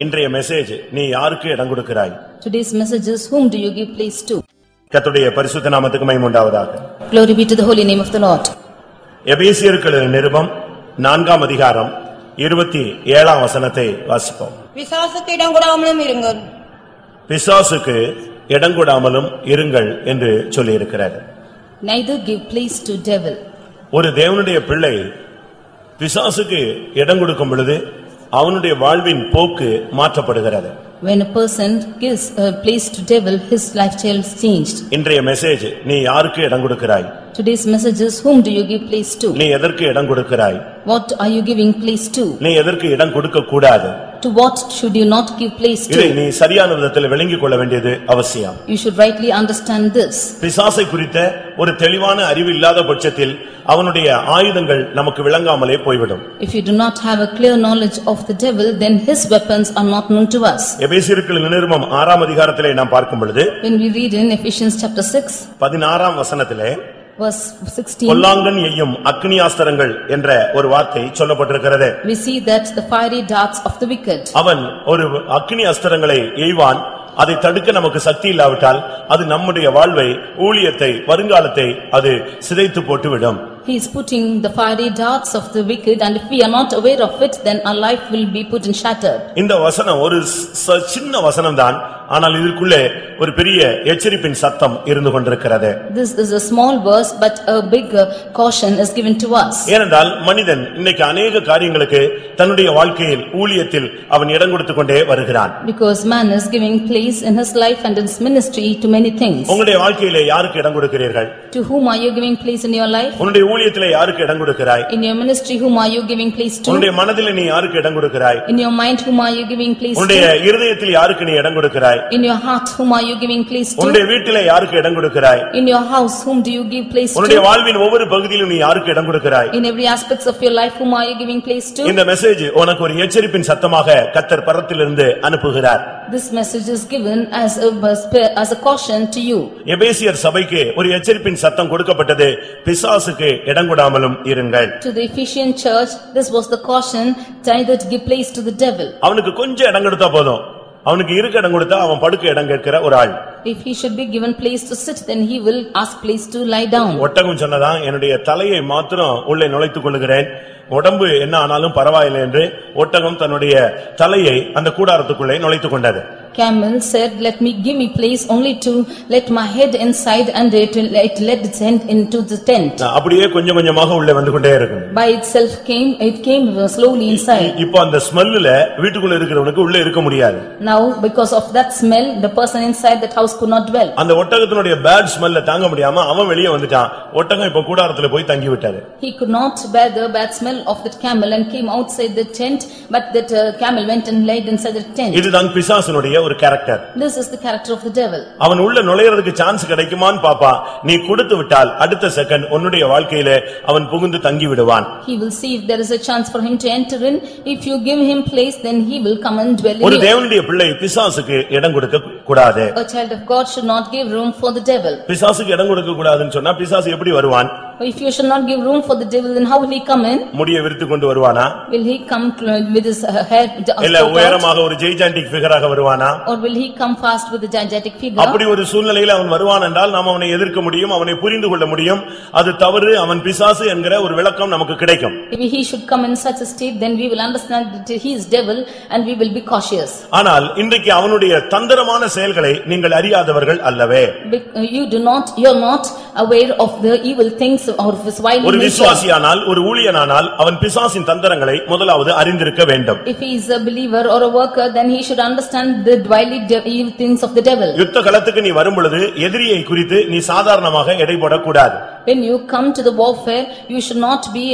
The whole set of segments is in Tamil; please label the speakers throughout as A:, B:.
A: இன்றைய மெசேஜ் நீ யாருக்கு இடம் கொடுக்கிறாய்?
B: Today's message is whom do you give place to?
A: கர்த்தருடைய பரிசுத்த நாமத்துக்கு மகிமை உண்டாவதாக.
B: Glory be to the holy name of the Lord.
A: எபேசியருக்கு நிருபம் 4ஆம் அதிகாரம் 27ஆம் வசனத்தை வாசிப்போம்.
C: பிசாசுக்கு இடம் கொடாமலும் இருங்கள்.
A: பிசாசுக்கு இடம் கொடாமலும் இருங்கள் என்று சொல்லி இருக்கிறார்.
B: Neither give place to devil.
A: ஒரு தேவனுடைய பிள்ளை பிசாசுக்கு இடம் கொடுக்கும் பொழுது அவனுடைய வாழ்வின் போக்கு மாற்றப்படுகிறது.
B: When a person gives a place to devil, his lifestyle is changed.
A: இன்றைய மெசேஜ் நீ யாருக்கு இடம் கொடுக்கிறாய்?
B: Today's message is whom do you give place to?
A: நீ எதற்கு இடம் கொடுக்கிறாய்?
B: What are you giving place to?
A: நீ எதற்கு இடம் கொடுக்க கூடாது?
B: To what should you not give place to?
A: இதை நீ சரியான விதத்தில் விளங்கிக் கொள்ள வேண்டியது அவசியம்.
B: You should rightly understand this.
A: பிசாசை குறித்த ஒரு தெளிவான அறிவு இல்லாத பட்சத்தில் அவனுடைய ஆயுதங்கள் நமக்கு விளங்காமலே போய்விடும்.
B: If you do not have a clear knowledge of the devil, then his weapons are not known to us.
A: எபேசியருக்கு நிருபம் 6ஆம் அதிகாரத்திலே நாம் பார்க்கும் பொழுது
B: When we read in Ephesians chapter 6
A: 16ஆம் வசனத்திலே
B: verse 16,
A: பொல்லாங்கன் எய்யும் அக்கினியாஸ்திரங்கள் என்ற ஒரு வார்த்தை சொல்லப்பட்டிருக்கிறது.
B: we see that the fiery darts of the wicked.
A: அவன் ஒரு அக்கினி அஸ்திரங்களை எய்வான். அதை தடுக்க நமக்கு சக்தி இல்லாவிட்டால் அது நம்முடைய வாழ்வை, ஊழியத்தை, வருங்காலத்தை அது சிதைத்து போட்டுவிடும்.
B: He is putting the fiery darts of the wicked, and if we are not aware of it, then our life will be put in shattered.
A: இந்த வசனம் ஒரு சின்ன வசனம்தான், ஆனால் இதற்குள்ளே ஒரு பெரிய எச்சரிப்பின் சத்தம் இருந்து கொண்டிருக்கிறது.
B: This is a small verse, but a big caution is given to us.
A: ஏனென்றால் மனிதன் இன்னைக்கு अनेक காரியங்களுக்கு தன்னுடைய வாழ்க்கையில், ஊழியத்தில் அவன் இடம் கொடுத்து கொண்டே வருகிறான்.
B: Because man is giving place in his life and in his ministry to many things.
A: உங்களுடைய வாழ்க்கையிலே யாருக்கு இடம் கொடுக்கிறீர்கள்?
B: To whom are you giving place in your life?
A: உன்னுடைய ஊழியத்திலே யாருக்கு இடம் கொடுக்கிறாய்?
B: In your ministry, whom are you giving place to?
A: உன்னுடைய மனதிலே நீ யாருக்கு இடம் கொடுக்கிறாய்?
B: In your mind, whom are you giving place
A: உன்னுடைய
B: to?
A: இருதயத்தில் யாருக்கு நீ இடம் கொடுக்கிறாய்?
B: In your heart, whom are you giving place to?
A: உன்னுடைய வீட்டிலே யாருக்கு இடம் கொடுக்கிறாய்?
B: In your house, whom do you give place
A: உன்னுடைய
B: to?
A: வாழ்வின் ஒவ்வொரு பகுதியிலும் நீ யாருக்கு இடம் கொடுக்கிறாய்?
B: In every aspects of your life, whom are you giving place to?
A: இந்த மெசேஜ் உனக்கு ஒரு எச்சரிப்பின் சத்தமாக கர்த்தர் பரத்திலிருந்து அனுப்புகிறார்.
B: This message is given as a caution to you.
A: எபேசியர் சபைக்கு ஒரு எச்சரிப்பின் சத்தம் கொடுக்கப்பட்டது. பிசாசுக்கு இடம் கொடாமலும் இருங்கள்.
B: To the Ephesian church, this was the caution, neither to give place to the devil.
A: அவனுக்கு கொஞ்சம் இடம் கொடுத்தா போதும். அவனுக்கு இருக்க இடம் கொடுத்தா அவன் படுக்க இடம் கேட்கிற ஒரு ஆள்.
B: If he should be given place to sit, then he will ask place to lie down.
A: ஒட்டகம் சொன்னதான், என்னுடைய தலையை மாத்திரம் உள்ளே நுழைத்துக் கொள்கிறேன், உடம்பு என்ன ஆனாலும் பரவாயில்லை என்று ஒட்டகம் தன்னுடைய தலையை அந்த கூடாரத்துக்குள்ளே நுழைத்துக் கொண்டது.
B: Camel said, give me place only to let my head inside, and it let its head into the tent.
A: அப்படியே கொஞ்சம் கொஞ்சமாக உள்ளே வந்து கொண்டே இருக்கும்.
B: By itself it came slowly inside.
A: இப்போ அந்த ஸ்மெல்லுல வீட்டுக்குள்ள இருக்கிறவனுக்கு உள்ளே இருக்க முடியாது.
B: Now because of that smell, the person inside that house could not dwell.
A: அந்த ஒட்டகத்தினுடைய பேட் ஸ்மெல்ல தாங்க முடியாம அவன் வெளியே வந்துட்டான். ஒட்டகம் இப்போ கூடாரத்துல போய் தங்கி விட்டது.
B: He could not bear the bad smell of that camel and came outside the tent, but that camel went and laid inside the tent.
A: இதுதான் பிசாசுனுடைய ஒரு character.
B: This is the character of the devil.
A: அவன் உள்ள நுழையிறதுக்கு சான்ஸ் கிடைக்குமான்னு பாப்பா. நீ கொடுத்து விட்டால் அடுத்த செகண்ட் உன்னுடைய வாழ்க்கையிலே அவன் புகுந்து தங்கி விடுவான்.
B: He will see if there is a chance for him to enter in. If you give him place, then he will come and dwell in you.
A: ஒரு தேவனுடைய பிள்ளை பிசாசுக்கு இடம் கொடுக்க கூடாது.
B: A child of God should not give room for the devil.
A: பிசாசுக்கு இடம் கொடுக்க கூடாதுன்னு சொன்னா பிசாசு எப்படி வருவான்?
B: If you should not give room for the devil, then how will he come in?
A: முடியை விரித்து கொண்டு வருவானா?
B: Will he come with his hair
A: இல்ல உயரமாக ஒரு ஜெய்ஜாண்டிக் ஃபிகராக வருவானா?
B: Or will he come fast with a gigantic figure?
A: அப்படி ஒரு சூழ்நிலையில் அவன் வருவான் என்றால் நாம் அவனை எதிர்க்க முடியும், அவனை புரிந்து கொள்ள முடியும். அது தவறு, அவன் பிசாசு என்கிற ஒரு விளக்கம் நமக்கு கிடைக்கும்.
B: If he should come in such a state, then we will understand that he is devil and we will be cautious.
A: ஆனால் இன்றைக்கு அவனுடைய தந்திரமான செயல்களை நீங்கள் அறியாதவர்கள் அல்லவே.
B: You are not aware of the evil things or of his wily nature.
A: ஒரு விசுவாசியானால், ஒரு ஊழியனானால் அவன் பிசாசின் தந்திரங்களை முதலாவது அறிந்திருக்க வேண்டும்.
B: If he is a believer or a worker, then he should understand the wily evil things of the devil.
A: யுத்த களத்துக்கு நீ வரும் பொழுது எதிரியை குறித்து நீ சாதாரணமாக எடை போடக்கூடாது.
B: When you come to the warfare, you should not be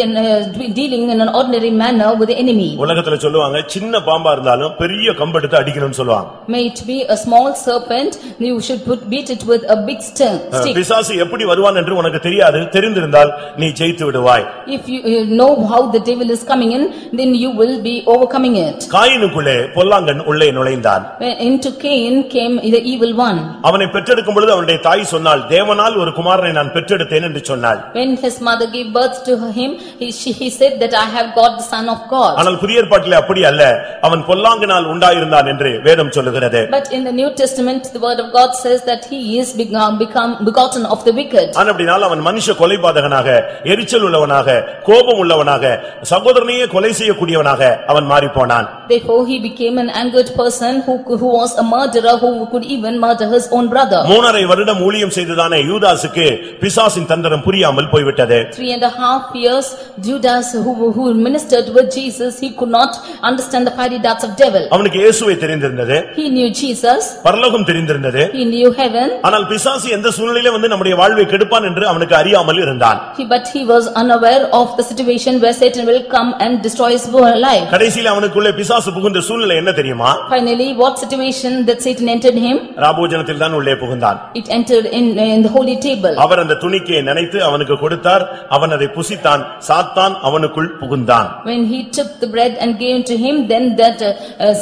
B: dealing in an ordinary manner with the enemy.
A: உலகத்துல சொல்லுவாங்க, சின்ன பாம்பா இருந்தாலும் பெரிய கம்பெடுத்து அடிக்கணும்னு சொல்லுவாங்க.
B: May it be a small serpent, you should beat it with a big stick.
A: பிசாசு எப்படி வருவான் என்று உனக்கு தெரியாது, தெரிந்திருந்தால் நீ ஜெயித்து விடுவாய்.
B: If you know how the devil is coming in, then you will be overcoming it.
A: காயினுக்குள்ளே பொல்லாங்கன் உள்ளே நுழைந்தான்.
B: Into Cain came the evil one.
A: அவனை பெற்றெடுக்கும் பொழுது அவனுடைய தாய் சொன்னாள், தேவனால் ஒரு குமாரனை நான் பெற்றெடுத்தேன் என்று என்று சொன்னாள்.
B: When his mother gave birth to him, he said that I have got the son of God.
A: ஆனால் புதிய ஏற்பாட்டிலே அப்படி அல்ல, அவன் பொல்லாங்கினால் உண்டாயிருந்தான் என்று வேதம் சொல்லுகிறது.
B: But in the New Testament the word of God says that he is become begotten of the wicked.
A: அப்படினால் அவன் மனுஷ கொலைபாதகனாக, எரிச்சல் உள்ளவனாக, கோபம் உள்ளவனாக, சகோதரனையே கொலை செய்யக்கூடியவனாக அவன் மாறி போனான்.
B: Therefore he became an angered person who was a murderer, who could even murder his own brother.
A: 3.5 வருடம் ஊழியம் செய்ததானே யூதாசுக்கு பிசாசின் தந்திரம் புரியாமல் போய்விட்டது.
B: 3.5 years Judas who ministered with Jesus, he could not understand the fiery darts of devil.
A: அவனுக்கு இயேசுவை தெரிந்திருந்தது,
B: He knew Jesus,
A: பரலோகம் தெரிந்திருந்தது.
B: he knew heaven,
A: ஆனால் பிசாசு எந்த சூழ்நிலையிலே வந்து நம்முடைய வாழ்வை கெடுப்பான் என்று அவனுக்கு அறியாமல் இருந்தான்.
B: but he was unaware of the situation where Satan will come and destroy his life.
A: கடைசியில் அவனுக்குள்ளே பிசாசு புகுந்த சூழ்நிலை என்ன தெரியுமா?
B: Finally, what situation that Satan entered him?
A: ராபோஜனத்தில் தான் உள்ளே புகுந்தான்.
B: It entered in the holy table.
A: அவர் அந்த துணிக்கையை நினைத்து அவனுக்கு கொடுத்தார், அவன் அதை புசித்தான், சாத்தான் அவனுக்குள் புகுந்தான்.
B: When he took the bread and gave to him, then that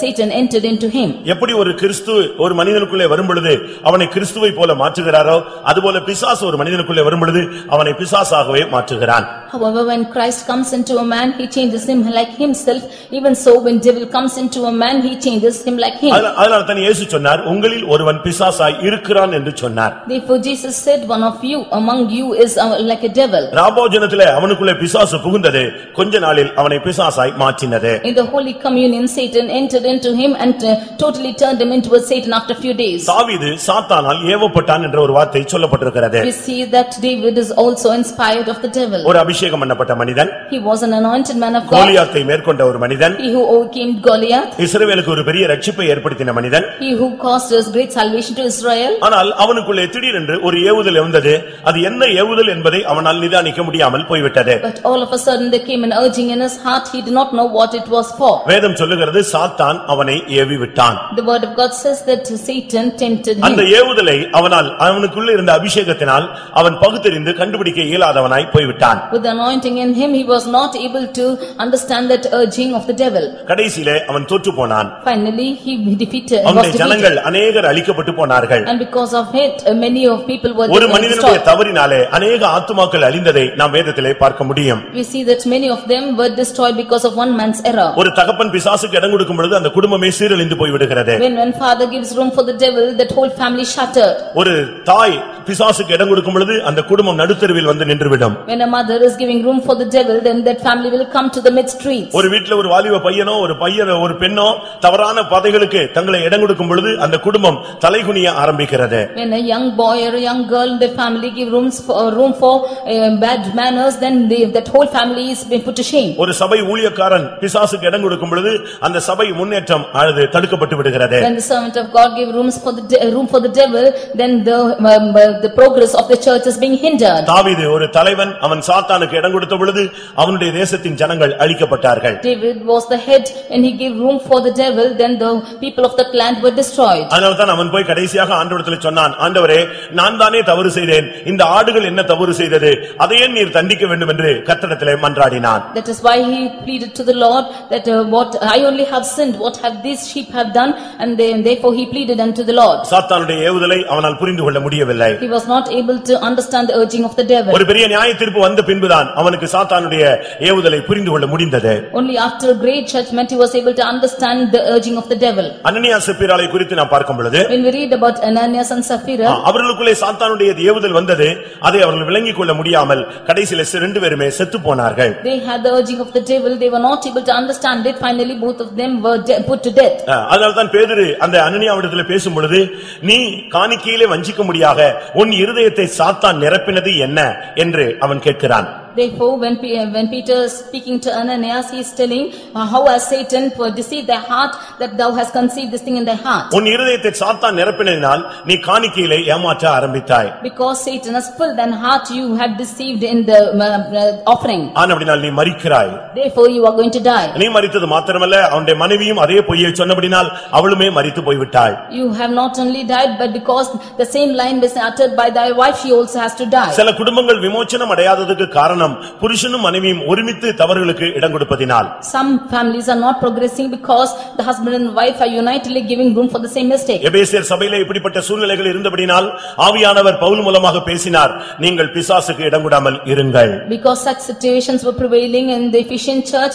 B: Satan entered into him.
A: எப்படி ஒரு கிறிஸ்து ஒரு மனிதனுக்குள்ளே வரும்பொழுது அவனை கிறிஸ்துவை போல மாற்றுகிறாரோ, அதுபோல பிசாசு ஒரு மனிதனுக்குள்ளே வரும்பொழுது அவனை பிசாசாகவே மாற்றுகிறான்.
B: However, when Christ comes into a man, he changes him like himself. Even so, when devil comes into a man, he changes him like him.
A: அதனால தான் இயேசு சொன்னார், உங்களில் ஒருவன் பிசாசாய் இருக்கிறான் என்று சொன்னார்.
B: Therefore Jesus said, one of you among you is like a devil.
A: ராபோஜனத்திலே அவனுக்குள்ளே பிசாசு புகுந்தது, கொஞ்ச நாளில் அவனை பிசாசாய் மாற்றினது.
B: In the holy communion, Satan entered into him and totally turned him into a Satan after few days.
A: தாவீது சாத்தானால் ஏவப்பட்டான் என்ற ஒரு வார்த்தை சொல்லப்பட்டிருக்கிறது.
B: We see that David is also inspired of the devil.
A: ஒரு அபிஷேகம் பண்ணப்பட்ட மனிதன்,
B: He was an anointed man of God.
A: கோலியாத்தை மேற்கொண்ட ஒரு மனிதன்,
B: He who overcame Goliath.
A: இஸ்ரவேலுக்கு ஒரு பெரிய ரட்சிப்பை ஏற்படுத்தின மனிதன்.
B: He who caused us great salvation to Israel.
A: ஆனால் அவனுக்குள்ளே திடீரென்று ஒரு ஏவுதல் வந்தது. அது என்ன ஏவுதல் என்பதை அவனால் நிதானிக்க முடியாமல் போய்விட்டது.
B: But all of a sudden there came an urging in his heart. He did not know what it was for.
A: வேதம் சொல்லுகிறது, சாத்தான் அவனை ஏவி விட்டான்.
B: The word of God says that Satan tempted him.
A: அந்த ஏவுதலை அவனுக்குள்ள இருந்த அபிஷேகத்தினால் அவன் பகுத்தறிந்து கண்டுபிடிக்க இயலாதவனாய் போய்விட்டான்.
B: With the anointing in him, he was not able to understand that urging of the devil.
A: கடைசியிலே அவன் தோற்று போனான்.
B: Finally he defeated.
A: அவனுடைய ஜனங்கள் அநேகர் அழிக்கப்பட்டு போனார்கள்.
B: And because of it, many of people were
A: ஒரு மனிதனுடைய
B: destroyed.
A: தவறினாலே அநேக ஆத்துமாக்கள் அழிந்ததை நாம் வேதத்திலே பார்க்க முடியும்.
B: We see that many of them were destroyed because of one man's error.
A: ஒரு தகப்பன் பிசாசுக்கு இடம் கொடுக்கும் பொழுது அந்த குடும்பமே சீரழிந்து போய்விடுகிறது.
B: When father gives room for the devil, that whole family shattered.
A: ஒரு தாய் பிசாசுக்கு இடம் கொடுக்கும் பொழுது அந்த குடும்பம் நடுத்தெருவில் வந்து நின்றுவிடும்.
B: When a mother is giving room for the devil, then that family will come to the mid streets.
A: ஒரு வீட்ல ஒரு வாலிப பையனோ ஒரு பெண்ணோ தவறான பாதைகளுக்கு தங்களை இடம் கொடுக்கும் பொழுது அந்த குடும்பம் தலைகுனிய ஆரம்பிக்கிறது.
B: When a young boy or a young girl in the family give room for bad manners, then that whole family is being put to shame.
A: ஒரு சபை ஊழியக்காரன் பிசாசுக்கு இடம் கொடுக்கும் பொழுது அந்த சபை முன்னேற்றம் அது தடுக்கப்பட்டு விடுகிறது.
B: When the servant of God give room for the devil, then the progress of the church is being hindered.
A: தாவீது ஒரு தலைவன், அவன் சாத்தானுக்கு இடம் கொடுத்த பொழுது அவனுடைய தேசத்தின் ஜனங்கள் அழிக்கப்பட்டார்கள்.
B: David was the head and he gave room for the devil, then the people of that land were destroyed.
A: அதனால்தான் அவன் போய் கடைசியாக ஆண்டவரிடத்தில் சொன்னான், ஆண்டவரே, நான் தானே தவறு செய்தேன், இந்த ஆடுகள் என்ன தவறு செய்தது, அதையே நீர் தண்டிக்க வேண்டும் என்று கர்த்தரிடத்திலே மன்றாடினான்.
B: That is why he pleaded to the Lord that what I only have sinned, what have these sheep have done, and therefore he pleaded unto the Lord.
A: சாத்தானுடைய ஏவுதலை அவனால் புரிந்து கொள்ள முடியவில்லை.
B: He was not able to understand the urging of the devil.
A: ஒரு பெரிய நியாயத்தீர்ப்பு வந்த பின்புதான் அவனுக்கு சாத்தானுடைய ஏவுதலை புரிந்து கொள்ள முடிந்தது.
B: Only after a great judgment he was able to understand the urging of the devil.
A: அனனியா சப்பீராளை குறித்து நாம் பார்க்கும் பொழுது,
B: When we read about Ananias and Sapphira,
A: அவர்களுக்குள்ளே சாத்தானுடைய ஏவுதல் வந்தது. அதை அவர்கள் விளங்கிக் கொள்ள முடியாமல் கடைசியிலே ரெண்டு பேருமே செத்து போனார்கள்.
B: they had the urging of the devil, they were not able to understand it. Finally both of them were put to death.
A: அதனால்தான் பேதுரு அந்த அனனியாவிடத்தில் பேசும் பொழுது, நீ காணிக்கையிலே வஞ்சிக்க முடியாக உன் இருதயத்தை சாத்தான் நிரப்பினது என்ன என்று அவன் கேட்கிறான்.
B: Therefore, when Peter is speaking to Ananias, he is telling, how has Satan deceived thy heart, that thou hast conceived this thing in thy heart?
A: உன் இருதயத்தை சாத்தான் நிரப்பினதினால் நீ காணிக்கையிலே ஏமாற்ற ஆரம்பித்தாய்.
B: Because Satan has filled thy heart, you have deceived in the offering.
A: ஆனபடியால் நீ மரிக்கிறாய்.
B: Therefore, you are going to die.
A: நீ மரித்தது மாத்திரமல்ல, அவனுடைய மனைவியும் அதே பொய்யை சொன்னபடினால் அவளுமே மரித்து போய்விட்டாள்.
B: You have not only died, but because the same line was uttered by thy wife, she also has to die.
A: சில குடும்பங்கள் விமோசனம் அடையாததுக்கு காரணம் காரணம் புருஷனும் மனைவியும் ஒருமித்து தவறுகளுக்கு இடம் கொடுப்பதினால்.
B: Some families are not progressing because the husband and wife are unitedly giving room for the same mistake.
A: எபேசியர் சபையிலே இப்படிப்பட்ட சூழ்நிலைகள் இருந்தபடினால் ஆவியானவர் பவுல் மூலமாக பேசினார், நீங்கள் பிசாசுக்கு இடம் கொடாமல் இருங்கள்.
B: Because such situations were prevailing in the Ephesian church,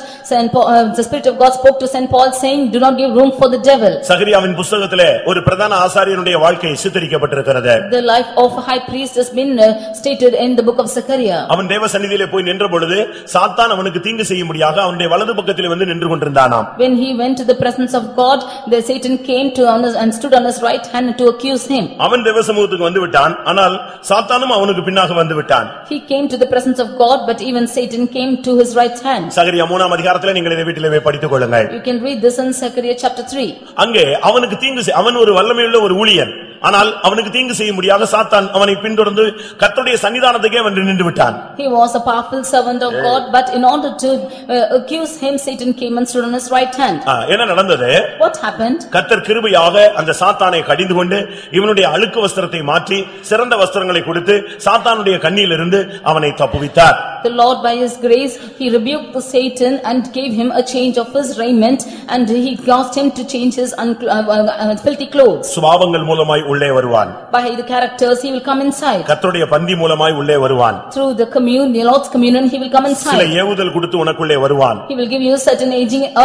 B: the Spirit of God spoke to Saint Paul saying, do not give room for the devil.
A: சகரியாவின் புத்தகத்திலே ஒரு பிரதான ஆசாரியனுடைய வாழ்க்கை சித்தரிக்கப்பட்டிருக்கிறது.
B: The life of a high priest has been stated in the book of Zechariah.
A: அவன் தேவ சந்நிதியிலே போய் நின்ற பொழுது சாத்தான் அவனுக்கு தீங்கு செய்யும்படியாக அவனுடைய வலது பக்கத்திலே வந்து நின்று கொண்டிருந்தானாம்.
B: When he went to the presence of God, the Satan came to and stood on his right hand to accuse him.
A: அவன் தேவ சமூகத்துக்கு வந்து விட்டான், ஆனால் சாத்தானும் அவனுக்கு பின்னாக வந்து விட்டான்.
B: He came to the presence of God, but even Satan came to his right hand.
A: சகரியா 3ஆம் அதிகாரத்திலே நீங்கள் இதை வீட்டிலே படித்துக் கொள்ளுங்கள்.
B: You can read this in Zechariah chapter 3.
A: அங்கே அவனுக்கு தீங்கு அவன் ஒரு வல்லமையுள்ள ஒரு ஊழியன், ஆனால் அவனுக்கு தீங்கு செய்ய முடியாத சாத்தான் அவனை பின்தொடர்ந்து கர்த்தருடைய சன்னிதானத்துக்கே வந்து நின்று விட்டான்.
B: He was a powerful servant of God, but in order to accuse him, Satan came and stood on his right hand.
A: என்ன நடந்தது?
B: What happened?
A: கர்த்தர் கிருபையாக அந்த சாத்தானை கடிந்து கொண்டு இவனுடைய அழுக்கு வஸ்திரத்தை மாற்றி சிறந்த வஸ்திரங்களை கொடுத்து சாத்தானுடைய கண்ணியிலிருந்து அவனை தப்புவித்தார்.
B: The Lord by his grace, he rebuked the Satan and gave him a change of his raiment, and he caused him to change his filthy clothes.
A: சுபாவங்கள் மூலமாய் உள்ளே வருவான்.
B: By the characters he will come inside.
A: கர்த்தருடைய பந்தி மூலமாய் உள்ளே வருவான்.
B: Through the Lord's communion he will come inside.
A: சில ஏவுதல் கொடுத்து உனக்குள்ளே வருவான்.
B: He will give you certain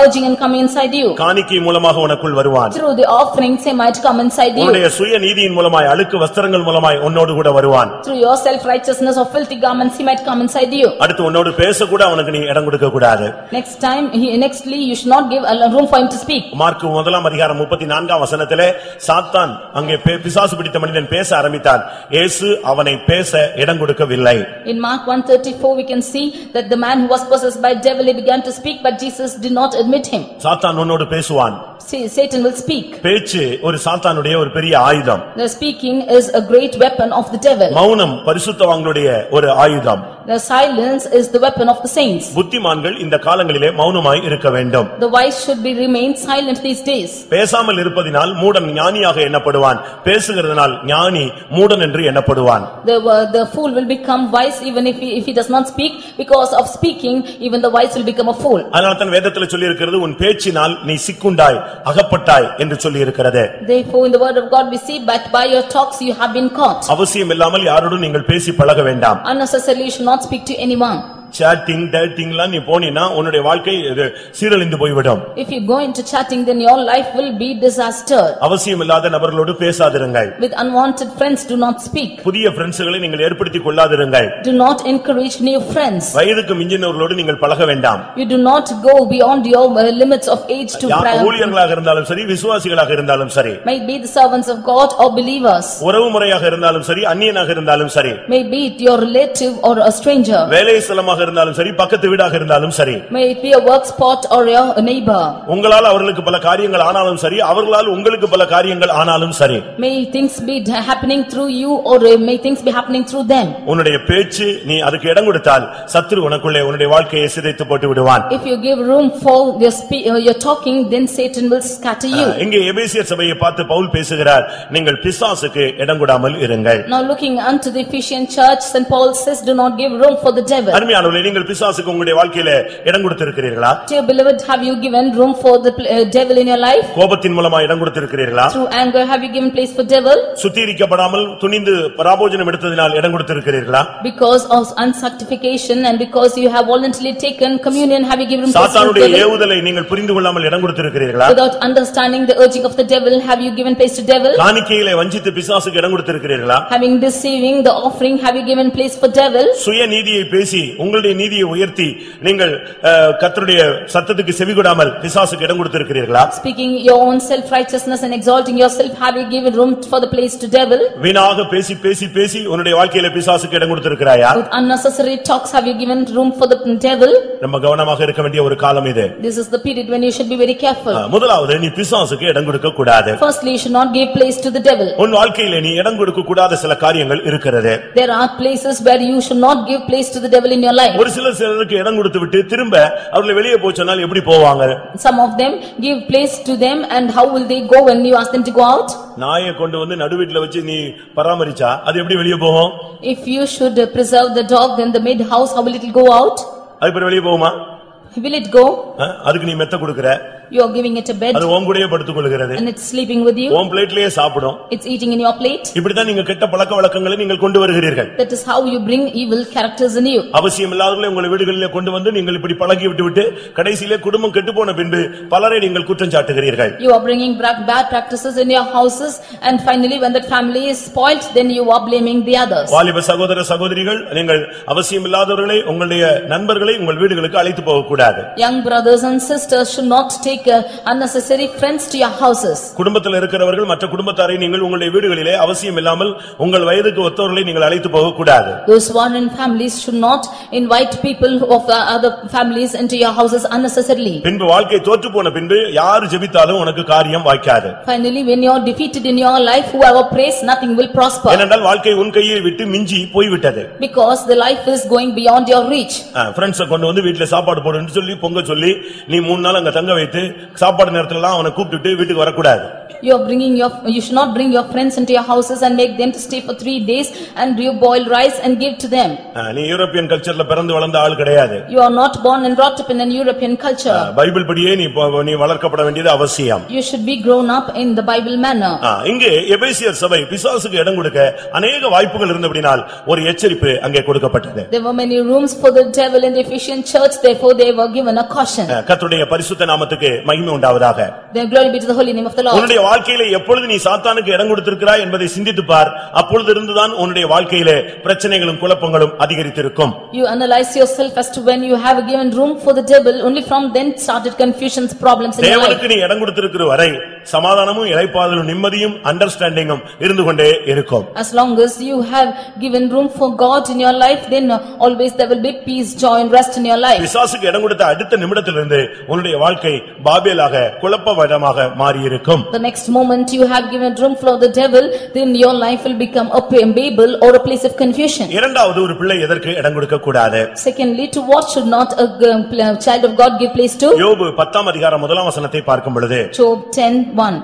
B: urging and come inside you.
A: காணிக்கை மூலமாக உனக்குள் வருவான்.
B: Through the offerings he might come inside you.
A: உன்னுடைய சுய நீதியின் மூலமாய் அழுக்கு வஸ்திரங்கள் மூலமாய் உன்னோடு கூட வருவான்.
B: Through your self righteousness or filthy garments he might come inside you.
A: அடுத்து உன்னோடு பேச கூட அவனுக்கு நீ இடம் கொடுக்க கூடாது.
B: Nextly you should not give room for him to speak.
A: Mark 1ஆம் அதிகாரம் 34ஆம் வசனத்திலே சாத்தான் அங்கே பிசாசு பிடித்த மனிதன் பேச ஆரம்பித்தான், இயேசு அவனை பேச இடம் கொடுக்கவில்லை.
B: In Mark 1:34 we can see that the man who was possessed by devil he began to speak, but Jesus did not admit him.
A: சாத்தான் உன்னோடு பேசுவான்.
B: Satan will speak.
A: பேச்சு ஒரு சாத்தானுடைய ஒரு பெரிய ஆயுதம்.
B: The speaking is a great weapon of the devil.
A: மௌனம் பரிசுத்தவான்களுடைய ஒரு ஆயுதம்.
B: The silence is the weapon of the saints.
A: புத்திமான்கள் இந்த காலங்களிலே மௌனமாய் இருக்க வேண்டும்.
B: The wise should be remain silent these days.
A: பேசாமல் இருப்பதினால் மூடன் ஞானியாக எண்ணப்படுவான், பேசுகிறதனால் ஞானி மூடன் என்று எண்ணப்படுவான்.
B: The fool will become wise even if he does not speak, because of speaking even the wise will become a fool.
A: அதனால்தான் வேதத்திலே சொல்லி இருக்கிறது, உன் பேச்சினால் நீ சிக்குண்டாய் அகப்பட்டாய் என்று சொல்லி இருக்கிறது.
B: Therefore in the word of God we see, but by your talks you have been caught.
A: அவசியம் இல்லாமல் யாரோடும் நீங்கள் பேசி பழக வேண்டாம்.
B: Unnecessarily you should not speak to anyone.
A: chatting dating la நீ போனினா உன்னுடைய வாழ்க்கை சீரழிந்து போய்விடும்.
B: If you go into chatting then your life will be disaster.
A: அவசியமில்லாத நபர்களோடு பேசாதிருங்கள்.
B: With unwanted friends do not speak.
A: புதிய ஃப்ரெண்ட்ஸ்களை நீங்கள் ஏற்படுத்திக் கொள்ளாதிருங்கள்.
B: Do not encourage new friends.
A: வயதுக்கு மிஞ்சினவர்களோடு நீங்கள் பழக வேண்டாம்.
B: You do not go beyond your limits of age to
A: ஊழியர்களாக இருந்தாலும் சரி விசுவாசிகளாக இருந்தாலும் சரி.
B: May be the servants of God or believers.
A: உறவு முறையாக இருந்தாலும் சரி அந்நியனாக இருந்தாலும் சரி.
B: May be it your relative or a stranger.
A: வேலை ஸ்தலமாக இருந்தாலும் சரி பக்கத்து வீடாக இருந்தாலும் சரி.
B: May it be a work spot or your neighbor.
A: உங்களால் அவர்களுக்கு பல காரியங்கள் ஆனாலும் சரி அவர்களால் உங்களுக்கு பல காரியங்கள் ஆனாலும் சரி.
B: May things be happening through you or may things be happening through them.
A: உன்னுடைய பேச்சு நீ அதுக்கு இடம் கொடுத்தால் சத்துரு உனக்குள்ளே உன்னுடைய வாழ்க்கையை சிதைத்து போட்டு விடுவான்.
B: If you give room for your talking then Satan will scatter you.
A: இங்கே எபேசியர் சபையை பார்த்து பவுல் பேசுகிறார், நீங்கள் பிசாசுக்கு இடம் கொடாமல் இருங்கள்.
B: Now looking unto the Ephesian church, Saint Paul says do not give room for the devil.
A: அருமையானவர்களே, நீங்கள் பிசாசுக்கு உங்களுடைய வாழ்க்கையிலே இடம் கொடுத்திருக்கிறீர்களா?
B: Dear beloved, have you given room for the devil in your life?
A: கோபத்தின் மூலமா இடம் கொடுத்திருக்கிறீர்களா?
B: Through anger have you given place for devil?
A: சுத்திகரிக்கப்படாமல் துணிந்து பராபோஜனம் எடுத்ததினால் இடம் கொடுத்திருக்கிறீர்களா?
B: Because of unsanctification and because you have voluntarily taken communion have you given place for
A: சாத்தானுடைய
B: devil?
A: ஏவுதலை நீங்கள் புரிந்து கொள்ளாமல் இடம் கொடுத்திருக்கிறீர்களா?
B: Without understanding the urging of the devil have you given place to devil?
A: காணிக்கையிலே வஞ்சித்து பிசாசுக்கு இடம் கொடுத்திருக்கிறீர்களா?
B: Having deceiving the offering have you given place for devil?
A: சுய நீதியை பேசி உங்களுடைய நீதியை உயர்த்தி நீங்கள் கர்த்தருடைய சத்தத்துக்கு செவிகொடாமல் பிசாசுக்கு இடம் கொடுத்திருக்கிறீர்களா?
B: Speaking your own self righteousness and exalting yourself have you given room for the place to devil?
A: வீணாக பேசி பேசி பேசி உன்னுடைய வாழ்க்கையிலே பிசாசுக்கு இடம் கொடுத்திருக்கிறாயா?
B: With unnecessary talks have you given room for the devil?
A: நம்ம கவனமாக இருக்க வேண்டிய ஒரு காலம் இது.
B: This is the period when you should be very careful.
A: முதலாவது நீ பிசாசுக்கு இடம் கொடுக்க கூடாது.
B: Firstly you should not give place to the devil.
A: உன் வாழ்க்கையிலே நீ இடம் கொடுக்க கூடாத சில காரியங்கள் இருக்கிறது.
B: There are places where you should not give place to the devil in your life. life.
A: ஒரு சிலருக்கு இடம் கொடுத்து விட்டு திரும்ப அவர்களை வெளியே போக சொன்னால் எப்படி போவாங்க?
B: Some of them give place to them and how will they go when you ask them to go out?
A: நாயை கொண்டு வந்து நடுவீட்ல வச்சு நீ பராமரிச்சா அது எப்படி வெளியே போகும்?
B: If you should preserve the dog then the mid house, how will it go out?
A: அது பிறகு வெளியே போகுமா?
B: Will it go?
A: அதுக்கு நீ மெத்த கொடுக்கற,
B: You are giving it a bed
A: அது உன் கூடயே படுத்துக் கொள்கிறது,
B: and it's sleeping with you.
A: உன் பிளேட்லயே சாப்பிடும்.
B: It's eating in your plate.
A: இப்படிதான் நீங்க கெட்ட பழக்கவழக்கங்களை நீங்கள் கொண்டு வருகிறீர்கள்.
B: That is how you bring evil characters in you.
A: அவசியம் இல்லாதவர்களை உங்கள் வீடுகளிலே கொண்டு வந்து நீங்கள் இப்படி பழகி விட்டு கடைசியிலே குடும்பம் கெட்டுப்போன பின்பு பலரை நீங்கள் குற்றம் சாட்டுகிறீர்கள்.
B: You are bringing bad practices in your houses and finally when that family is spoiled then you are blaming the others.
A: வாலிப சகோதர சகோதரிகள், நீங்கள் அவசியம் இல்லாதவர்களை உங்களுடைய நண்பர்களை உங்கள் வீடுகளுக்கு அழைத்து போக கூடாது.
B: Young brothers and sisters should not take unnecessary friends to your houses.
A: குடும்பத்தில் இருக்கிறவர்கள் மற்ற குடும்பத்தாரை நீங்கள் உங்களுடைய வீடுகளிலே அவசியம் இல்லாமல் உங்கள் வயதுக்கு ஒத்தவர்களை நீங்கள் அழைத்து போக கூடாது.
B: Those who are in families should not invite people of other families into your houses unnecessarily.
A: பின்பு வாழ்க்கை தோற்று போன பின்பு யார் ஜெபித்தாலும் உனக்கு காரியம் வாய்க்காது.
B: Finally when you are defeated in your life, whoever prays nothing will prosper.
A: ஏனென்றால் வாழ்க்கை உன் கையை விட்டு மிஞ்சி போய்விட்டது.
B: Because the life is going beyond your reach.
A: Friends கொண்டு வந்து வீட்ல சாப்பாடு போடுன்னு சொல்லி பொங்க சொல்லி நீ 3 நாள் அங்க தங்க வைத்து சாப்பாடு நேரத்துல எல்லாம் அவனை கூப்பிட்டுட்டு வீட்டுக்கு வரக்கூடாது.
B: You should not bring your friends into your houses and make them to stay for 3 days and you boil rice and give to them.
A: நீ யூரோப்பியன் கல்ச்சர்ல பிறந்து வளர்ந்த ஆள் கிடையாது.
B: You are not born and brought up in an European culture.
A: Bible படியே நீ வளர்க்கப்பட வேண்டியது அவசியம்.
B: You should be grown up in the Bible manner.
A: இங்கே எபேசியர் சபை பிசாசுக்கு இடம் கொடுக்க अनेक வாய்ப்புகள் இருந்தபடியால் ஒரு எச்சரிப்பு அங்கே கொடுக்கப்பட்டது.
B: There were many rooms for the devil in the Ephesian church, therefore they were given a caution.
A: கர்த்தருடைய பரிசுத்த நாமத்துக்கு மகிமை உண்டாவதாக.
B: Glory be to the holy name of the Lord.
A: உன்னுடைய வாழ்க்கையிலே எப்பொழுது நீ சாத்தானுக்கு இடம் கொடுத்திருக்கிறாய் என்பதை சிந்தித்து பார். அப்பொழுது இருந்துதான் உன்னுடைய வாழ்க்கையிலே பிரச்சனைகளும் குழப்பங்களும் அதிகரித்திருக்கும்.
B: You analyze yourself as to when you have given room for the devil, only from then started confusions, problems in your life.
A: தேவனுக்கு நீ இடம் கொடுத்திருக்கிற வரை சமாதானமும் இளைப்பாறுதலும் நிம்மதியும் அண்டர்ஸ்டாண்டிங்கும் இருந்து கொண்டே இருக்கும்.
B: As long as you have given room for God in your life, then always there will be peace, joy and rest in your life.
A: பிசாசுக்கு இடம் கொடுத்த அடுத்த நிமிடத்திலிருந்து உன்னுடைய வாழ்க்கை பாபேலாக குழப்பமயமாக மாறி இருக்கும்.
B: The next moment you have given room for the devil, then your life will become a Babel or a place of confusion.
A: இரண்டாவது, ஒரு பிள்ளை எதற்கு இடம் கொடுக்க கூடாது?
B: Secondly, to what should not a child of God give place to?
A: யோபு 10ஆம் அதிகாரம் 1ஆம் வசனத்தை பார்க்கும் பொழுது
B: Job 10:1.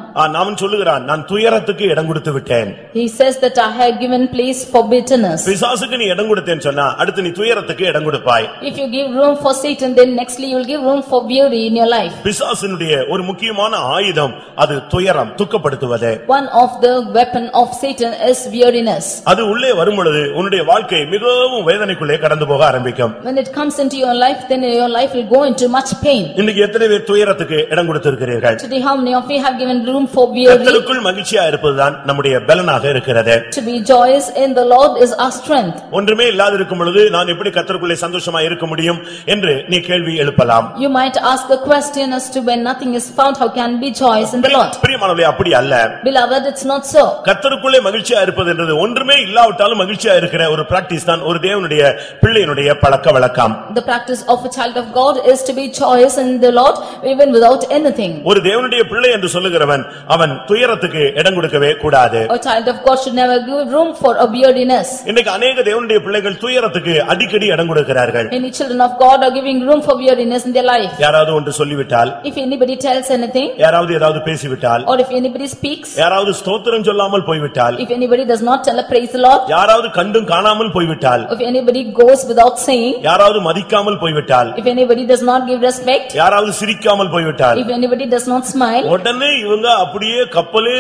A: அவன் சொல்லுகிறான், நான் துயரத்துக்கு இடம் கொடுத்து விட்டேன்.
B: He says that I have given place for bitterness.
A: பிசாசுக்கு நீ இடம் கொடுத்தேன்னு சொன்னா அடுத்து நீ துயரத்துக்கு இடம் கொடுப்பாய்.
B: If you give room for Satan, then nextly you will give room for worry in your life.
A: பிசாசினுடைய ஒரு முக்கியமான ஆயுதம் அது துயரம், துக்கப்படுத்துவது.
B: One of the weapon of Satan is weariness.
A: அது உள்ளே வரும் பொழுது உன்னுடைய வாழ்க்கை மிகவும் வேதனைக்குள்ளே கடந்து போக ஆரம்பிக்கும்.
B: When it comes into your life, then your life will go into much pain.
A: இன்னைக்கு எத்தனை பேர் துயரத்துக்கு இடம் கொடுத்திருக்கிறீர்கள்?
B: Today how many of you have given room for weary?
A: கர்த்தருக்குள் மகிழ்ச்சியா இருப்பதுதான் நம்முடைய பலனாக இருக்கிறது.
B: To be joyous in the Lord is our strength.
A: ஒன்றுமே இல்லாத இருக்கும் பொழுது நான் எப்படி கர்த்தருக்குள்ளே சந்தோஷமா இருக்க முடியும் என்று நீ கேள்வி எழுப்பலாம்.
B: You might ask a question as to when nothing is found, how can be joyous in the Lord?
A: பிரியமானவர்களே, அப்படி அல்ல.
B: Beloved, it's not so.
A: கர்த்தருக்குள்ளே மகிழ்ச்சியா இருப்பது என்றது ஒன்றுமே இல்லாவிட்டாலும் மகிழ்ச்சியா இருக்கிற ஒரு பிராக்டீஸ் தான் ஒரு தேவனுடைய பிள்ளையினுடைய பழக்கவழக்கம்.
B: The practice of a child of God is to be joyous in the Lord even without anything.
A: ஒரு தேவனுடைய பிள்ளை என்று சொல்லுகிறவன் அவன் துயரத்துக்கு இடம் கொடுக்கவே கூடாது.
B: A child of God should never give room for a weariness.
A: இன்னைக்கு अनेक தேவனுடைய பிள்ளைகள் துயரத்துக்கு அடிக்கடி இடம் கொடுக்கிறார்கள்.
B: Many children of God are giving room for weariness in their life.
A: யாராவது ஒன்று சொல்லிவிட்டால்,
B: If anybody tells anything,
A: யாராவது ஏதாவது பேசிவிட்டால்,
B: or if anybody speaks,
A: யாராவது ஸ்தோத்திரம் சொல்லாமல் போய்விட்டால்,
B: if anybody does not tell a praise the Lord,
A: யாராவது கண்டும் காணாமல் போய்விட்டால்,
B: if anybody goes without saying,
A: யாராவது மதிக்காமல் போய்விட்டால்,
B: if anybody does not give respect,
A: யாராவது சிரிக்காமல் போய்விட்டால்,
B: if anybody does not smile,
A: உடனே இவங்க அப்படியே கப்பலே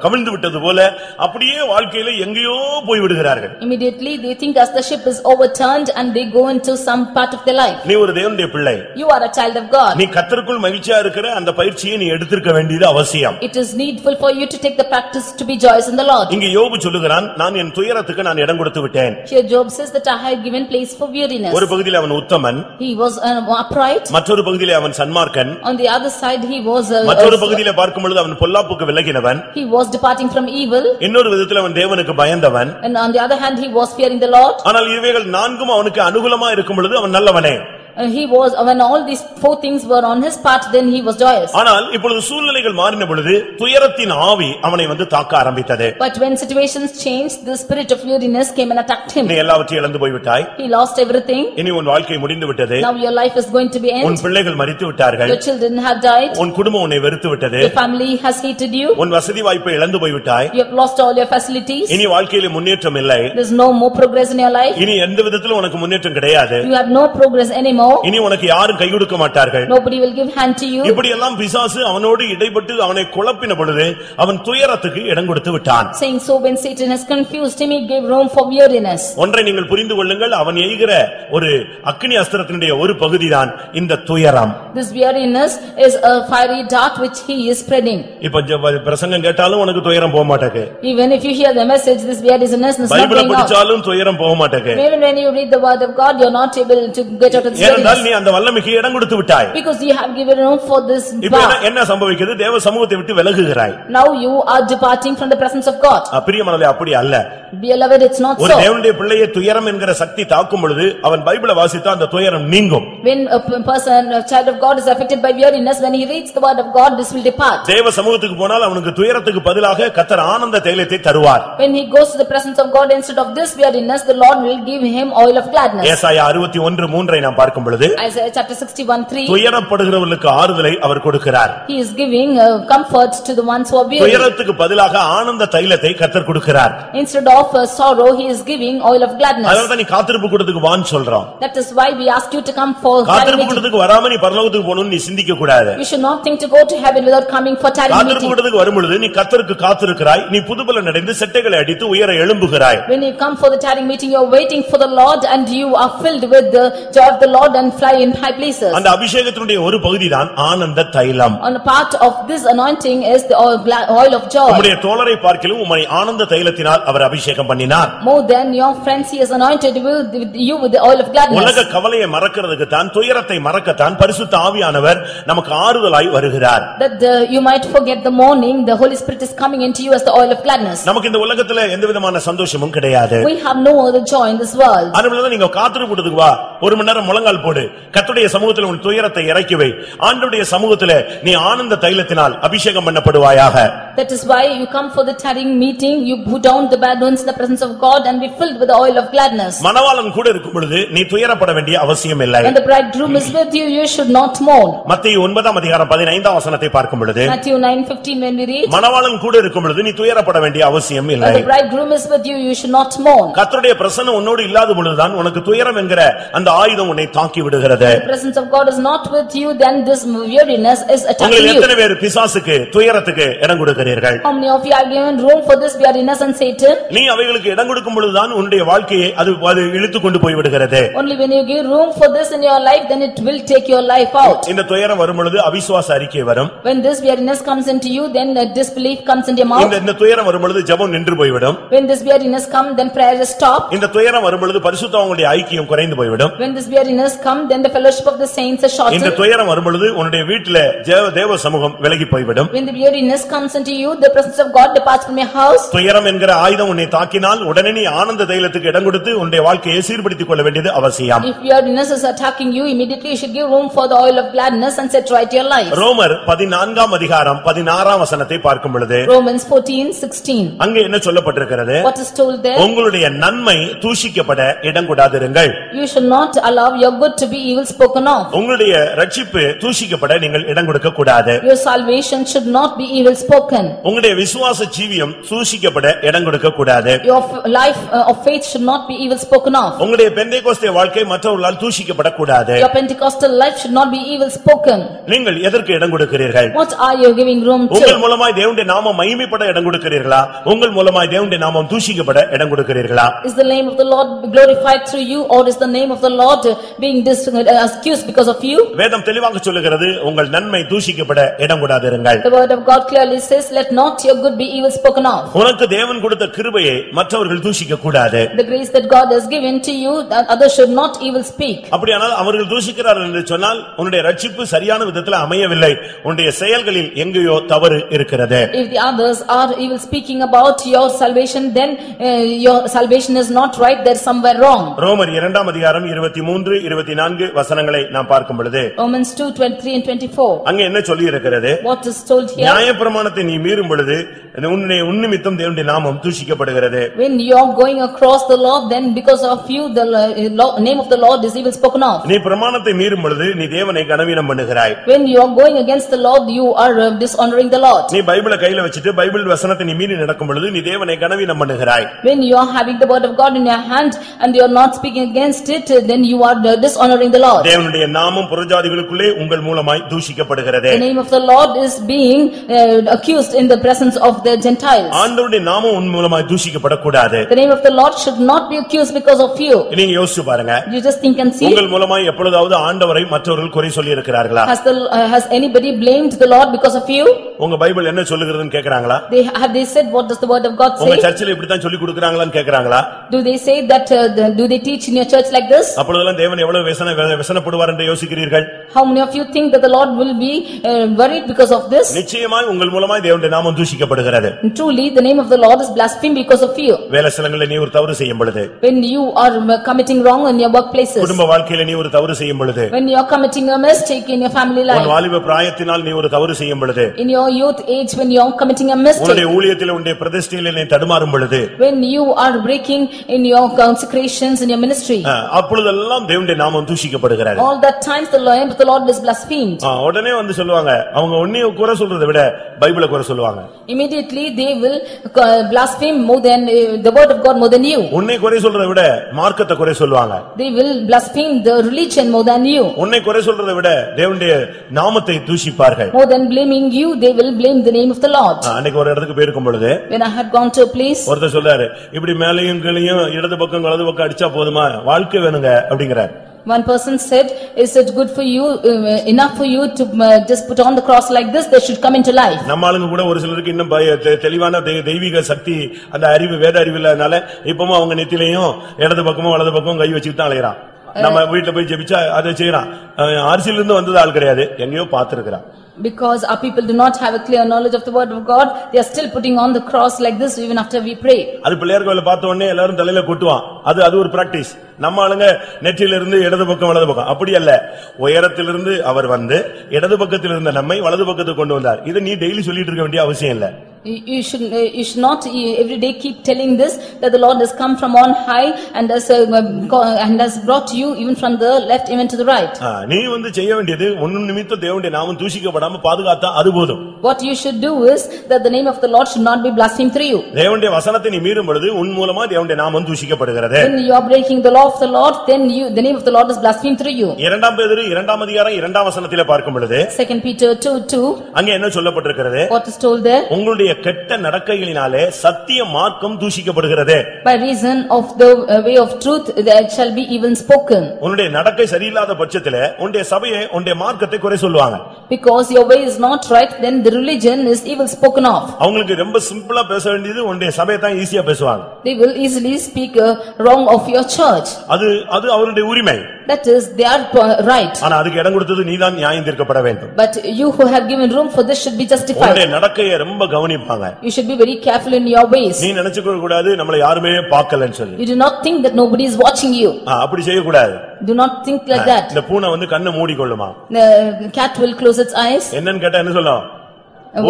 A: கவிழ்ந்து விட்டது போல அப்படியே வாழ்க்கையில எங்கேயோ போய்விடுகிறார்கள்.
B: immediately they think as the ship is overturned and they go into some part of their life.
A: நீ ஒரு தேவனுடைய பிள்ளை.
B: You are a child of God.
A: நீ கர்த்தருக்குள் மகிழ்ச்சியா இருக்கிற அந்த பயிற்சியை நீ எடுத்திருக்க வேண்டியது அவசியம்.
B: It is needful for you to take the practice to be joyous in the Lord.
A: இங்க யோபு சொல்லுகிறான், நான் என் துயரத்துக்கு நான் இடம் கொடுத்து விட்டேன்.
B: Here Job says that I have given place for weariness.
A: ஒரு பகுதியில் அவன் உத்தமன்,
B: He was upright.
A: மற்றொரு பகுதியில் அவன் சன்மார்க்கன்,
B: On the other side he was
A: மற்றொரு பகுதியில் பார்க்கும் பொழுது அவன் பொல்லாப்புக்கு விலகினவன்,
B: he was departing from evil,
A: இன்னொரு விதத்தில் அவன் தேவனுக்கு பயந்தவன்.
B: and on the other hand he was fearing the Lord.
A: ஆனால் இவைகள் நான்கும் அவனுக்கு அனுகூலமா இருக்கும் பொழுது அவன் நல்லவனே.
B: He was, when all these four things were on his part, then he was joyous.
A: ஆனால் இப்பொழுது சூழ்நிலைகள் மாறின பொழுது துயரத்தின் ஆவி அவனை தாக்க ஆரம்பித்தது.
B: But when situations changed, the spirit of weariness came and attacked him.
A: நீ எல்லாவற்றையும் இழந்து போய் விட்டாய்.
B: He lost everything.
A: இனி உன் வாழ்க்கை முடிந்து விட்டது.
B: Now your life is going to be end.
A: உன் பிள்ளைகள் மரித்து விட்டார்கள்.
B: Your children have died.
A: உன் குடும்பம் உன்னை வெறுத்து விட்டது.
B: Your family has hated you.
A: உன் வசதி வாய்ப்பை இழந்து போய் விட்டாய்.
B: You have lost all your facilities.
A: இனி வாழ்க்கையில முன்னேற்றம் இல்லை.
B: There is no more progress in your life.
A: இனி எந்த விதத்திலும் உனக்கு முன்னேற்றம் கிடையாது.
B: You have no progress anymore.
A: இனி உனக்கு யாரும் கை கொடுக்க மாட்டார்கள்.
B: Nobody will give hand to you.
A: இப்படி எல்லாம் பிசாசு அவனோடு இடைப்பட்டு அவனை குழப்பின பொழுது அவன் துயரத்துக்கு இடம் கொடுத்து விட்டான்.
B: Saying so, when Satan has confused him, he gave room for weariness.
A: ஒன்றை நீங்கள் புரிந்து கொள்ளுங்கள், அவன் எய்கிற ஒரு அக்கினி அஸ்திரத்தினுடைய ஒரு பகுதிதான் இந்த துயரம்.
B: This weariness is a fiery dart which he is spreading.
A: இப்ப பிரசங்கம் கேட்டாலும் உனக்கு துயரம் போக மாட்டேங்குது.
B: Even if you hear the message, this weariness is not
A: பைபிளை
B: going out.
A: படிச்சாலும் துயரம் போக மாட்டேங்குது.
B: Even when you read the word of God, you are not able to get out of this
A: ஏனென்றால்
B: weariness.
A: நீ அந்த வல்லமைக்கு இடம் கொடுத்து விட்டாய்.
B: Because you have given room for this
A: இப்ப
B: power.
A: என்ன சம்பவிக்குது? தேவ சமூகத்தை விட்டு விலகுகிறாய்.
B: Now you are departing from the presence of God.
A: பிரியமானவர்களே, அப்படி அல்ல.
B: Beloved, it's not
A: ஒரு
B: so.
A: தேவனுடைய பிள்ளையை துயரம் என்கிற சக்தி தாக்கும் பொழுது அவன் பைபிளை வாசித்தா அந்த துயரம் நீங்கும்.
B: When a person, a child of God is affected by weariness, when he reads the word of God, this will depart.
A: தேவ சமூகத்துக்கு போனால் அவனுக்கு துயரத்துக்கு பதிலாக கர்த்தர் ஆனந்த தைலத்தை தருவார்.
B: When he goes to the presence of God, instead of this weariness, the Lord will give him oil of gladness.
A: ஏசாயா 61:3 நாம் பார்க்கும் பொழுது
B: Isaiah chapter 61:3,
A: துயரப்படுகிறவர்களுக்கு ஆறுதலை அவர் கொடுக்கிறார்.
B: he is giving comfort to the ones who are weary.
A: துயரத்துக்கு பதிலாக ஆனந்த தைலத்தை கர்த்தர் கொடுக்கிறார்.
B: Instead of sorrow, he is giving oil of gladness.
A: அதனால நீ காத்திருப்பு கூட்டத்துக்கு வான்னு சொல்றோம்.
B: That is why we ask you to come for
A: காத்திருப்பு கூட்டத்துக்கு வராம நீ பரலோகத்துக்கு போகணும்னு நீ சிந்திக்க கூடாது.
B: You should not think to go to heaven without coming for tarrying
A: காத்திருப்பு
B: meeting.
A: கூட்டத்துக்கு வரும் பொழுது நீ கர்த்தருக்கு காத்திருக்கிறாய், நீ புதுபலன் அடைந்து செட்டைகளை அடித்து உயர எழும்புகிறாய்.
B: When you come for the tarrying meeting, you are waiting for the Lord and you are filled with the joy of the Lord and fly in high places.
A: அந்த அபிஷேகத்தினுடைய ஒரு பகுதிதான் ஆனந்த தைலம்.
B: On a part of this anointing is the oil of joy.
A: உம்முடைய தோழரை பார்க்கிலும் உம்மை ஆனந்த தைலத்தினால் அவர் அபிஷேகம் பண்ணினார்.
B: More than your friends, he has anointed you with the oil of gladness.
A: உலக கவலையை மறக்கிறதுக்கு தான், துயரத்தை மறக்கத்தான் பரிசுத்த ஆவியானவர் நமக்கு ஆறுதலாய் வருகிறார்.
B: That you might forget the mourning, the Holy Spirit is coming into you as the oil of gladness.
A: நமக்கு இந்த உலகத்துல எந்த விதமான சந்தோஷமும் கிடையாது.
B: We have no other joy in this world.
A: அதனால நீங்க காத்திருப்புறதுக்கு வா, ஒரு மணி நேரம் முழங்கால் போடு, கர்த்தருடைய சமூகத்துல உன் துயரத்தை இறக்கி வை, ஆண்டவருடைய சமூகத்துல நீ ஆனந்த தைலத்தினால் அபிஷேகம் பண்ணப்படுவாயாக.
B: That is why you come for the tarrying meeting, you put down the bad ones in the presence of God and be filled with the oil of gladness.
A: மணவாளன் கூட இருக்கும் பொழுது நீ துயரப்பட வேண்டிய அவசியம் இல்லை.
B: When the bridegroom is with you, you should not mourn.
A: மத்தேயு 9:15 பார்க்கும் பொழுது
B: Matthew 9:15 when we read,
A: மணவாளன் கூட இருக்கும் பொழுது நீ துயரப்பட வேண்டிய அவசியம் இல்லை.
B: when the bridegroom is with you, you should not mourn.
A: கர்த்தருடைய பிரசன்னம் உன்னோடு இல்லாத பொழுதுதான் உனக்கு துயரம் என்கிற அந்த ஆயுதம் உன்னை தாக்கி விடுகிறது.
B: The presence of God is not with you, then this weariness is attacking
A: உங்களில்
B: you.
A: எத்தனை பேர் பிசாசுக்கு துயரத்துக்கு இடம் கொடுக்கிறீர்கள்?
B: How many of you have given room for this weariness and Satan?
A: நீ அவைகளுக்கு இடம் கொடுக்கும் பொழுதுதான் உன்னுடைய வாழ்க்கையை அது இழுத்துக் கொண்டு போய் விடுகிறது.
B: Only when you give room for this in your life, then it will take your life out.
A: இந்த துயரம் வரும் பொழுது அவிசுவாச அறிக்கை வரும்.
B: When this weariness comes into you, then disbelief comes into your mouth.
A: இந்த துயரம் வரும் பொழுது ஜெபம் நின்று போய்விடும்.
B: When this weariness comes, then prayer is stopped.
A: இந்த துயரம் வரும் பொழுது பரிசுத்தவான்களுடைய ஐக்கியம் குறைந்து போய்விடும்.
B: When this weariness comes, then the fellowship of the saints is shortened.
A: இந்த துயரம் வரும் பொழுது உன்னுடைய வீட்டிலே தேவ சமூகம் விலகி போய்விடும்.
B: When the weariness comes into you, the presence of God departs from your house.
A: துயரம் என்கிற ஆயுதம் உன்னை தாக்கினால் உடனே நீ ஆனந்த தைலத்துக்கு இடம் கொடுத்து உன்னுடைய வாழ்க்கையை சீர்படுத்திக் கொள்ள வேண்டியது அவசியம்.
B: If weariness is attacking you, immediately you should give room for the oil of gladness and set right your life.
A: ரோமர் 14:16 பார்க்கும் பொழுது
B: Romans 14:16.
A: அங்கே என்ன சொல்லப்பட்டிருக்கிறது?
B: What is told there?
A: உங்களுடைய நன்மை தூஷிக்கப்பட இடம் கொடாதிருங்கள்.
B: You should not allow your good to be evil spoken of.
A: உங்களுடைய ரட்சிப்பு தூஷிக்கப்பட நீங்கள் இடம் கொடுக்க கூடாது.
B: Your salvation should not be evil spoken.
A: உங்களுடைய விசுவாச ஜீவியம் தூஷிக்கப்பட இடம் கொடுக்க கூடாது.
B: Your life of faith should not be evil spoken of.
A: உங்களுடைய பெந்தேகோஸ்தே வாழ்க்கை மற்றவர்களால் தூஷிக்கப்பட கூடாது.
B: Your Pentecostal life should not be evil spoken.
A: நீங்கள் எதற்கு இடம் கொடுக்கிறீர்கள்?
B: What are you giving room to?
A: உங்கள் மூலமாய் தேவனுடைய நாமம் மகிமைப்பட இடம் கொடுக்கிறீர்களா? உங்கள் மூலமாய் தேவனுடைய நாமம் தூஷிக்கப்பட இடம் கொடுக்கிறீர்களா?
B: Is the name of the Lord glorified through you, or is the name of the Lord being accused because of you?
A: வேதம் தெளிவாக சொல்லுகிறது, உங்கள் நன்மை தூஷிக்கப்பட இடம் கொடாதிருங்கள்.
B: The word of God clearly says, let not your good be evil spoken of.
A: உனக்கு தேவன் கொடுத்த கிருபையை மற்றவர்கள் தூஷிக்க கூடாது.
B: The grace that God has given to you, that others should not evil speak.
A: அப்படியானால் அவர்கள் தூஷிக்கிறார்கள் என்று சொன்னால் உன்னுடைய ரட்சிப்பு சரியான விதத்தில் அமையவில்லை, உன்னுடைய செயல்களில் எங்கேயோ தவறு இருக்கிறது.
B: If the others are evil speaking about your salvation, then your salvation is not right, there is somewhere wrong.
A: ரோமர் 2:20 23 24 வசனங்களை நாம் பார்க்கும் பொழுது
B: Romans 2:23 and 24.
A: அங்க என்ன சொல்லி இருக்கிறது?
B: What is told here?
A: நியாயப்பிரமாணத்தை நீ மீறும் பொழுது உன்னிமித்தம் தேவனுடைய நாமம் தூஷிக்கப்படுகிறது.
B: When you are going across the law, then because of you the name of the Lord is evil spoken of.
A: நீ பிரமாணத்தை மீறும் பொழுது நீ தேவனை கனவீனம் பண்ணுகிறாய்.
B: When you are going against the Lord, you are dishonoring the Lord.
A: நீ பைபிளை கையில வச்சிட்டு பைபிள் வசனத்தை நீ மீறி நடக்கும் பொழுது நீ தேவனை கனவீனம் பண்ணுகிறாய்.
B: When you are having the word of God in your hand and you are not speaking against it, then you are dishonoring the Lord.
A: தேவனுடைய நாமம் புறஜாதிகளுக்குள்ளே உங்கள் மூலமாய் தூஷிக்கப்படுகிறது.
B: The name of the Lord is being accused in the presence of the Gentiles.
A: ஆண்டவருடைய நாமம் உன் மூலமாய் தூஷிக்கப்படக்கூடாது.
B: The name of the Lord should not be accused because of you.
A: நீங்க யோசிச்சு பாருங்க.
B: You just think and see.
A: உங்கள் மூலமாய் எப்பொழுதாவது ஆண்டவரை மற்றவர்கள் குறை சொல்லி இருக்கிறார்களா?
B: Has anybody blamed the Lord because of you?
A: உங்க பைபிள் என்ன சொல்லுகிறதுன்னு கேக்குறாங்களா?
B: They said what does the word of God say?
A: உங்க சர்ச்சில் இப்படி தான் சொல்லி கொடுக்கறாங்களான்னு கேக்குறாங்களா?
B: Do they say that do they teach in your church like this?
A: அப்பொழுதெல்லாம் தேவன் எவ்வளவு வேதனைப்படுவார் என்று யோசிக்கிறீர்கள்?
B: How many of you think that the Lord will be worried because of this?
A: நிச்சயமாய் உங்கள் மூலமாய் தேவனுடைய நாமம் தூஷிக்கப்படுகிறது.
B: Truly the name of the Lord is blasphemed because of you.
A: வேலைஸ்தலங்களில் நீ ஒரு தவறு செய்யும் பொழுது,
B: When you are committing wrong in your workplaces,
A: குடும்ப வாழ்க்கையில நீ ஒரு தவறு செய்யும் பொழுது,
B: when you are committing a mistake in your family
A: உன்
B: life,
A: வாலிப பிராயத்தினால் நீ ஒரு தவறு செய்யும் பொழுது,
B: in your youth age when you are committing a mistake,
A: உன்னுடைய ஊழியத்தில் உன்னுடைய பிரதிஷ்டையில் நீ தடுமாறும் பொழுது,
B: when you are breaking in your consecrations in your ministry,
A: அப்பொழுதெல்லாம் தேவனுடைய நாமம் தூஷிக்கப்படுகிறது.
B: all that times the name of the Lord is blasphemed.
A: உடனே வந்து சொல்லுவாங்க, அவங்க உன்னைய குறை சொல்றதை விட பைபிளை குறை சொல்லுவாங்க.
B: Immediately they will blaspheme more than the word of God more than you.
A: உன்னை குறை சொல்றதை விட மார்க்கத்தை குறை சொல்லுவாங்க.
B: They will blaspheme the religion more than you.
A: உன்னை குறை சொல்றதை விட தேவனுடைய நாமத்தை தூஷிப்பார்கள்.
B: More than blaming you, they will blame the name of the Lord.
A: அன்னைக்கு ஒரு இடத்துக்கு போயிருக்கும் பொழுது,
B: When I had gone to a place,
A: ஒருத்தர் சொல்றாரு, இப்படி மேலையும் கீழையும் இடது பக்கம் வலது பக்கம் அடிச்சா போதுமா, வாழ்க்கை வேணுங்க அப்படிங்கிறார்.
B: one person said, is it good for you, enough for you to just put on the cross like this, they should come into life.
A: நம்ம ஆளுங்க கூட ஒரு சிலருக்கு இன்னும் தெளிவான தெய்வீக சக்தி அந்த அறிவு வேத அறிவு இல்லாதனால இப்பவும் அவங்க நெத்திலையும் இடது பக்கமும் வலது பக்கம் கை வச்சுட்டு தான் அலையறான். நம்ம வீட்டுல போய் ஜெபிச்சா அதை செய்யறான். அரசியல இருந்து வந்தது ஆள் கிடையாது, எங்கேயோ பாத்துருக்கான்.
B: Because our people do not have a clear knowledge of the word of God, they are still putting on the cross like this even after we pray.
A: அது பிள்ளையார் கோயில பார்த்த உடனே எல்லாரும் தலையில கொட்டுவான். அது ஒரு பிராக்டிஸ். நம்ம ஆளுங்க நெற்றியில இருந்து இடது பக்கம் வலது பக்கம் அப்படி அல்ல. உயரத்திலிருந்து அவர் வந்து இடது பக்கத்தில் இருந்த நம்மை வலது பக்கத்துக்கு கொண்டு வந்தார். இது நீ டெய்லி சொல்லிட்டு இருக்க வேண்டிய அவசியம் இல்ல.
B: You should not every day keep telling this, that the Lord has come from on high and has brought you even from the left even to the right.
A: நீ வந்து செய்ய வேண்டியது உன் நிமித்தம் தேவனுடைய நாமம் தூஷிக்கப்படாம பாதுகாத்தா அது போதும்.
B: What you should do is that the name of the Lord should not be blasphemed through you.
A: தேவனுடைய வசனத்தை நீ மீறும் பொழுது உன் மூலமா தேவனுடைய நாமம் தூஷிக்கப்படுகிறது.
B: When you are breaking the law of the Lord, then the name of the Lord is blasphemed through you.
A: இரண்டாம் பேதுரு 2ஆம் அதிகாரம் 2ஆம் வசனத்திலே பார்க்கும் பொழுது,
B: 2 Peter 2:2,
A: அங்க என்ன சொல்லப்பட்டிருக்கிறது?
B: what is told there?
A: உங்களுடைய கெட்ட நடக்கைகளினாலே சத்திய மார்க்கம் தூஷிக்கப்படுகிறது.
B: By reason of the way of truth that shall be even spoken.
A: உன்னுடைய நடக்கை சரியில்லாத பட்சத்திலே உன்னுடைய சபையை உன்னுடைய மார்க்கத்தை குறை சொல்லுவாங்க.
B: Because your way is not right, then the religion is evil spoken of.
A: அவங்களுக்கு ரொம்ப சிம்பிளா பேச வேண்டியது உன்னுடைய சபையை தான் ஈஸியா பேசுவாங்க.
B: They will easily speak wrong of your church.
A: அது அவருடைய உரிமை.
B: That is their right.
A: ஆனா அதுக்கு இடம் கொடுத்தது நீதான் நியாயம் தீர்க்கப்பட வேண்டும்.
B: But you who have given room for this should be justified.
A: உன்னுடைய நடக்கையை ரொம்ப கவனிப்பாங்க.
B: You should be very careful in your ways.
A: நீ நினைச்சுக்க கூடாது நம்மள யாருமே பார்க்கலன்னு சொல்லி.
B: You do not think that nobody is watching you.
A: அப்படி செய்ய கூடாது.
B: Do not think like that.
A: இந்த பூனை வந்து கண்ணை மூடிக்கொள்ளுமா?
B: The cat will close its eyes.
A: என்னன்னு கேட்டா என்ன சொல்லும்?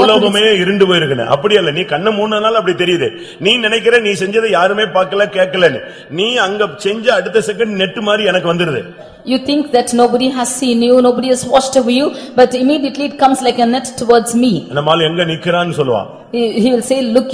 A: உலகமே இருண்டு போயிருக்குன்னு. அப்படி அல்ல, நீ கண்ணை மூடினால அப்படி தெரியுது. நீ நினைக்கிற நீ செஞ்சதை யாருமே பார்க்கல கேட்கலன்னு. நீ அங்க செஞ்ச அடுத்த செகண்ட் நெட் மாதிரி எனக்கு வந்துருது.
B: You think that nobody has seen you, nobody has watched over you, but immediately it comes like a net towards me.
A: நம்மால எங்க நிக்கறான்னு சொல்லுவான்.
B: He will say, look,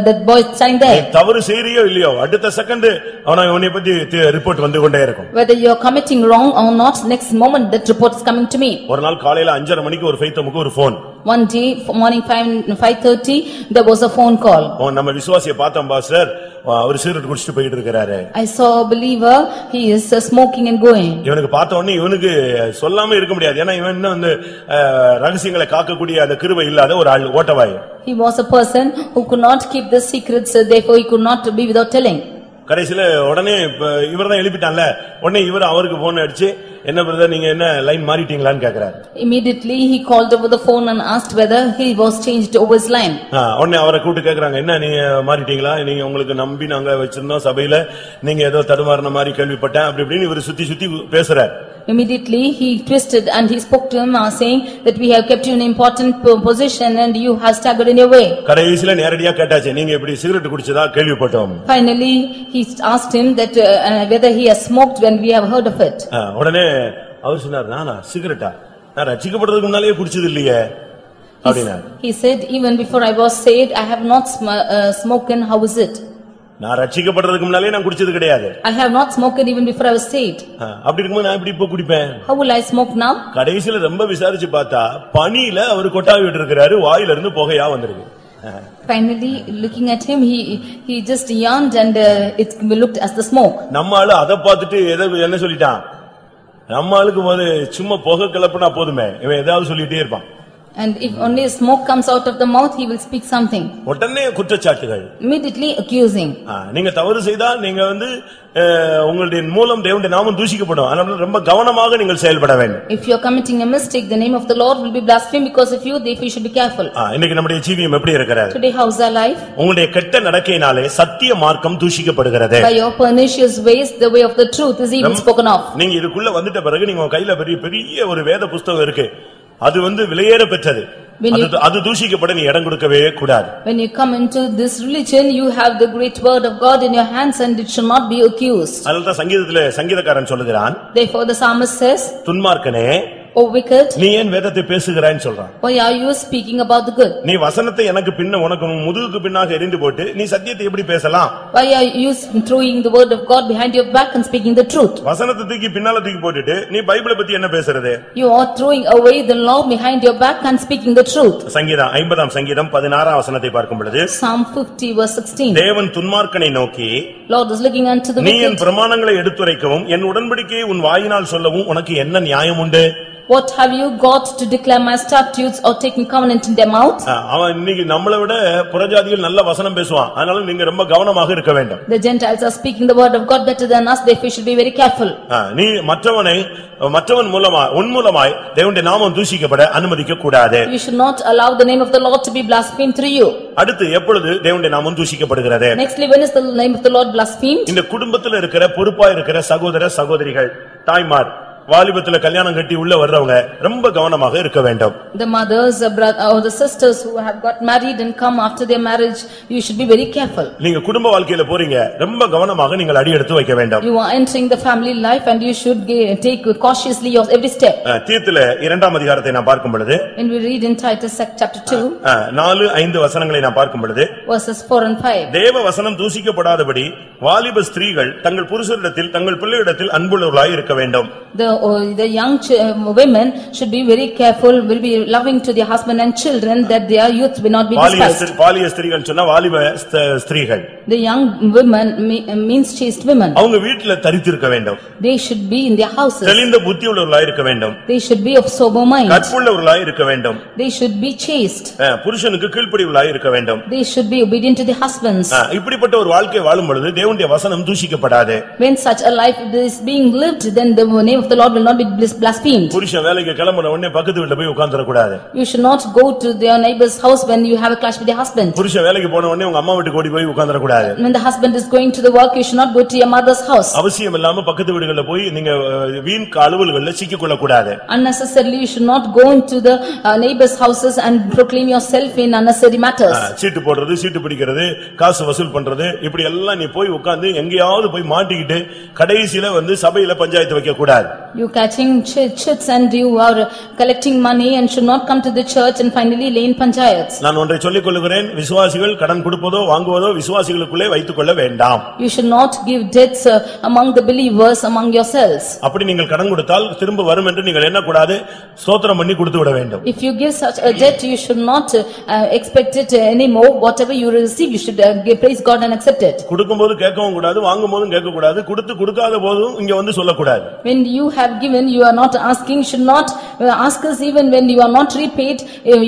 B: that boy standing there.
A: நீ தவறு செய்றியோ இல்லையோ அடுத்த செகண்ட் அவனை பத்தி ரிப்போர்ட் வந்து கொண்டே இருக்கும்.
B: Whether you are committing wrong or not, next moment that report is coming to me.
A: ஒரு நாள் காலையில 5:30 மணிக்கு ஒரு ஃபெய்த்தமுக்கு ஒரு phone.
B: One day morning 5:30 there was a phone call.
A: நம்ம விசுவாசியை பார்த்தோம் பாஸ்டர், அவர் சிகரெட் குடிச்சிட்டு போயிட்டு இருக்காரு.
B: I saw a believer, he is smoking and going.
A: இவனுக்கு பார்த்த உடனே இவனுக்கு சொல்லாம இருக்க முடியாது. ஏன்னா இவன் இன்னும் வந்து ரகசியங்களை காக்கக்கூடிய அந்த கிருபை இல்லாத ஒரு ஆள், ஓட்டவாய்.
B: He was a person who could not keep the secrets, therefore he could not be without telling.
A: கடைசில உடனே இவர்தான் எழுப்பிட்டான்ல, உடனே இவர் அவருக்கு போன் அடிச்சு, என்ன பிரதர் நீங்க என்ன லைன் மாறிட்டீங்களான்னு கேக்குறாரு.
B: Immediately he called over the phone and asked whether he was changed over his line.
A: உடனே அவரை கூப்பிட்டு கேக்குறாங்க, என்ன நீங்க மாறிட்டீங்களா, நீங்க உங்களுக்கு நம்பி நாங்க வச்சிருந்தோம் சபையில, நீங்க ஏதோ தடுமாறின மாதிரி கேள்விப்பட்டேன் அப்படி இப்படின்னு இவர் சுத்தி சுத்தி பேசுறாரு.
B: Immediately he twisted and he spoke to him saying that we have kept you in important position and you have staggered in your way.
A: கடைசில நேரடியா கேட்டாச்சு, நீங்க இப்படி சிகரெட் குடிச்சதா கேள்விப்பட்டோம்.
B: Finally he asked him that whether he has smoked when we have heard of it.
A: உடனே அவர் சொன்னார், நானா சிகரெட்டா, நான் ரட்சிக்கப்படுறதுக்கு முன்னாலே குடிச்சது இல்லையே அப்படினா.
B: He said, even before I was saved I have not smoked. How is it?
A: நான் ரட்சிக்கப்படுறதுக்கு முன்னாலே நான் குடிச்சது கிடையாது.
B: I have not smoked even before I was saved.
A: அப்படி இருக்கும்போது நான் எப்படி இப்ப குடிப்பேன்?
B: How will I smoke now?
A: கடைசில ரொம்ப விசாரிச்சு பார்த்தா பனியில அவர் கொட்டாவி விட்டு இருக்காரு, வாயில இருந்து புகையா வந்திருக்கு.
B: Finally looking at him he just yawned and it looked as the smoke.
A: நம்மால அத பார்த்துட்டு என்ன சொல்லிட்டான், நம்மாளுக்கு போது சும்மா புகை கிளப்புனா போதுமே, இவன் ஏதாவது சொல்லிட்டே இருப்பான்.
B: And if only smoke comes out of the mouth, he will speak something.
A: உடனே குற்றச்சாட்டுகள்,
B: Immediately accusing.
A: நீங்க தவறு செய்தா நீங்க உங்களுடைய மூலம் தேவனுடைய நாமம் தூஷிக்கப்படும். அதனால ரொம்ப கவனமாக நீங்கள் செயல்பட வேண்டும்.
B: If you are committing a mistake, the name of the Lord will be blasphemed because of you. Therefore you should be careful.
A: இன்னைக்கு நம்முடைய ஜீவியம் எப்படி இருக்கிறது?
B: Today how's our life?
A: உங்களுடைய கெட்ட நடக்கையினாலே சத்திய மார்க்கம் தூஷிக்கப்படுகிறது.
B: By your pernicious ways, the way of the truth is even spoken of.
A: நீங்க இதுக்குள்ள வந்துட்ட பிறகு நீங்க கையில பெரிய ஒரு வேத புத்தகம் இருக்கு, அது விலையேற பெற்றது, அது தூஷிக்கப்பட நீ இடம் கொடுக்கவே கூடாது.
B: When you come into this religion, you have the great word of God in your hands and it should not be accused.
A: அதனால சங்கீதக்காரன் சொல்லுகிறான்,
B: Therefore the psalmist says,
A: துன்மார்க்கனே,
B: O wicked,
A: நீ ஏன் வேதத்தை பேசுகிறாய்ன்னு சொல்றான்.
B: why are you speaking about the good?
A: நீ வசனத்தை எனக்கு உனக்கு முதுகுக்கு பின்னாக எறிந்து போட்டு நீ சத்தியத்தை எப்படி பேசலாம்?
B: Why are you throwing the word of God behind your back and speaking the truth?
A: வசனத்தை தூக்கி பின்னால தூக்கி போட்டுட்டு நீ பைபிளை பத்தி என்ன பேசுறது?
B: You are throwing away the law behind your back and speaking the truth.
A: சங்கீதம் 50ஆம் சங்கீதம் 16ஆம் வசனத்தை பார்க்கும் பொழுது,
B: Psalm 50 verse 16.
A: தேவன் துன்மார்க்கனை நோக்கி,
B: Lord is looking unto the
A: நீ என்
B: wicked.
A: பிரமாணங்களை எடுத்துரைக்கவும் என் உடன்படிக்கையை உன் வாயினால் சொல்லவும் உனக்கு என்ன நியாயம் உண்டு?
B: What have you got to declare my statutes or taking covenant in their mouth?
A: அவன் இன்னைக்கு நம்மளை விட புறஜாதிகள் நல்ல வசனம் பேசுவான், அதனால நீங்க ரொம்ப கவனமாக இருக்க வேண்டும்.
B: The Gentiles are speaking the word of God better than us, therefore you should be very careful.
A: நீ மற்றவன் மூலமாய் உன் மூலமாய் தேவனுடைய நாமம் தூஷிக்கப்பட அனுமதிக்க கூடாது.
B: You should not allow the name of the Lord to be blasphemed through you.
A: அடுத்து எப்பொழுது தேவனுடைய நாமம் தூஷிக்கப்படுகிறது?
B: Nextly, when is the name of the Lord blasphemed?
A: இந்த குடும்பத்தில் இருக்கிற பொறுப்பா இருக்கிற சகோதர சகோதரிகள், தாய்மார், வாலிபத்துல கல்யாணம் கட்டி உள்ள வர்றவங்க ரொம்ப கவனமாக இருக்க வேண்டும்.
B: The mothers or the sisters who have got married and come after their marriage, you should be very careful.
A: நீங்க குடும்ப வாழ்க்கையில போறீங்க, ரொம்ப கவனமாக நீங்கள் அடி எடுத்து வைக்க வேண்டும்.
B: You are entering the family life and you should take cautiously your every step.
A: தீத்துல 2ஆம் அதிகாரத்தை நான் பார்க்கும் பொழுது,
B: When we read in Titus chapter 2,
A: 4-5 வசனங்களை நான் பார்க்கும் பொழுது,
B: verses 4 and 5.
A: தேவ வசனம் தூஷிக்கப்படாதபடி வாலிப ஸ்திரீகள் தங்கள் புருஷரிடத்தில் தங்கள் பிள்ளைகளிடத்தில் அன்புள்ளவர்களாய் இருக்க வேண்டும்.
B: The young women should be very careful, will be loving to their husband and children, that their youth will not be despised.
A: வாலிப ஸ்திரீகள் சொன்னா வாலிப ஸ்திரீகள்.
B: The young women means chaste women.
A: அவங்க வீட்ல தரித்திருக்க வேண்டும்.
B: They should be in their houses.
A: தெளிந்த புத்தி உள்ளவர்களாய் இருக்க வேண்டும்.
B: They should be of sober mind.
A: கற்புள்ளவர்களாய் இருக்க வேண்டும்.
B: They should be chaste.
A: புருஷனுக்கு கீழ்ப்படிவுள்ளவர்களாய் இருக்க வேண்டும்.
B: They should be obedient to their husbands.
A: இப்படிப்பட்ட ஒரு வாழ்க்கை வாழும் பொழுது தேவனுடைய வசனம் தூஷிக்கப்படாது.
B: When such a life is being lived, then the name of the Lord will not be blasphemed.
A: புருஷன் வேலைக்கு கிளம்பின உடனே பக்கத்து வீட்ல போய் உட்கார்ந்திர கூடாது.
B: You should not go to their neighbor's house when you have a clash with your husband.
A: புருஷன் வேலைக்கு போன உடனே உங்க அம்மா வீட்டுக்கு ஓடி போய் உட்கார்ந்திர கூடாது.
B: When the husband is going to the work, you should not go to your mother's house.
A: அவசியம் இல்லாம பக்கத்து வீடுகள்ல போய் நீங்க வீண் அலுவல்கள்ல சிக்கிக் கொள்ள கூடாது.
B: Unnecessarily you should not go into the neighbor's houses and proclaim yourself in unnecessary matters.
A: சீட்டு போடுறது, சீட்டு பிடிக்கிறது, காசு வசூல் பண்றது, இப்படி எல்லாம் நீ போய் உட்கார்ந்து எங்கேயாவது போய் மாட்டிக்கிட்டு கடைசில சபையில பஞ்சாயத்து வைக்க கூடாது.
B: You catching chits and you are collecting money and should not come to the church and finally lay in panchayats.
A: நான் ஒன்றை சொல்லிக் கொள்கிறேன், விசுவாசிகள் கடன் கொடுப்பதோ வாங்குவதோ விசுவாசிகளுக்குள்ளே வைத்துக் கொள்ள வேண்டாம்.
B: You should not give debts among the believers among yourselves.
A: அப்படி நீங்கள் கடன் கொடுத்தால் திரும்ப வரும் என்று நீங்கள் என்ன கூடாது, ஸ்தோத்திரம் பண்ணி கொடுத்து விட வேண்டும்.
B: If you give such a debt, you should not expect it anymore. Whatever you receive, you should praise God and accept it.
A: கொடுக்கும்போது கேட்கவும் கூடாது, வாங்கும்போதும் கேட்க கூடாது, கொடுக்காத போதும் இங்க சொல்லக்கூடாது.
B: When you have given, you are not asking, should not ask us. Even when you are not repaid,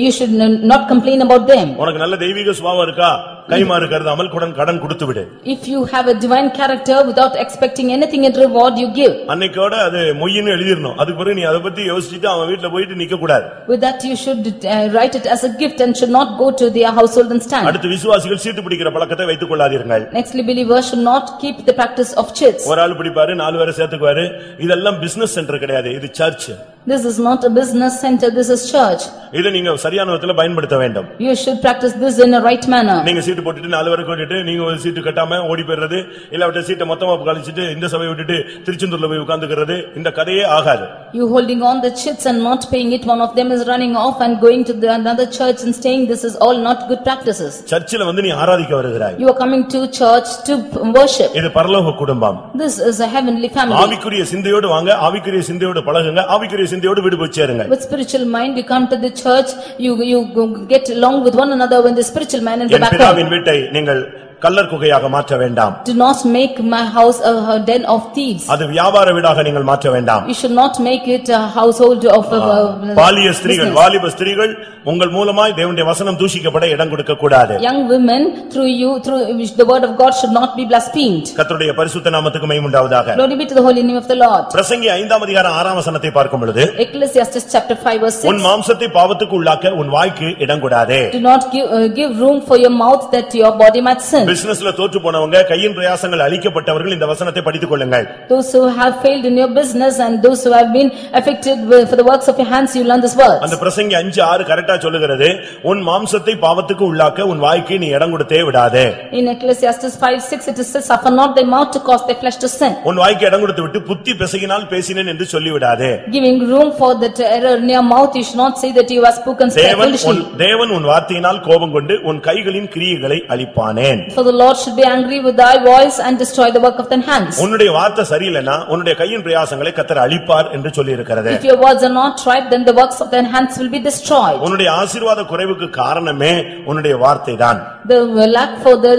B: you should not complain about them.
A: உனக்கு நல்ல தெய்வீக சுபாவம் இருக்கா, கைமாறு கருதாமல் கடன் கொடுத்து விடு.
B: If you have a divine character without expecting anything in reward, you give.
A: அன்னைக்கோட அது மொய்ன்னு எழுதிரணும். அதுக்கு பிறகு நீ அத பத்தி யோசிச்சிட்டு அவன் வீட்ல போயிட்டு நிக்க கூடாது.
B: With that you should write it as a gift and should not go to their household and stand.
A: அடுத்து விசுவாசிகள் சீட்டு பிடிக்கிற பழக்கத்தை வைத்துக் கொள்ளாதீர்கள்.
B: Nextly, believers should not keep the practice of chits.
A: ஒரு ஆள் பிடிப்பாரு, 4 பேரை சேர்த்துக்குவாரு. இதெல்லாம் பிசினஸ் சென்டர் கிடையாது, இது search.
B: This is not a business center, this is church.
A: இத நீங்க சரியான விதத்துல பயன்படுத்த வேண்டும்.
B: You should practice this in a right manner.
A: நீங்க சீட்டு போட்டுட்டு 4 பேரை கூட்டிட்டு நீங்க ஒரு சீட்டு கட்டாம ஓடி போயிடுறது, இல்ல சீட்டை மொத்தமா கழிச்சிட்டு இந்த சபையை விட்டுட்டு திருச்செந்தூர்ல போய் உட்கார்ந்துக்கிறது, இந்த கதையே ஆகாது.
B: You holding on the chits and not paying it, one of them is running off and going to another church and staying, this is all not good practices.
A: சர்ச்சில வந்து நீ ஆராதிக்க வருகிறாய்.
B: You are coming to church to worship.
A: இது பரலோக குடும்பம்.
B: This is a heavenly family.
A: ஆவிக்குரிய சிந்தையோடு வாங்க, ஆவிக்குரிய சிந்தையோடு பழகுங்க, ஆவிக்குரிய சிந்தையோடு வீடு போய் சேருங்க.
B: With spiritual mind you come to the church, you get along with one another when the spiritual man and go back home.
A: என் பிதாவின் வீட்டை நீங்கள் கள்ளர் குகையாக மாற்ற வேண்டாம்.
B: Do not make my house a den of thieves.
A: அது வியாபார வீடாக நீங்கள் மாற்ற வேண்டாம்.
B: You should not make it a household of
A: பாலிய ஸ்திரீகள், வாலிப ஸ்திரீகள் உங்கள் மூலமாய் தேவனுடைய வசனம் தூஷிக்கப்பட இடம் கொடுக்க கூடாது.
B: Young women, through you, through which the word of God should not be blasphemed.
A: கர்த்தருடைய பரிசுத்த நாமத்துக்கு மகிமை உண்டாவதாக.
B: Glory be to the holy name of the Lord.
A: பிரசங்கி 5ஆம் அதிகாரம் 6ஆம் வசனத்தை பார்க்கும் பொழுது,
B: Ecclesiastes chapter 5 verse 6.
A: உன் மாம்சத்தை பாவத்துக்கு உள்ளாக்க உன் வாய்க்கு இடம் கொடாதே.
B: Do not give room for your mouth that your body might sin.
A: பிசினஸ்ல தோற்று போனவங்க, கையின் பிரயாசங்கள் அழிக்கப்பட்டவர்கள் இந்த வசனத்தை படித்துக் கொள்ளுங்கள்.
B: Those who have failed in your business and those who have been affected for the works of your hands, you learn this word.
A: அந்த பிரசங்கி 5:6 கரெக்ட்டா சொல்லுகிறது, உன் மாம்சத்தை பாவத்துக்கு உள்ளாக்க உன் வாய்க்கு நீ இடம் கொடுத்தே விடாதே.
B: In Ecclesiastes 5:6 it says, suffer not thy mouth to cause thy flesh to sin.
A: உன் வாய்க்கு இடம் கொடுத்து விட்டு புத்தி பிசகினால் பேசினேன் என்று சொல்லி விடாதே.
B: Giving room for that error in your mouth, you should not say that you have spoken foolishly.
A: தேவன் உன் வார்த்தையினால் கோபம் கொண்டு உன் கைகளின் கிரியைகளை அழிப்பானேன்.
B: For the Lord should be angry with thy voice and destroy the work of thine hands.
A: உன்னுடைய வார்த்தை சரியில்லைனா உன்னுடைய கையின் பிரயாசங்களை கர்த்தர் அழிப்பார் என்று சொல்லி இருக்கிறது.
B: If your words are not right, then the works of thine hands will be destroyed.
A: உன்னுடைய ஆசீர்வாத குறைவுக்கு காரணமே உன்னுடைய வார்த்தைதான்.
B: The lack for the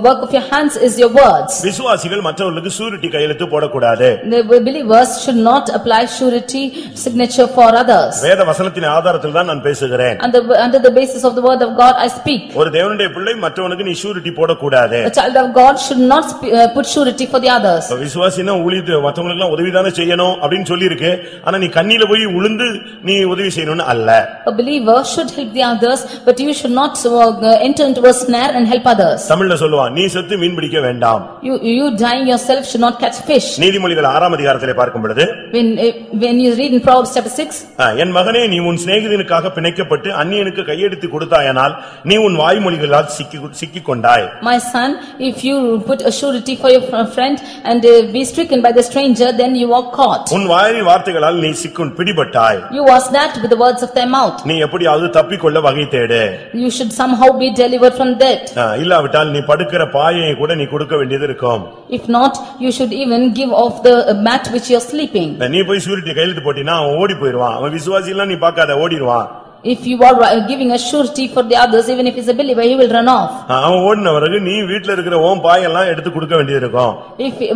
B: work of your hands is your words.
A: விசுவாசிகள் மற்றவர்களுக்கு சூரிட்டி கையெழுத்து போடக்கூடாது.
B: The believers should not apply surety signature for others.
A: வேத வசனத்தின் ஆதாரத்தில் தான் நான் பேசுகிறேன்.
B: Under the basis of the word of God I speak.
A: ஒரு தேவனுடைய பிள்ளை மற்றவனுக்கு நீ சூரிட்டி போடக்கூடாது.
B: A child of God should not put surety for the others.
A: விசுவாசினா ஊழியத்தை மற்றவங்களுக்கு எல்லாம் உதவிதானே செய்யணும் அப்படினு சொல்லி இருக்கு. ஆனா நீ கண்ணில போய் விழுந்து நீ உதவி செய்யணும்னு அல்ல.
B: A believer should help the others, but you should not enter into a snare and help others.
A: தமிழ்ல சொல்லுவான், நீ செத்து மீன் பிடிக்க வேண்டாம்.
B: You dying yourself should not catch fish.
A: நீதிமொழிகள் 6ஆம் அதிகாரத்திலே பார்க்கும் பொழுது,
B: when you read in Proverbs chapter 6,
A: என் மகனே நீ உன் சிநேகிதனுக்காக பிணைக்கப்பட்டு அந்நியனுக்கு கையெடுத்து கொடுத்தாயானால் நீ உன் வாய்மொழிகளால் சிக்கிக் கொண்டாய்.
B: My son, if you put a surety for your friend and be stricken by the stranger, then you are caught.
A: உன் வாயின் வார்த்தைகளால் நீ பிடிபட்டாய்.
B: You are snared with the words of thy mouth.
A: நீ எப்படியாவது தப்பிக்கொள்ள வகை தேடு.
B: You should somehow be delivered from death.
A: இல்லாவிட்டால் நீ படுக்கிற பாயை கூட நீ கொடுக்க வேண்டியது இருக்கும்.
B: If not, you should even give off the mat which you are sleeping.
A: நீ போய் சூரிட்டி கையெழுத்து போட்டினா அவன் ஓடி போயிடுவான். அவன் விசுவாசி எல்லாம் நீ பார்க்காத, ஓடிடுவான்.
B: If you are giving a surety for the others, even if he is a believer, he will run off.
A: அவன் ஓடின பிறகு நீ வீட்ல இருக்கிற உன் பாயெல்லாம் எடுத்து கொடுக்க வேண்டியது இருக்கும்.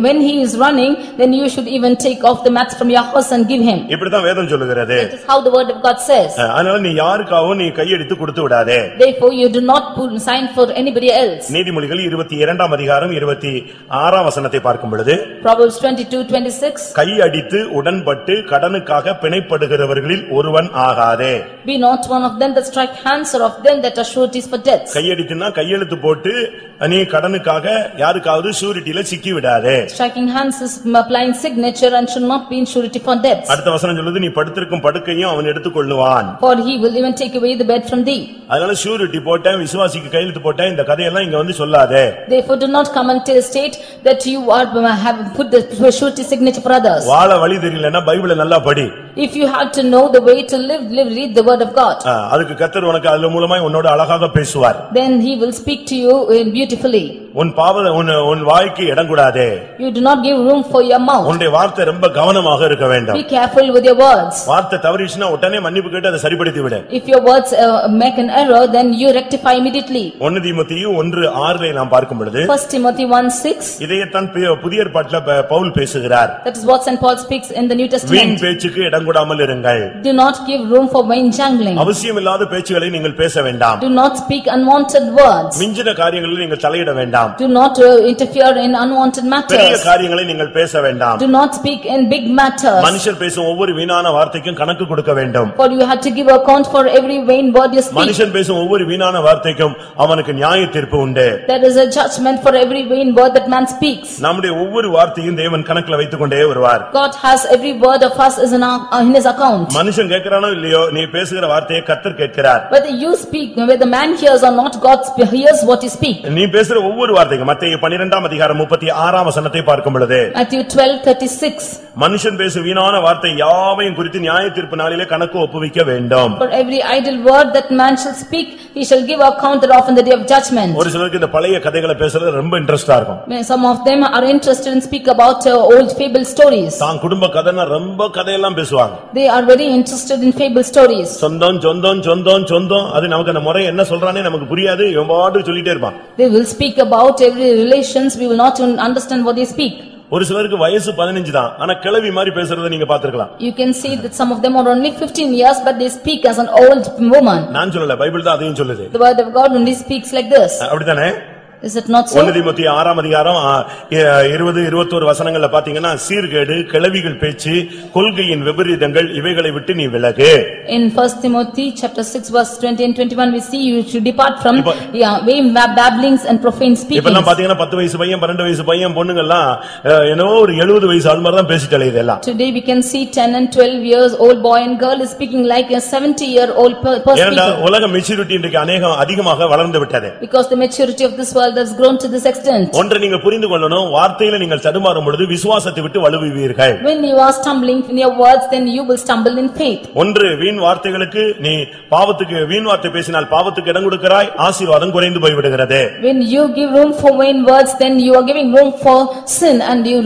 B: When he is running, then you should even take off the mats from your house and give him.
A: இப்படிதான் வேதம் சொல்லுகிறது.
B: That is how the word of God says.
A: அதனால நீ யாருக்காகவும் நீ கையெடுத்து கொடுத்து விடாதே.
B: Therefore you do not sign for anybody else.
A: நீதிமொழிகள் 22ஆம் அதிகாரம் 26ஆம் வசனத்தை பார்க்கும் பொழுது,
B: Proverbs 22:26,
A: கையடித்து உடன்பட்டு கடனுக்காக பிணைப்படுகிறவர்களில் ஒருவன் ஆகாதே.
B: Be not one of them that strike hands or of them that are sureties for debts.
A: கையடித்துனா கையெழுத்து போட்டு நீ கடனுக்காக யாருக்காவது சூரிட்டில சிக்கி விடாதே.
B: Striking hands is applying signature and should not be in surety for debts.
A: அடுத்த வசனம் சொல்லுது, நீ படுத்திருக்கும் படுக்கையும் அவன் எடுத்துக்கொள்ளுவான்.
B: For he will even take away the bed from thee.
A: அதனால சூரிட்டி போட்டேன், விசுவாசிக்கு கையெழுத்து போட்டேன், இந்த கதையெல்லாம் இங்க வந்து சொல்லாதே.
B: Therefore do not come and state that you have put the surety signature for others.
A: வாழ வழி தெரியலன்னா பைபிளை நல்லா படி.
B: If you have to know the way to live, read the word of God.
A: அதுக்கு கர்த்தர் உனக்கு அது மூலமாய் உன்னோட அழகாக பேசுவார்.
B: Then he will speak to you beautifully.
A: உன் வாய்க்கு இடம் கூடாதே.
B: You do not give room for your mouth.
A: உன்னுடைய வார்த்தை ரொம்ப கவனமாக இருக்க வேண்டும்.
B: Be careful with your words.
A: வார்த்தை தவறிச்சுனா உடனே மன்னிப்பு கேட்டு அதை சரிப்படுத்தி விடு.
B: If your words make an error, then you rectify immediately.
A: 1 தீமோத்தேயு 1:6 நாம் பார்க்கும் பொழுது
B: 1 Timothy 1:6.
A: இதைத்தான் புதிய ஏற்பாட்டில் பவுல் பேசுகிறார்.
B: That is what Saint Paul speaks in the New Testament.
A: வீண் பேச்சுக்கு இடம் கூடாமல் இருங்கள்.
B: Do not give room for vain jangling.
A: அவசியமில்லாத பேச்சுகளை நீங்கள் பேச வேண்டாம்.
B: Do not speak unwanted words.
A: மிஞ்சின காரியங்களில் நீங்கள் தலையிட வேண்டாம்.
B: Do not interfere in unwanted matters.
A: பெரிய காரியங்களை நீங்கள் பேச வேண்டாம்.
B: Do not speak in big matters.
A: மனுஷர் பேசும் ஒவ்வொரு வீணான வார்த்தைக்கும் கணக்கு கொடுக்க வேண்டும்.
B: For you have to give account for every vain word you speak.
A: மனுஷன் பேசும் ஒவ்வொரு வீணான வார்த்தைக்கும் அவனுக்கு நியாய தீர்ப்பு உண்டு.
B: There is a judgment for every vain word that man speaks.
A: நம்முடைய ஒவ்வொரு வார்த்தையும் தேவன் கணக்குல வைத்துக் கொண்டே வருவார்.
B: God has every word of us is in his account.
A: மனுஷன் கேட்கிறானோ இல்லையோ நீ பேசுகிற வார்த்தையை கர்த்தர் கேட்கிறார்.
B: Whether you speak, whether the man hears or not, God hears what you speak.
A: நீ பேசுற ஒவ்வொரு வார்த்தைக்கும் மத்தேயு 12:36 பார்க்கும் பொழுது
B: Matthew 12:36.
A: மனுஷன் பேசும் வீணான வார்த்தை யாவையும் குறித்து நியாய தீர்ப்பு நாளிலே கணக்கு ஒப்புவிக்க வேண்டும்.
B: For every idle word that man shall speak, he shall give account thereof in the day of judgment.
A: ஒரு சிலருக்கு இந்த பழைய கதைகளை பேசுறது ரொம்ப இன்ட்ரெஸ்டா இருக்கும்.
B: Some of them are interested in speak about old fable stories.
A: தான் குடும்ப கதைனா ரொம்ப கதையெல்லாம் பேசுவாங்க.
B: They are very interested in fable stories.
A: சொந்தம் சொந்தம் சொந்தம் சொந்தம் அது நமக்கு அந்த முறை என்ன சொல்றானே நமக்கு புரியாது. இவன் பாட்டு சொல்லிட்டே இருப்பான்.
B: They will speak about every relations, we will not understand what they speak.
A: ஒரு சிலருக்கு வயசு 15 தான் ஆனா கிழவி மாதிரி பேசுறதை நீங்க பாத்துக்கலாம்.
B: You can see that some of them are only 15 years but they speak as an old woman.
A: நான் சொல்லல பைபிள் தான் அதையும் சொல்லுது.
B: The word of God only speaks like this.
A: அப்படிதானே?
B: Is it not so?
A: 1 தீமோத்தேயு 6:20-21 வசனங்கள்ல பாத்தீங்கன்னா சீர்கேடு கிழவிகள் பேச்சு கொள்கையின் விபரீதங்கள் இவைகளை விட்டு நீ விலகு.
B: In 1 Timothy chapter 6 verse 20 and 21 we see you should depart from vain babblings and profane speakings.
A: இப்பலாம் பாத்தீங்கன்னா 10 வயசு பையன் 12 வயசு பையன் பொண்ணுங்க எல்லாம் ஏனோ ஒரு 70 வயசு ஆள் மாதிரி தான் பேசிட்டு அலையுதெல்லாம்.
B: Today we can see 10 and 12 years old boy and girl is speaking like a 70-year-old person.
A: ஏன்னா உலக மெச்சூரிட்டி இன்றைக்கு அதிகமாக வளர்ந்து விட்டது.
B: Because the maturity of this world has grown to this extent.
A: ஒன்றை நீங்க புரிந்து கொள்ளணும் வார்த்தையில நீங்கள் தடுமாறும் பொழுது விசுவாசத்தை விட்டு வழுவுவீர்கள்.
B: When you are stumbling in your words then you will stumble in faith.
A: ஒன்று வீண் வார்த்தைகளுக்கு நீ பாவத்துக்கு வீண் வார்த்தை பேசினால் பாவத்துக்கு இடம் கொடுக்கிறாய் ஆசீர்வாதம் குறைந்து போய் விடுகிறது.
B: When you give room for vain words then you are giving room for sin and you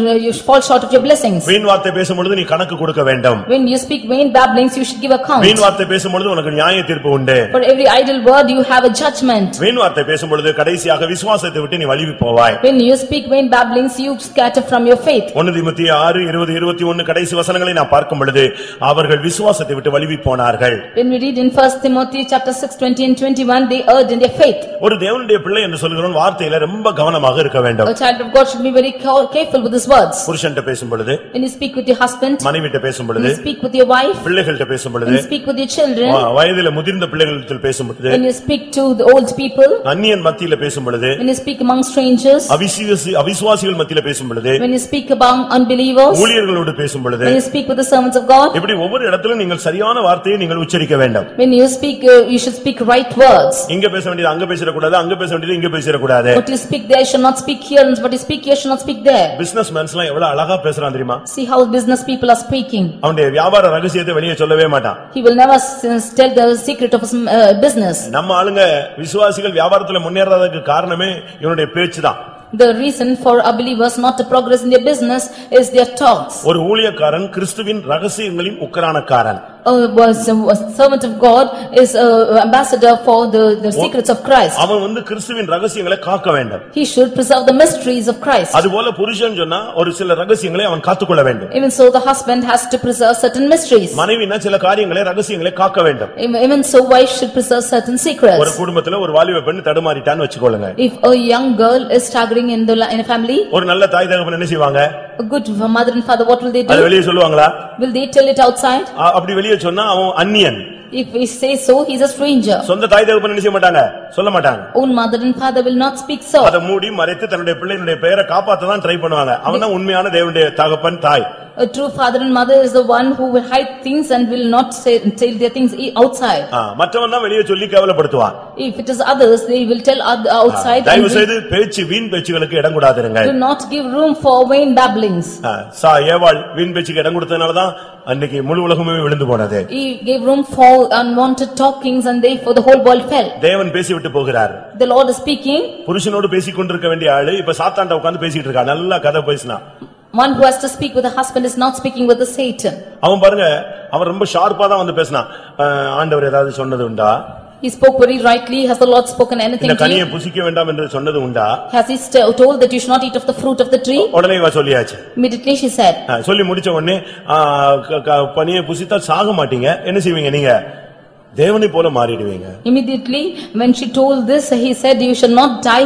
B: fall short of your blessings.
A: வீண் வார்த்தை பேசும் பொழுது நீ கணக்கு கொடுக்க வேண்டும்.
B: When you speak vain babblings you should give account.
A: வீண் வார்த்தை பேசும் பொழுது உனக்கு நியாய தீர்ப்பு உண்டு.
B: For every idle word you have a judgment.
A: வீண் வார்த்தை பேசும் பொழுது கடைசியாக விசுவாசத்தை விட்டு நீ வழுவி போவாய்.
B: When you speak vain babblings you scatter from your faith.
A: 1 தீமோத்தேயு 6:20-21 கடைசி வசனங்களை நான் பார்க்கும் பொழுது அவர்கள் விசுவாசத்தை விட்டு வழுவி போனார்கள்.
B: When we read in 1 Timothy chapter 6:20 and 21 they erred in their faith.
A: ஒரு தேவனுடைய பிள்ளை என்று சொல்கிறவன் வார்த்தையில ரொம்ப கவனமாக இருக்க வேண்டும்.
B: A child of God should be very careful with his words.
A: புருஷன்ட்ட பேசும் பொழுது
B: When you speak with your husband,
A: மனைவிட்ட பேசும்
B: when
A: பொழுது
B: you speak with your wife,
A: பிள்ளைகள்ட்ட பேசும்
B: when
A: பொழுது
B: you speak with your children,
A: வயதில முதிர்ந்த பிள்ளைகளிடத்தில் பேசும் பொழுது
B: when you speak to the old people,
A: அந்நியன் மத்தியில பேசும் பொழுது
B: when you speak among strangers,
A: அவிசுவாசிகள் மத்தியில பேசும் பொழுது
B: when you speak among unbelievers,
A: ஊழியர்களோடு பேசும் பொழுது
B: when you speak with the servants of God,
A: இப்படி ஒவ்வொரு இடத்திலும் நீங்கள் சரியான வார்த்தையை நீங்கள் உச்சரிக்க வேண்டும்.
B: when you speak you should speak right words.
A: இங்க பேச வேண்டியது அங்க பேசற கூடாது அங்க பேச வேண்டியது இங்க பேசற கூடாது.
B: What you speak there should not speak here and what you speak here should not speak there.
A: பிசினஸ்மேன்ஸ்லாம் எவ்வளவு அழகா பேசுறான் தெரியுமா?
B: See how business people are speaking.
A: அவனுடைய வியாபார ரகசியத்தை வெளியே சொல்லவே மாட்டான்.
B: He will never tell the secret of his business.
A: நம்ம ஆளுங்க விசுவாசிகள் வியாபாரத்துல முன்னேறதுக்கு காரணமே இவனுடைய பேச்சுதான்.
B: The reason for unbelievers not to progress in their business is their talks.
A: ஒரு ஊழியக்காரன் கிறிஸ்துவின் ரகசியங்களின் உக்கிரானக்காரன்.
B: A servant of God is a ambassador for the secrets of Christ.
A: அவன் கிறிஸ்துவின் ரகசியங்களை காக்க வேண்டும்.
B: He should preserve the mysteries of Christ.
A: அதுபோல புருஷன் சொன்னா ஒரு சில ரகசியங்களை அவன் காத்துக்கொள்ள வேண்டும்.
B: Even so the husband has to preserve certain mysteries.
A: மனைவினா சில காரியங்களை ரகசியங்களை காக்க வேண்டும்.
B: Even so wife should preserve certain secrets.
A: ஒரு குடும்பத்துல ஒரு வாலிப பெண் தடுமாறிட்டான்னு வெச்சுக்கொள்ளுங்க.
B: If a young girl is staggering in a family,
A: ஒரு நல்ல தாய் தகப்பன் என்ன செய்வாங்க?
B: a good mother and father what will they do?
A: அது வெளிய சொல்லுவாங்களா?
B: Will they tell it outside?
A: அப்படி வெளிய சொன்னா அவன் அந்நியன்.
B: If we say so he is a stranger.
A: சொந்த தாய் தகப்பன் என்ன செய்ய மாட்டாங்க? சொல்ல மாட்டாங்க.
B: Own mother and father will not speak so.
A: அத மூடி மறைத்து தன்னுடைய பிள்ளைகளுடைய பெயரை காப்பாத்த தான் ட்ரை பண்ணுவாங்க. அவன் தான் உண்மையான தேவனுடைய தகப்பன் தாய்.
B: A true father and mother is the one who will hide things and will not tell their things outside.
A: மற்றவன் தான் வெளியே சொல்லி கேவலப்படுத்துவான்.
B: If it is others, they will tell outside.
A: தயவு செய்து பேச்சு வீண் பேச்சுகளுக்கு இடம் கொடாதீங்க.
B: Do not give room for vain babblings.
A: ஏவாள் வீண் பேச்சுக்கு இடம் கொடுத்ததனால தான் அன்னைக்கு முழு உலகமே விழுந்து போனது.
B: He gave room for unwanted talkings and therefore the whole world fell.
A: தேவன் பேசிவிட்டு போகிறார்.
B: The Lord is speaking.
A: புருஷனோடு பேசிக் கொண்டிருக்க வேண்டிய ஆளு இப்ப சாத்தான்ட உட்கார்ந்து பேசிட்டு இருக்கா. நல்லா கதை பேசினா.
B: One who has to speak with the husband is not speaking with the Satan.
A: அவன் பாருங்க அவன் ரொம்ப ஷார்ப்பா தான் வந்து பேசினான். ஆண்டவர் ஏதாவது சொன்னது உண்டா?
B: He spoke very rightly. Has the Lord spoken anything
A: இந்த
B: to
A: கனியை
B: you?
A: புசிக்க வேண்டாம் என்று சொன்னது உண்டா?
B: Has he told that you should not eat of the fruit of the tree?
A: உடனே இவ சொல்லியாச்சு.
B: Immediately she said.
A: சொல்லி முடிச்ச உடனே கனியை புசித்தால் சாக மாட்டீங்க, என்ன செய்வீங்க நீங்க? தேவனை போல மாறிடுவீங்க.
B: Immediately when she told this, he said you shall not die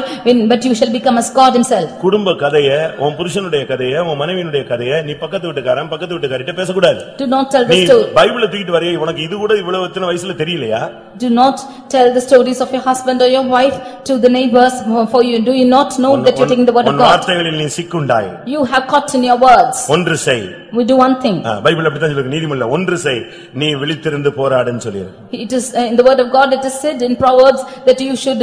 B: but you shall become as God himself.
A: குடும்ப கதையை, உன் புருஷனுடைய கதையை, உன் மனைவியினுடைய கதையை நீ பக்கத்து வீட்டுக்காரர்கிட்ட பேசக்கூடாது.
B: Do not tell the
A: நீ
B: story.
A: பைபிளை தூக்கிட்டு வரைய உனக்கு இது கூட இவ்வளவு எத்தனை வயசுல தெரியலையா?
B: Do not tell the stories of your husband or your wife to the neighbors for you. Do you not know that you are taking the word of God?
A: வார்த்தைகளில் நீ சிக்குண்டாய்.
B: You have caught in your words.
A: ஒன்று செய்.
B: We do one thing.
A: Bible அப்படிதான் சொல்லுது. நீதிமொழியில ஒன்று செய், நீ விழித்திருந்து போராடுன்னு சொல்லிருக்கு.
B: It is in the word of God it is said in Proverbs that you should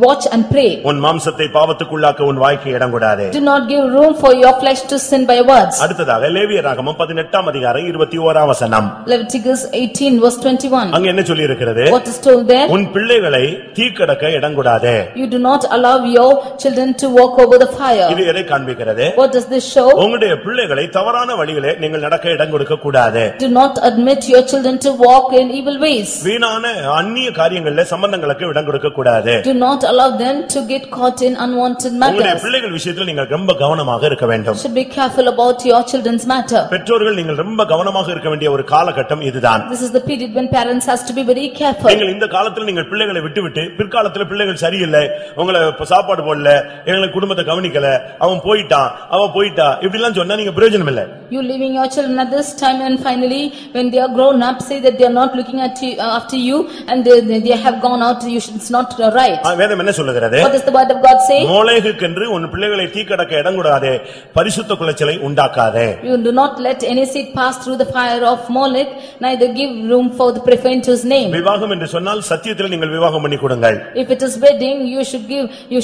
B: watch and pray.
A: உன் மாம்சத்தை பாவத்துக்குள்ளாக்க உன் வாய்க்கு இடம் கொடாதே.
B: Do not give room for your flesh to sin by your words.
A: அடுத்ததாக லேவியராகமம் 18ஆம் அதிகாரம் 21ஆம் வசனம்.
B: Leviticus 18 verse 21.
A: அங்க என்ன சொல்லி இருக்கிறது?
B: What is told there?
A: உன் பிள்ளைகளை தீக்கடக்க இடம் கொடாதே.
B: You do not allow your children to walk over the fire.
A: இது எதை காண்பிக்கிறது?
B: What does this show?
A: உங்களுடைய பிள்ளைகளை தவறான வழியிலே நீங்கள் நடக்க இடம் கொடுக்க கூடாது.
B: Do not admit your children to walk in evil ways.
A: வீணான அந்நிய காரியங்களிலே சம்பந்தங்களுக்கு இடம் கொடுக்க கூடாது.
B: Do not allow them to get caught in unwanted
A: உங்களுடைய
B: matters.
A: பிள்ளைகள் விஷயத்தில் நீங்கள் ரொம்ப கவனமாக இருக்க வேண்டும்.
B: Should be careful about your children's matter.
A: பெற்றோர்கள் நீங்கள் ரொம்ப கவனமாக இருக்க வேண்டிய ஒரு காலகட்டம் இதுதான்.
B: This is the period when parents has to be very careful.
A: நீங்கள் இந்த காலத்துல நீங்கள் பிள்ளைகளை விட்டுவிட்டு பிற்காலத்துல பிள்ளைகள் சரியில்லை, உங்களை சாப்பாடு போடல, எங்களுக்கு குடும்பத்தை கவனிக்கல, அவன் போயிட்டான், அவ போயிட்டா, இப்படி எல்லாம் சொன்னா நீங்க பிரயோஜனம் இல்லை.
B: You leaving your children at this time and finally when they are grown up say that they are not looking at you, after you and they have gone out, you should, it's not right.
A: வேதம் என்ன சொல்லுகிறது?
B: What does the word of God say?
A: மோளேகுக்கென்று உன் பிள்ளைகளை தீக்கடக்க இடம் கொடாதே, பரிசுத்த குலைச்சலை உண்டாக்காதே.
B: You do not let any seed pass through the fire of Molech, neither give room for the profane to his name.
A: விவாகம் என்று சொன்னால் சத்தியத்தில் நீங்கள் விவாகம் பண்ணி கொடுங்கள்.
B: If it is wedding, you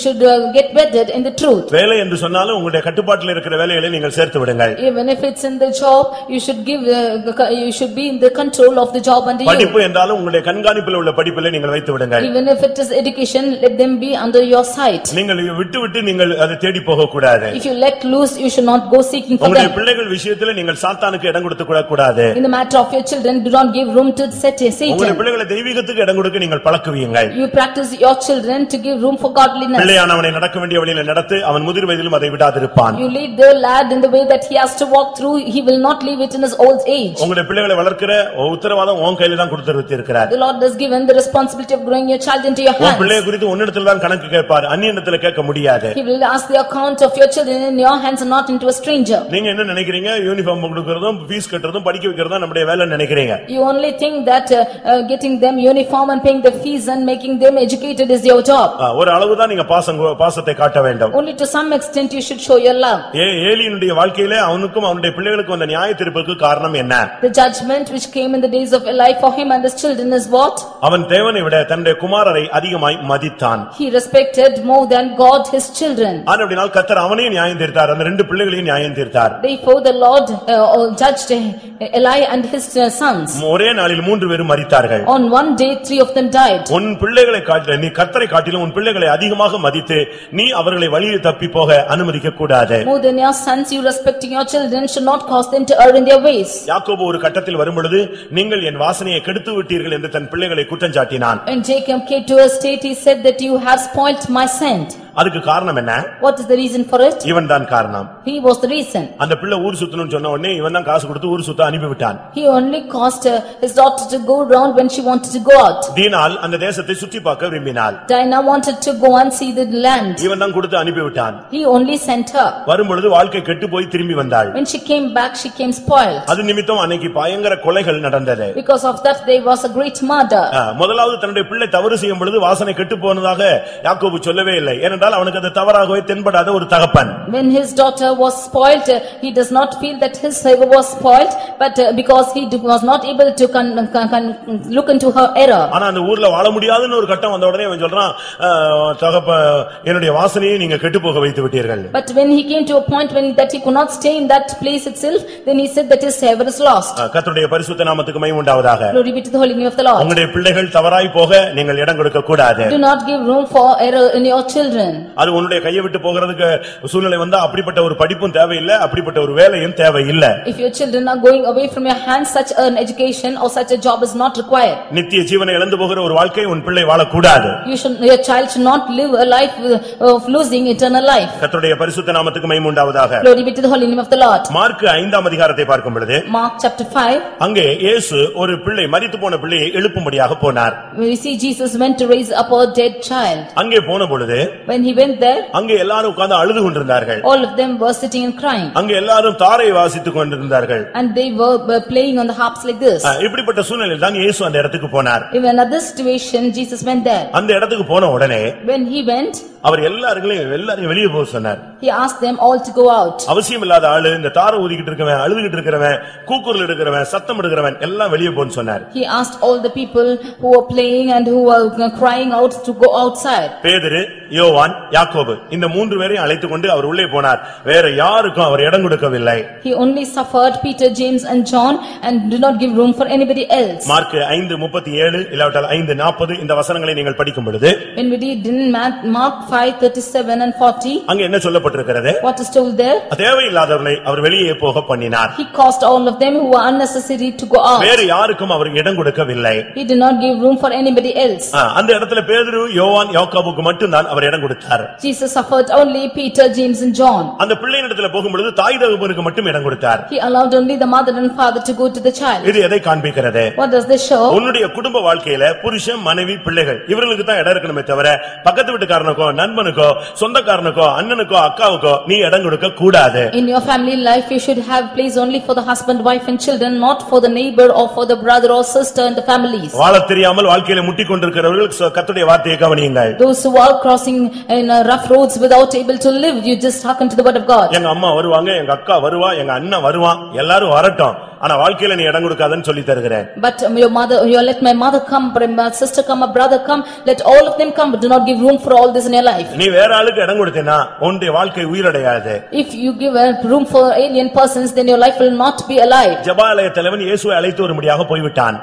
B: should get wedded in the truth.
A: வேலை என்று சொன்னாலும் உங்களுடைய கட்டுப்பாட்டில் இருக்கிற வேலைகளை நீங்கள் சேர்த்து விடுங்கள்.
B: Even if it's in the job, you should be in the control of the job under you.
A: படிப்பு என்றாலும் உங்களுடைய கண்காணிப்பில் உள்ள படிப்பிலே நீங்கள் வைத்து விடுங்கள்.
B: Even if it is education, let them be under your sight.
A: நீங்கள் விட்டு நீங்கள் அதை தேடி போக கூடாது.
B: If you let loose, you should not go seeking for
A: உங்களுடைய
B: them.
A: பிள்ளைகள் விஷயத்தில் நீங்கள் சாத்தானுக்கு இடம் கொடுத்து கூடாது.
B: In the matter of your children, do not give room to
A: உங்களுடைய
B: Satan.
A: பிள்ளைகளை தெய்வீகத்துக்கு இடம் கொடுக்க நீங்கள் பழக்குவீங்கள்.
B: You practice your children to give room for godliness.
A: பிள்ளையானவனை நடக்க வேண்டிய வழியில நடத்து, அவன் முதிர் வயதிலும் அதை விடாதிருப்பான்.
B: You lead the lad in the way that he has to walk through, he will not leave it in his old age.
A: உங்களுடைய பிள்ளைகளை வளர்க்கிற உத்தரவாதம் உன் கையில தான் கொடுத்திருக்கிறார்.
B: The Lord has given the responsibility of growing your child into your
A: உன்
B: hands.
A: பிள்ளையை குறித்து உன்னிடத்தில் தான் கணக்கு கேட்பார், அந்நியனிடத்தில் கேட்க முடியாது.
B: He will ask the account of your children in your hands and not into a stranger.
A: நீங்க என்ன நினைக்கிறீங்க? யூனிஃபார்ம் கொடுக்கிறதும் ஃபீஸ் கட்டுறதும் படிக்க வைக்கிறதும் நம்முடைய வேலை நினைக்கிறீங்க.
B: You only think that getting them uniform and paying the fees and making them educated is your job.
A: ஒரு அளவு தான் நீங்க பாசத்தை காட்ட வேண்டும்.
B: Only to some extent you should show your love.
A: ஏலியினுடைய வாழ்க்கையிலே அவனுக்கும் அவனுடைய பிள்ளைகளுக்கும் வந்த நியாயத்தீர்ப்புக்கு காரணம் என்ன?
B: The judgment which came in the days of life for him and his children is what?
A: அவன் தேவனை விட தன்னுடைய குமாரரை அதிகமாய் மதித்தான்.
B: He respected more than God his children.
A: ஆனபடியால் கர்த்தர் அவனையும் நியாயம் தீர்த்தார், அந்த ரெண்டு பிள்ளைகளையும் நியாயம் தீர்த்தார்.
B: Therefore the Lord judged Eli and his sons.
A: ஒரே நாளில் 3 பேரும் மரித்தார்கள்.
B: On one day 3 of them died.
A: உன் பிள்ளைகளை காட்டிலும் நீ கர்த்தரை காட்டிலும் உன் பிள்ளைகளை அதிகமாக மதித்து நீ அவர்களை வழியில் தப்பி போக அனுமதிக்க கூடாது.
B: More than your sons you respecting your children should not cause them to err in their ways.
A: யாக்கோபு ஒரு கட்டத்தில் வரும்பொழுது நீங்கள் என் வாசனையை கெடுத்து விட்டீர்கள் என்று தன் பிள்ளைகளை குற்றம் சாட்டினான்.
B: When Jacob came to a state he said that you have spoilt my scent.
A: அதுக்கு காரணம் என்ன?
B: What is the reason for it?
A: இவன் தான் காரணம்.
B: He was the reason.
A: அந்த பிள்ளை ஊர் சுத்தணும்னு சொன்ன உடனே இவன் தான் காசு கொடுத்து ஊர் சுத்த அனுப்பி விட்டான்.
B: He only caused his daughter to go round when she wanted to go out.
A: தீனால் அந்த தேசத்தை சுற்றி பார்க்க விரும்பினாள்.
B: Dinah wanted to go and see the land.
A: இவன் தான் கொடுத்து அனுப்பி விட்டான்.
B: He only sent her.
A: வரும்பொழுது வாழ்க்கை கெட்டு போய் திரும்பி வந்தாள்.
B: When she came back she came spoiled.
A: அது நிமித்தம் அன்னைக்கு பயங்கர கொலைகள் நடந்தது.
B: Because of that there was a great murder.
A: முதலாவது தன்னுடைய பிள்ளை தவறு செய்யும் பொழுது வாசனை கெட்டு போனதாக யாக்கோபு சொல்லவே இல்லை. ஏனென்றால் ஏனென்றால் அவனுக்கு அது தவறாகவே தென்படாத ஒரு தகப்பன்.
B: When his daughter was spoiled, he does not feel that his favor was spoiled, but because he was not able to look into her error.
A: ஆனா அந்த ஊர்ல வாழ முடியாதுன்னு ஒரு கட்டம் வந்த உடனே அவன் சொல்றான், தகப்ப என்னுடைய வாசனையை நீங்க கெட்டுப்போக வைத்து விட்டீர்கள்.
B: But when he came to a point when that he could not stay in that place itself, then he said that his favor is lost.
A: கர்த்தருடைய பரிசுத்த நாமத்துக்கு மகிமை உண்டாவதாக.
B: Glory be to the holy name of the Lord.
A: உங்களுடைய பிள்ளைகள் தவறாய் போக நீங்கள் இடம் கொடுக்க கூடாது.
B: Do not give room for error in your children.
A: அது உன்னுடைய கையை விட்டு போகிறதுக்கு சூழ்நிலை வந்தா அப்படிப்பட்ட ஒரு படிப்பும் தேவையில்லை, அப்படிப்பட்ட ஒரு வேலையும் தேவையில்லை.
B: If your children are going away from your hands, such an education or such a job is not required.
A: நித்திய ஜீவனை இழந்து போகிற ஒரு வாழ்க்கை உன் பிள்ளை வாழக்கூடாது.
B: Your child should not live a life of losing eternal life.
A: கர்த்தருடைய பரிசுத்த நாமத்துக்கு மகிமை உண்டாவதாக.
B: Glory be to the holy name of the Lord.
A: Mark 5ஆம் அதிகாரத்தை பார்க்கும் பொழுது,
B: Mark chapter 5,
A: அங்கே இயேசு ஒரு பிள்ளை மரித்து போன பிள்ளையை எழுப்பும்படியாக போனார்.
B: we see Jesus went to raise up a dead child.
A: அங்கே போன பொழுது,
B: When he went there,
A: அங்கே எல்லாரும் உட்கார்ந்து அழுது கொண்டிருந்தார்கள்.
B: all of them were sitting and crying.
A: அங்கே எல்லாரும் தாரை வாசித்துக் கொண்டிருந்தார்கள்.
B: And they were playing on the harps like this.
A: இப்படிப்பட்ட சூழ்நிலையில் தான் இயேசு அந்த இடத்துக்கு போனார்.
B: In another situation, Jesus went there.
A: அந்த இடத்துக்கு போன உடனே
B: When he went,
A: அவர் எல்லாரையும் வெளியே போக சொன்னார்.
B: he asked them all to go out.
A: அவசியம் இல்லாத ஆளு, இந்த தாரை ஊதிக்கிட்டு இருக்கவன், அழுதுகிட்டு இருக்கிறவன், கூக்குரல் எடுக்கிறவன், சத்தம் எடுக்கிறவன் எல்லாம் வெளியே போன்னு சொன்னார்.
B: He asked all the people who were playing and who were crying out to go outside.
A: பேதுரு, யோவான், யாக்கோபு இந்த மூன்று பேரையும் அழைத்துக் கொண்டு அவர் உள்ளே போனார். வேற யாருக்கும் அவர் இடம் கொடுக்கவில்லை.
B: He only suffered Peter, James and John and did not give room for anybody else.
A: Mark 5:37 இல்லாவிட்டால் 5:40 இந்த வசனங்களை நீங்கள் படிக்கும் பொழுது,
B: When we read in Mark 5:37 and 40,
A: அங்க என்ன சொல்லப்பட்டிருக்கிறது?
B: what is told there?
A: தேவையில்லாதவர்களை அவர் வெளியே போக பண்ணினார்.
B: He caused all of them who were unnecessary to go out.
A: வேற யாருக்கும் அவர் இடம் கொடுக்கவில்லை.
B: He did not give room for anybody else.
A: அந்த இடத்துல பேதுரு, யோவான், யாக்கோபுக்கு மட்டும் தான் அவர் இடம் கொடுத்தார்.
B: Jesus suffered only Peter, James and John.
A: அந்த பிள்ளையின் இடத்துல போகும்பொழுது தாய் தகப்பனுக்கு மட்டும் இடம் கொடுத்தார்.
B: He allowed only the mother and father to go to the child.
A: இது எதை காண்பிக்கிறது?
B: What does this show?
A: உன்னுடைய குடும்ப வாழ்க்கையில புருஷன், மனைவி, பிள்ளைகள் இவர்களுக்கு தான் இடம் இருக்கணுமே தவிர பக்கத்து வீட்டுக்காரனுக்கோ, நண்பனுக்கோ, சொந்தக்காரனுக்கோ, அண்ணனுக்கோ, அக்காவுக்கோ நீ இடம் கொடுக்க கூடாது.
B: In your family life you should have place only for the husband, wife and children, not for the neighbor or for the brother or sister in the families.
A: வாழத் தெரியாமல் வாழ்க்கையில முட்டிக் கொண்டிருக்கிறவர்கள் கர்த்தருடைய வார்த்தையை கவனியுங்கள்.
B: Those who are crossing in rough roads without able to live, you just hearken to the word of God.
A: எங்க அம்மா வருவாங்க, எங்க அக்கா வருவா, எங்க அண்ணன் வருவான், எல்லாரும் வரட்டும், ஆனா வாழ்க்கையில நீ இடம் கொடுக்காதன்னு சொல்லி தருகிறேன்.
B: But your mother, you let my mother come, my sister come, my brother come, let all of them come, but do not give room for all this in your life.
A: நீ வேற ஆளுக்கு இடம் கொடுத்தேனா உன்னுடைய வாழ்க்கை உயிரடையாது.
B: If you give room for alien persons, then your life will not be alive.
A: ஜெபாலய தலைவன் இயேசுவை அழைத்து வரும்படியாக போய்விட்டான்.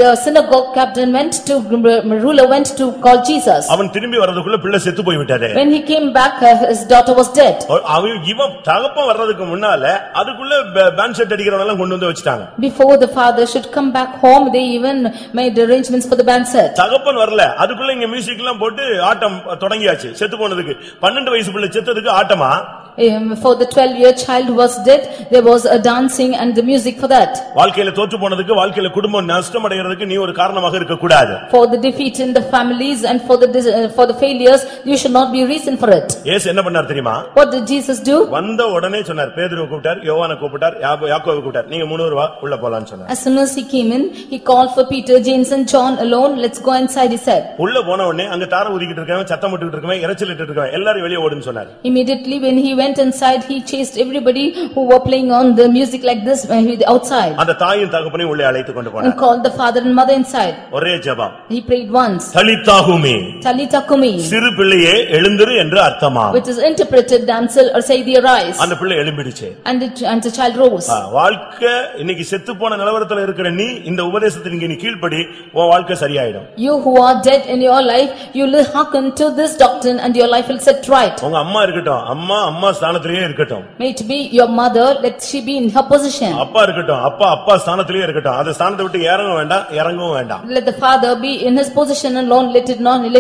B: The synagogue captain went to, ruler went to call Jesus.
A: அவன் திரும்பி வரதுக்குள்ள பிள்ளை செத்து போய்விட்டது.
B: When he came back, his daughter was dead.
A: இவன் தகப்பன் வர்றதுக்கு முன்னால அதுக்குள்ள பேண்ட் செட் அடிக்கிறவங்க கொண்டு வந்து வச்சிட்டாங்க.
B: Before the father should come back home, they even made arrangements for the band set.
A: தகப்பன் வரல, அதுக்குள்ள இங்க மியூசிக் எல்லாம் போட்டு ஆட்டம் தொடங்கியாச்சு. செத்து போனதுக்கு 12 வயசு பிள்ளை செத்ததுக்கு ஆட்டமா?
B: For the 12-year child who was dead, there was a dancing and the music for that.
A: வாழ்க்கையில தோற்று போனதுக்கு, வாழ்க்கையில குடும்பம் நஷ்டம் அடைகிறதுக்கு நீ ஒரு காரணமாக இருக்க கூடாது.
B: For the defeat in the families and for the failures, you should not be reason for it.
A: இயேசு என்ன பண்ணார் தெரியுமா?
B: What did Jesus do?
A: வந்த உடனே சொன்னார், பேதுருவை கூப்பிட்டார், யோவானை கூப்பிட்டார், யாக்கோபை கூப்பிட்டார், நீங்க 3 வா உள்ள போலாம்னு சொன்னார்.
B: As soon as he came in, he called for Peter, James and John alone. Let's go inside, he said.
A: உள்ள போன உடனே அங்க தார ஊதிக்கிட்டு இருக்கவன், சத்தம் போட்டுக்கிட்டு இருக்கவன், இறைச்சல் இட்டு இருக்கவன் எல்லாரும் வெளியே ஓடுன்னு சொன்னார்.
B: Immediately when he went inside, he chased everybody who were playing on the music like this outside.
A: அந்த தாயும் தகப்பனையும் உள்ளே அழைத்து கொண்டு போனார்.
B: And called the father and mother inside.
A: ஒரே ஜெபம்.
B: He prayed once.
A: தலித்தாகுமி.
B: Talitha-kumi.
A: சிறு பிள்ளையே எழுந்திரு என்று அர்த்தமா.
B: Which is interpreted, damsel, or say thee arise.
A: அந்த பிள்ளை எழும்பிடுச்சு.
B: And the child rose.
A: வாழ்க்கை இன்னைக்கு செத்து போன நிலவரத்துல இருக்கிற நீ இந்த உபதேசத்துக்கு நீ கீழ்ப்படி உன் வாழ்க்கை சரியாயிடும்.
B: You who are dead in your life, you will hearken to this doctrine and your life will set right.
A: உங்க அம்மா இருக்கட்டும், அம்மா ஸ்தானத்திலேயே இருக்கட்டும்.
B: May it be your mother, let she be in her position.
A: அப்பா இருக்கட்டும், அப்பா ஸ்தானத்திலேயே இருக்கட்டும். அந்த ஸ்தானத்தை விட்டு இறங்கவும் வேண்டாம்.
B: Let the father be in his position alone, let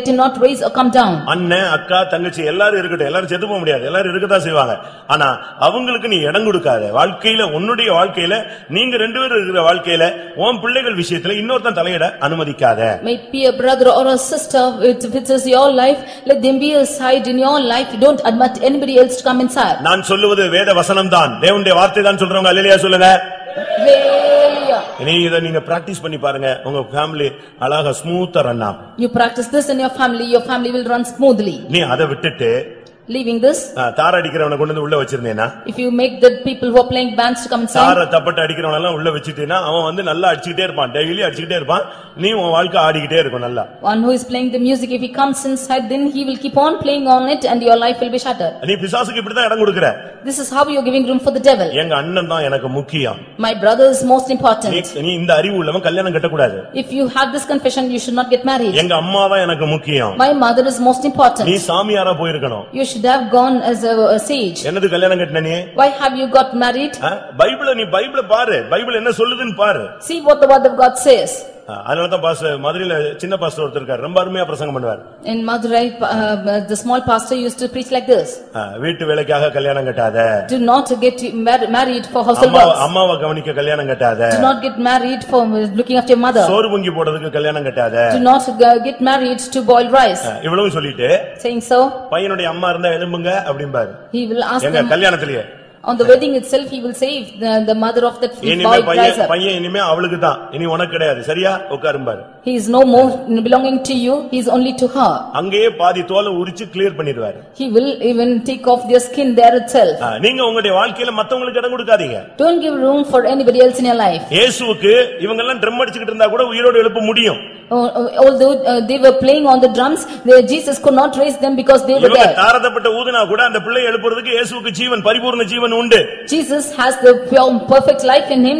B: him not raise or come down.
A: அண்ணன், அக்கா, தங்கச்சி எல்லாரும் இருக்கட்டும். எல்லாரும் செத்து போக முடியாது, எல்லாரும் இருக்கதான் செய்வாங்க. ஆனா அவங்களுக்கு நீ இடம் கொடுக்காத. வாழ்க்கையில உன்னுடைய வாழ்க்கையில நீங்க 2 பேரும் இருக்கிற வாழ்க்கையில உன் பிள்ளைகள் விஷயத்துல இன்னொருத்தன் தலையிட அனுமதிக்காத.
B: May it be a brother or a sister, if it is your life, let them be aside in your life. Don't admit anybody else to come inside.
A: நான் சொல்லுவது வேத வசனம் தான், தேவனுடைய வார்த்தை தான் சொல்றவங்க அல்லேலூயா சொல்லுங்க.
B: Hallelujah. here.
A: நீங்க பிராக்டீஸ் பண்ணி பாருங்க, உங்க ஃபேமிலி அழகா ஸ்மூத்தா ரன் ஆகும்.
B: You practice this in your family will run smoothly.
A: நீ அதை விட்டுட்டு
B: Leaving this,
A: தார அடிக்கிறவனை கொண்டு வந்து உள்ள வச்சிருந்தேனா,
B: if you make the people who are playing bands to come inside,
A: தார தப்பட்ட அடிக்கிறவன எல்லாம் உள்ள வச்சிட்டேனா அவன் வந்து நல்லா அடிச்சிட்டே இருப்பான், டெய்லி அடிச்சிட்டே இருப்பான், நீ உன் வாழ்க்கை ஆடிக்கிட்டே இருக்கும் நல்லா.
B: One who is playing the music, if he comes inside, then he will keep on playing on it and your life will be shattered.
A: நீ பிசாசுக்கு இப்படி தான் இடம் கொடுக்கற.
B: This is how you are giving room for the devil.
A: எங்க அண்ணன் தான் எனக்கு முக்கியம்.
B: My brother is most important.
A: நீ இந்த அறிவு உள்ளவன் கல்யாணம் கட்ட கூடாது.
B: If you have this confession, you should not get married.
A: எங்க அம்மா தான் எனக்கு முக்கியம்.
B: My mother is most important.
A: நீ சாமியாரா போயிருக்கணும்.
B: You should have gone as a sage.
A: என்னது கல்யாணம் கட்டன நீ?
B: Why have you got married?
A: பைபிள பாரு, பைபிள் என்ன சொல்லுதுன்னு பாரு.
B: See what the word of God says.
A: அதனாலதான் பாஸ்டர் மதுரையில சின்ன பாஸ்டர் ஒருத்தர் இருக்காரு, ரொம்ப அருமையா பிரசங்கம் பண்ணுவார்.
B: In Madurai, the small pastor used to preach like this.
A: வீட்டு வேலைக்காக கல்யாணம் கட்டாத.
B: Do not get married for household works.
A: அம்மாவை கவனிக்க கல்யாணம் கட்டாத.
B: Do not get married for looking after your mother.
A: சோறு பொங்கி போடுறதுக்கு கல்யாணம் கட்டாத.
B: Do not get married to boil rice.
A: இவ்வளவு சொல்லிட்டு
B: saying so,
A: பையனுடைய அம்மா இருந்தா எழும்புங்க அப்படிம்பாரு.
B: He will ask
A: எங்க கல்யாணத்திலேயே
B: on the wedding itself, he will say if the mother of that boy rise up.
A: பையன் இனிமே அவளுக்கு தான், இனி உனக்கு கிடையாது, சரியா உட்காரும்பாரு.
B: He is no more belonging to you, he is only to her.
A: அங்கேயே பாதி தோலை உரிச்சு கிளியர் பண்ணிடுவாரு.
B: He will even take off their skin there itself.
A: நீங்க உங்களுடைய வாழ்க்கையில மத்தவங்களுக்கு இடம் கொடுக்காதீங்க.
B: Don't give room for anybody else in your life.
A: இயேசுவுக்கு இவங்க எல்லாம் ட்ரம் அடிச்சிட்டு இருந்தா கூட உயிரோடு எழுப்ப முடியும்.
B: Although they were playing on the drums, Jesus could not raise them because they were dead.
A: தாரதப்பட்ட ஊதுனா கூட அந்த பிள்ளை எழுப்புறதுக்கு இயேசுவுக்கு ஜீவன், பரிபூர்ண ஜீவன் உண்டு.
B: Jesus has the pure perfect life in him,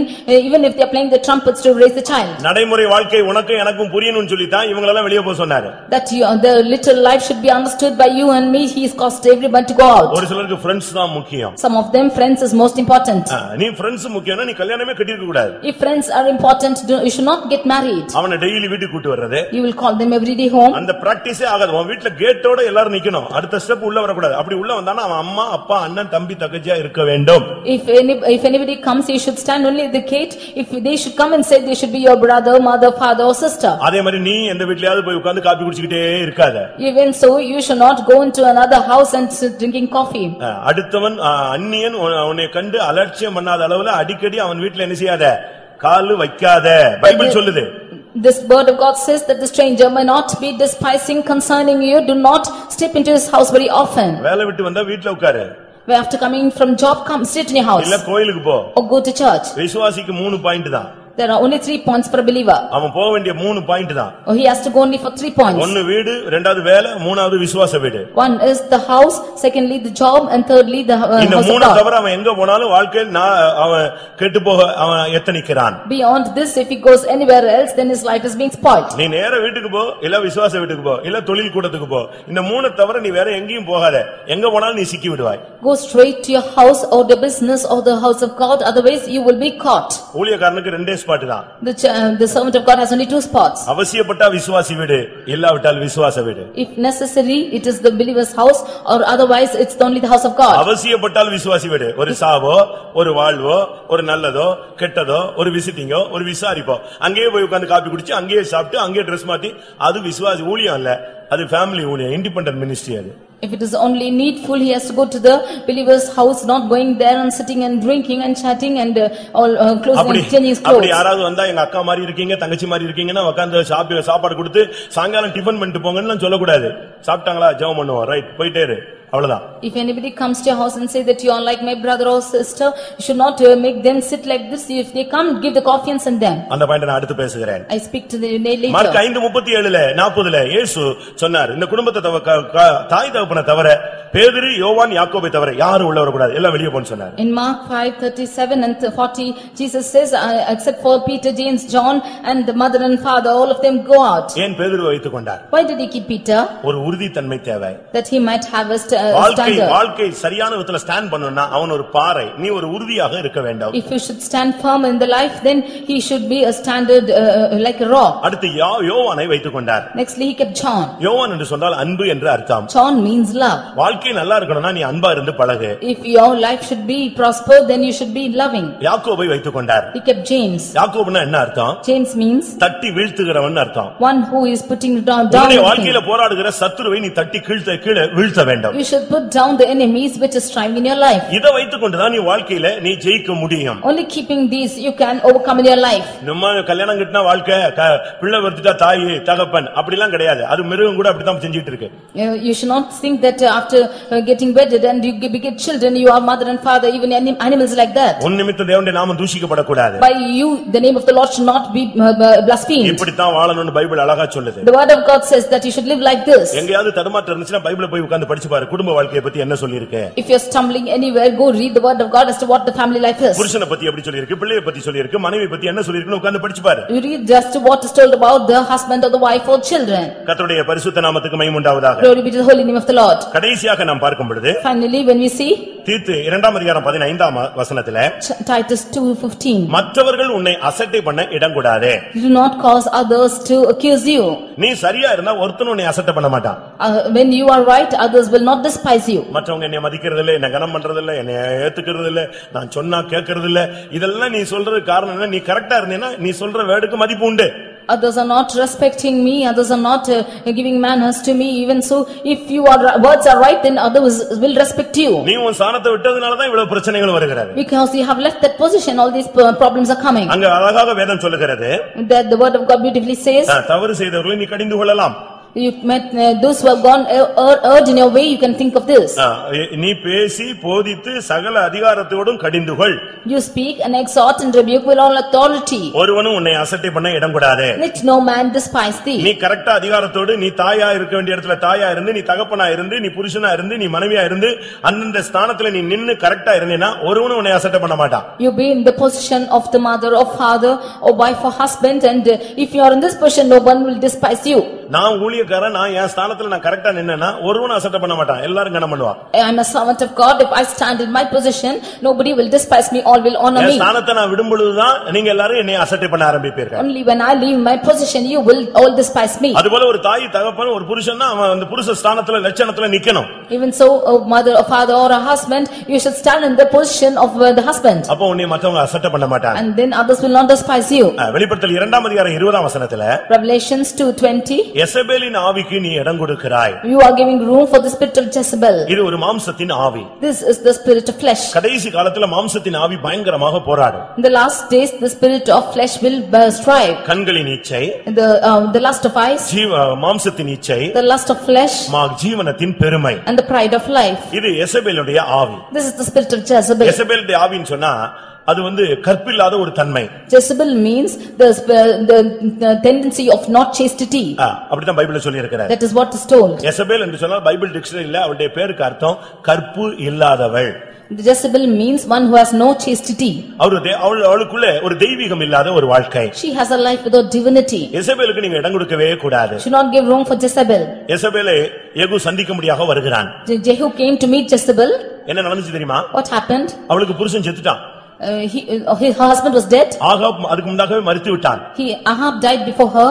B: even if they are playing the trumpets to raise the child.
A: நடைமுறை வாழ்க்கை உனக்கு எனக்கும் புரியணும்னு சொல்லி தான் இவங்க எல்லாம் வெளிய போக சொன்னாரு.
B: That the little life should be understood by you and me. He has caused everyone to go out.
A: ஒரு சிலருக்கு ஃப்ரெண்ட்ஸ் தான் முக்கியம்.
B: Some of them friends is most important.
A: நீ ஃப்ரெண்ட்ஸ் முக்கியம்னா நீ கல்யாணமே கட்டிக்க கூடாது.
B: If friends are important, you should not get married.
A: அவனை டெய்லி வீட்டுக்கு கூட்டி வர்றது,
B: you will call them every day home.
A: அந்த பிராக்டீஸே ஆகாது. உன் வீட்ல கேட்டோட எல்லாரும் நிக்கணும், அடுத்த ஸ்டெப் உள்ள வர கூடாது. அப்படி உள்ள வந்தானா அவன் அம்மா அப்பா அண்ணன் தம்பி தங்கச்சியா இருக்க வேண்டும்.
B: If anybody comes, he should stand only at the gate. If they should come and say, they should be your brother, mother, father or sister.
A: அதே மாதிரி நீ எந்த வீட்லயாவது போய் உட்கார்ந்து காபி குடிச்சிட்டே இருக்காத.
B: Even so, you should not go into another house and sit drinking coffee.
A: அடுத்தவன் அந்நியன் உன்னை கண்டு அலட்சியம் பண்ணாத அளவுல அடிக்கடி அவன் வீட்ல என்ன செய்யாத, கால் வைக்காத. பைபிள் சொல்லுது.
B: This word of God says that the stranger may not be despising concerning you. Do not step into his house very often.
A: வேலை விட்டு வந்தா வீட்ல உட்காரு.
B: After coming from job, come sit in your house.
A: இல்ல கோயிலுக்கு போ.
B: Or go to church.
A: விசுவாசிக்கு 3 point தான்.
B: There are only 3 points for a believer.
A: அவன் போக வேண்டிய 3 பாயிண்ட் தான்.
B: Or he has to go only for 3 points.
A: ஒன்னு வீடு, இரண்டாவது வேலை, மூணாவது விசுவாச வீடு.
B: One is the house, secondly the job, and thirdly the house of God.
A: இந்த மூணு தவிர அவன் எங்க போனாலும் வாழ்க்கையில் அவன் கெட்டு போக அவன் எத்தனிக்கிறான்.
B: Beyond this, if he goes anywhere else, then his life is being spoiled.
A: நீ நேரா வீட்டுக்கு போ, இல்ல விசுவாச வீட்டுக்கு போ, இல்ல தொழில் கூடத்துக்கு போ. இந்த மூணு தவிர நீ வேற எங்கேயும் போகாத. எங்க போனாலும் நீ சிக்கி விடுவாய்.
B: Go straight to your house or the business or the house of God, otherwise you will be caught.
A: ஊழியக்காரனுக்கு ரெண்டே ஸ்பாட் தான்.
B: The servant of God has only 2 spots.
A: அவசியப்பட்ட விசுவாசி வீடு, இல்லாவிட்டால் விசுவாச வீடு.
B: If necessary, it is the believer's house, or otherwise it's only the house of God.
A: அவசியப்பட்டால் விசுவாசி வீடு. ஒரு சாவோ, ஒரு வாழ்வோ, ஒரு நல்லதோ, கெட்டதோ, ஒரு விசிட்டிங்கோ, ஒரு விசாரிப்போ, அங்கேயே போய் உட்கார்ந்து காபி குடிச்சு, அங்கேயே சாப்பிட்டு, அங்கேயே ட்ரெஸ் மாத்தி, அது விசுவாசி ஊழியம் இல்ல, அது ஃபேமிலி ஊழியம், இண்டிபெண்டன்ட் மினிஸ்ட்ரி அது.
B: If it is only needful, he has to go to the believer's house, not going there and sitting and drinking and chatting and all closing and changing his clothes.
A: அப்படி யாராவது வந்தா எங்க அக்கா மாதிரி இருக்கீங்க, தங்கச்சி மாதிரி இருக்கீங்கன்னா உட்கார்ந்து சாப்பாடு கொடுத்து சாயங்காலம் டிபன் பண்ணிட்டு போங்கன்னு சொல்ல கூடாது. சாப்பிட்டாங்களா ஜெபம் பண்ணுவோம், ரைட் போயிட்டே இரு, அவ்வளவுதான்.
B: If anybody comes to your house and say that you are like my brother or sister, you should not make them sit like this. If they come, give the coffee and send them.
A: அந்த பாயிண்ட் நான் அடுத்து பேசுகிறேன்.
B: I speak to the later.
A: Mark 5:37 40 இயேசு சொன்னார், இந்த குடும்பத்தை தாய் தகப்பனை தவிர பேதுரு, யோவான், யாக்கோபை தவிர யாரும் உள்ள வர கூடாது, எல்லாம் வெளியே போன்னு சொன்னார்.
B: In Mark 5:37 and 40, Jesus says, except for Peter, James, John and the mother and father, all of them go out.
A: ஏன் பேதுரு வைத்துக் கொண்டார்?
B: Why did he keep Peter?
A: ஒரு உறுதித்தன்மை தேவை.
B: That he might have a standard.
A: வாழ்க்கை சரியான விதத்துல ஸ்டாண்ட் பண்ணனும்னா அவன் ஒரு பாறை, நீ ஒரு உறுதியாக இருக்க வேண்டும்.
B: If you should stand firm in the life, then he should be a standard like a rock.
A: அடுத்து யோவானை வைத்துக் கொண்டார்.
B: Nextly he kept John.
A: யோவான் என்று சொன்னால் அன்பு என்று அர்த்தம்.
B: John means love.
A: வாழ்க்கை நல்லா இருக்கணும்னா நீ அன்பா இருந்து பழகு.
B: If your life should be prosper, then you should be loving.
A: யாக்கோபை வைத்துக் கொண்டார்.
B: He kept James.
A: யாக்கோபுனா என்ன அர்த்தம்?
B: James means
A: தட்டி வீழ்த்துகிறவன் அர்த்தம்.
B: one who is putting down.
A: உன்னுடைய வாழ்க்கையில போராடுகிற சத்துருவை நீ தட்டி கீழே வீழ்த்த வேண்டும்.
B: You should put down the enemies which is striving in your life.
A: இத வைத்துக்கொண்டுதான் நீ வாழ்க்கையில நீ ஜெயிக்க முடியும்.
B: Only keeping these you can overcome in your life.
A: நம்ம கல்யாணம் கட்டினா வாழ்க்கை பிள்ளை வர்த்திட்டா தாய் தகப்பன் அப்படிலாம் கிடையாது. அது மிருகம் கூட அப்படிதான் செஞ்சிட்டு இருக்கு.
B: You should not think that after getting wedded and you get children you are mother and father, even animals like that.
A: உன் நிமித்தம் தேவனுடைய நாமம் தூஷிக்கப்படக்கூடாது.
B: By you the name of the Lord should not be blasphemed.
A: இப்படி தான் வாழணும்னு பைபிள் அழகா சொல்லுது.
B: The word of God says that you should live like this.
A: எங்கயாவது தடுமாற்றம் இருந்துச்சுனா பைபிளை போய் உட்கார்ந்து படிச்சு பாரு குடும்ப வாழ்க்கையை பத்தி என்ன சொல்லி இருக்கு.
B: If you are stumbling anywhere, go read the word of God as to what the family life is.
A: புருஷனை பத்தி எப்படி சொல்லி இருக்கு, பிள்ளையை பத்தி சொல்லி இருக்கு, மனைவி பத்தி என்ன சொல்லி இருக்குன்னு உட்கார்ந்து படிச்சு பாரு.
B: You read just what is told about the husband or the wife or children.
A: கர்த்தருடைய பரிசுத்த நாமத்துக்கு மகிமை உண்டாவதாக.
B: Glory be to the holy name of the Lord.
A: கடைசியாக நாம் பார்க்கும் பொழுது
B: Finally when we see
A: தீத்து 2ஆம் அதிகாரம் 15ஆம் வசனத்திலே
B: Titus 2:15,
A: மற்றவர்கள் உன்னை அசட்டை பண்ண இடம் கூடாதே.
B: do not cause others to accuse you.
A: நீ சரியா இருந்தா ஒருத்தனும் உன்னை அசட்டை பண்ண மாட்டான்.
B: When you are right, others will not despise you.
A: மற்றவங்க என்னை மதிக்கிறது இல்ல, என்னை கனம் பண்றது இல்ல, என்னை ஏத்துக்கிறது இல்ல, நான் சொன்னா கேட்கறது இல்ல, இதெல்லாம் நீ சொல்றது காரணம் என்ன? நீ கரெக்டா இருந்தேன்னா நீ சொல்ற வேர்டுக்கு மதிப்பு உண்டு.
B: Others are not respecting me, others are not giving manners to me. Even so, if your words are right, then others will respect you.
A: நீ உன் ஸ்தானத்தை விட்டதனால தான் இவ்வளவு பிரச்சனைகள் வருகிறது.
B: Because you have left that position, all these problems are coming.
A: அங்க அழகாக வேதம் சொல்லுகிறது.
B: That the word of God beautifully says.
A: தவறு செய்தவர்களை நீ கடிந்து கொள்ளலாம்.
B: You met those who have gone erred in your way, you can think of this.
A: நீ பேசி போதித்து சகல அதிகாரத்தோடும் கடிந்துகொள்.
B: You speak and exhort and rebuke with all authority.
A: ஒருவனும் உன்னை அசட்டை பண்ண இடம் கூடாதே.
B: Let no man despise thee.
A: நீ கரெக்ட்டா அதிகாரத்தோடு நீ தாயா இருக்க வேண்டிய இடத்துல தாயா இருந்து, நீ தகப்பனா இருந்து, நீ புருஷனா இருந்து, நீ மனைவியா இருந்து, அந்தந்த ஸ்தானத்துல நீ நின்னு கரெக்ட்டா இருந்தேனா ஒருவனும் உன்னை அசட்டை பண்ண மாட்டான்.
B: You be in the position of the mother or father or wife or husband, and if you are in this position, no one will despise you.
A: நான் ஊழியக்காரன், நான் என் ஸ்தானத்துல நான் கரெக்ட்டா நின்னேனா ஒருவனும் அசட்டை பண்ண மாட்டான், எல்லாரும் கனம் பண்ணுவான்.
B: I am a servant of God. If I stand in my position, nobody will despise me, all will honor me.
A: என் ஸ்தானத்தை நான் விடும் பொழுதுதான் நீங்க எல்லாரும் என்னை அசட்டை பண்ண ஆரம்பிப்பீர்கள்.
B: Only when I leave my position, you will all despise me.
A: அதுபோல ஒரு தாய் தகப்பன் ஒரு புருஷன்னா அவன் அந்த புருஷ ஸ்தானத்துல லட்சணத்துல நிக்கணும்.
B: Even so, a mother or father or a husband, you should stand in the position of the husband.
A: அப்போ உன்னை மத்தவங்க அசட்டை பண்ண மாட்டாங்க.
B: And then others will not despise you.
A: வெளிப்படுத்தல் 2ஆம் அதிகாரம் 20ஆம் வசனத்துல
B: Revelations 2:20,
A: யெசபேலின் ஆவிக்கு நீ இடம் கொடுக்கிறாய்.
B: you are giving room for the spirit of Jezebel.
A: இது ஒரு மாம்சத்தின் ஆவி.
B: This is the spirit of flesh.
A: கடைசி காலத்துல மாம்சத்தின் ஆவி பயங்கரமாக போராடும்.
B: In the last days, the spirit of flesh will strive.
A: கண்களின் இச்சை,
B: The lust of eyes,
A: மாம்சத்தின் இச்சை,
B: the lust of flesh,
A: ஜீவனத்தின் பெருமை,
B: and the pride of life.
A: இது யெசபேலுடைய ஆவி.
B: This is the spirit of Jezebel.
A: யெசபேலுடைய ஆவின்னு சொன்னா அது கற்பில்லாத ஒரு தன்மை.
B: Jezebel means the tendency of not chastity.
A: அப்படிதான் பைபிள்ல சொல்லி இருக்கிறார்.
B: That is what is told.
A: யெசபேல் என்று சொன்னால் பைபிள் டிக்ஷனரியில அவளுடைய பேருக்கு அர்த்தம் கற்பு இல்லாதவள்.
B: Jezebel means one who has no chastity.
A: அவளுக்குள்ள ஒரு தெய்வீகம் இல்லாத ஒரு வாழ்க்கை.
B: She has a life without divinity.
A: யெசபேலுக்கு நீங்க இடம் கொடுக்கவே கூடாது.
B: Should not give room for Jezebel.
A: யெசபேலை யெகூ சந்திக்கும்படியாக வருகிறான்.
B: Jehu came to meet Jezebel.
A: என்ன நடந்துச்சு தெரியுமா?
B: What happened?
A: அவளுக்கு புருஷன் செத்துட்டான்.
B: Her husband was dead.
A: Ahab அதுக்கு முன்னாடியே மரித்து விட்டான்.
B: Ahab died before her.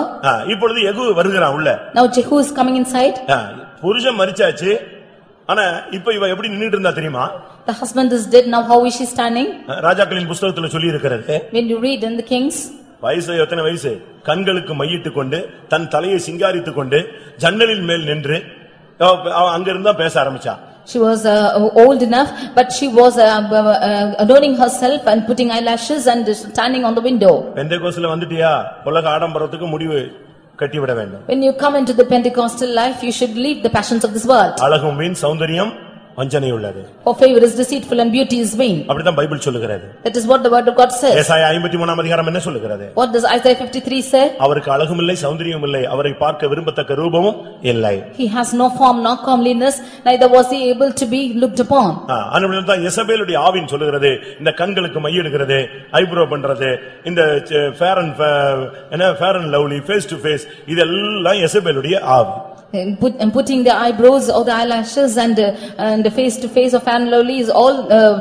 A: இப்பொழுது யெகூ வருகிறான் உள்ள.
B: Now Jehu is coming inside.
A: புருஷன் மரிச்சாச்சு. ஆனா இப்ப இவ எப்படி நின்னுட்டு இருந்தா தெரியுமா?
B: The husband is dead, now how is she standing?
A: ராஜாக்களின் புத்தகத்துல சொல்லி இருக்கிறது.
B: When you read in the Kings,
A: வயசு எத்தனை வயசு? கண்களுக்கு மையிட்டு கொண்டு தன் தலையை சிங்காரித்துக் கொண்டு ஜன்னலின் மேல் நின்று அங்க இருந்தா பேச ஆரம்பிச்சா.
B: She was old enough, but she was adorning herself and putting eyelashes and standing on the window.
A: பெந்தேகோஸ்துல வந்துட்டியா? உலக ஆடம்பரத்துக்கு முடிவு கட்டிவிட வேண்டும்.
B: When you come into the Pentecostal life, you should leave the passions of this world.
A: அழகும் வீண், சௌந்தரியம் வஞ்சனை உள்ளது.
B: For favor is deceitful and beauty is vain.
A: அப்படிதான் பைபிள் சொல்லுகிறது.
B: That is what the word of God says.
A: ஏசாயா 53ஆம் அதிகாரம் என்ன சொல்லுகிறது?
B: What does Isaiah 53 say?
A: அவருக்கு அழகும் இல்லை, சௌந்தரியம் இல்லை, அவரை பார்க்க விரும்பத்தக்க ரூபமும் இல்லை.
B: He has no form nor comeliness, neither was he able to be looked upon.
A: அதனாலதான் யெசபேலுடைய ஆவின்னு சொல்லுகிறது. இந்த கண்களுக்கு மையிடுகிறது, ஐப்ரோ பண்றது, இந்த Fair and Lovely, face to face, இதெல்லாம் யெசபேலுடைய ஆவி.
B: And putting the eyebrows or the eyelashes and the face to face of Fair and Lovely is all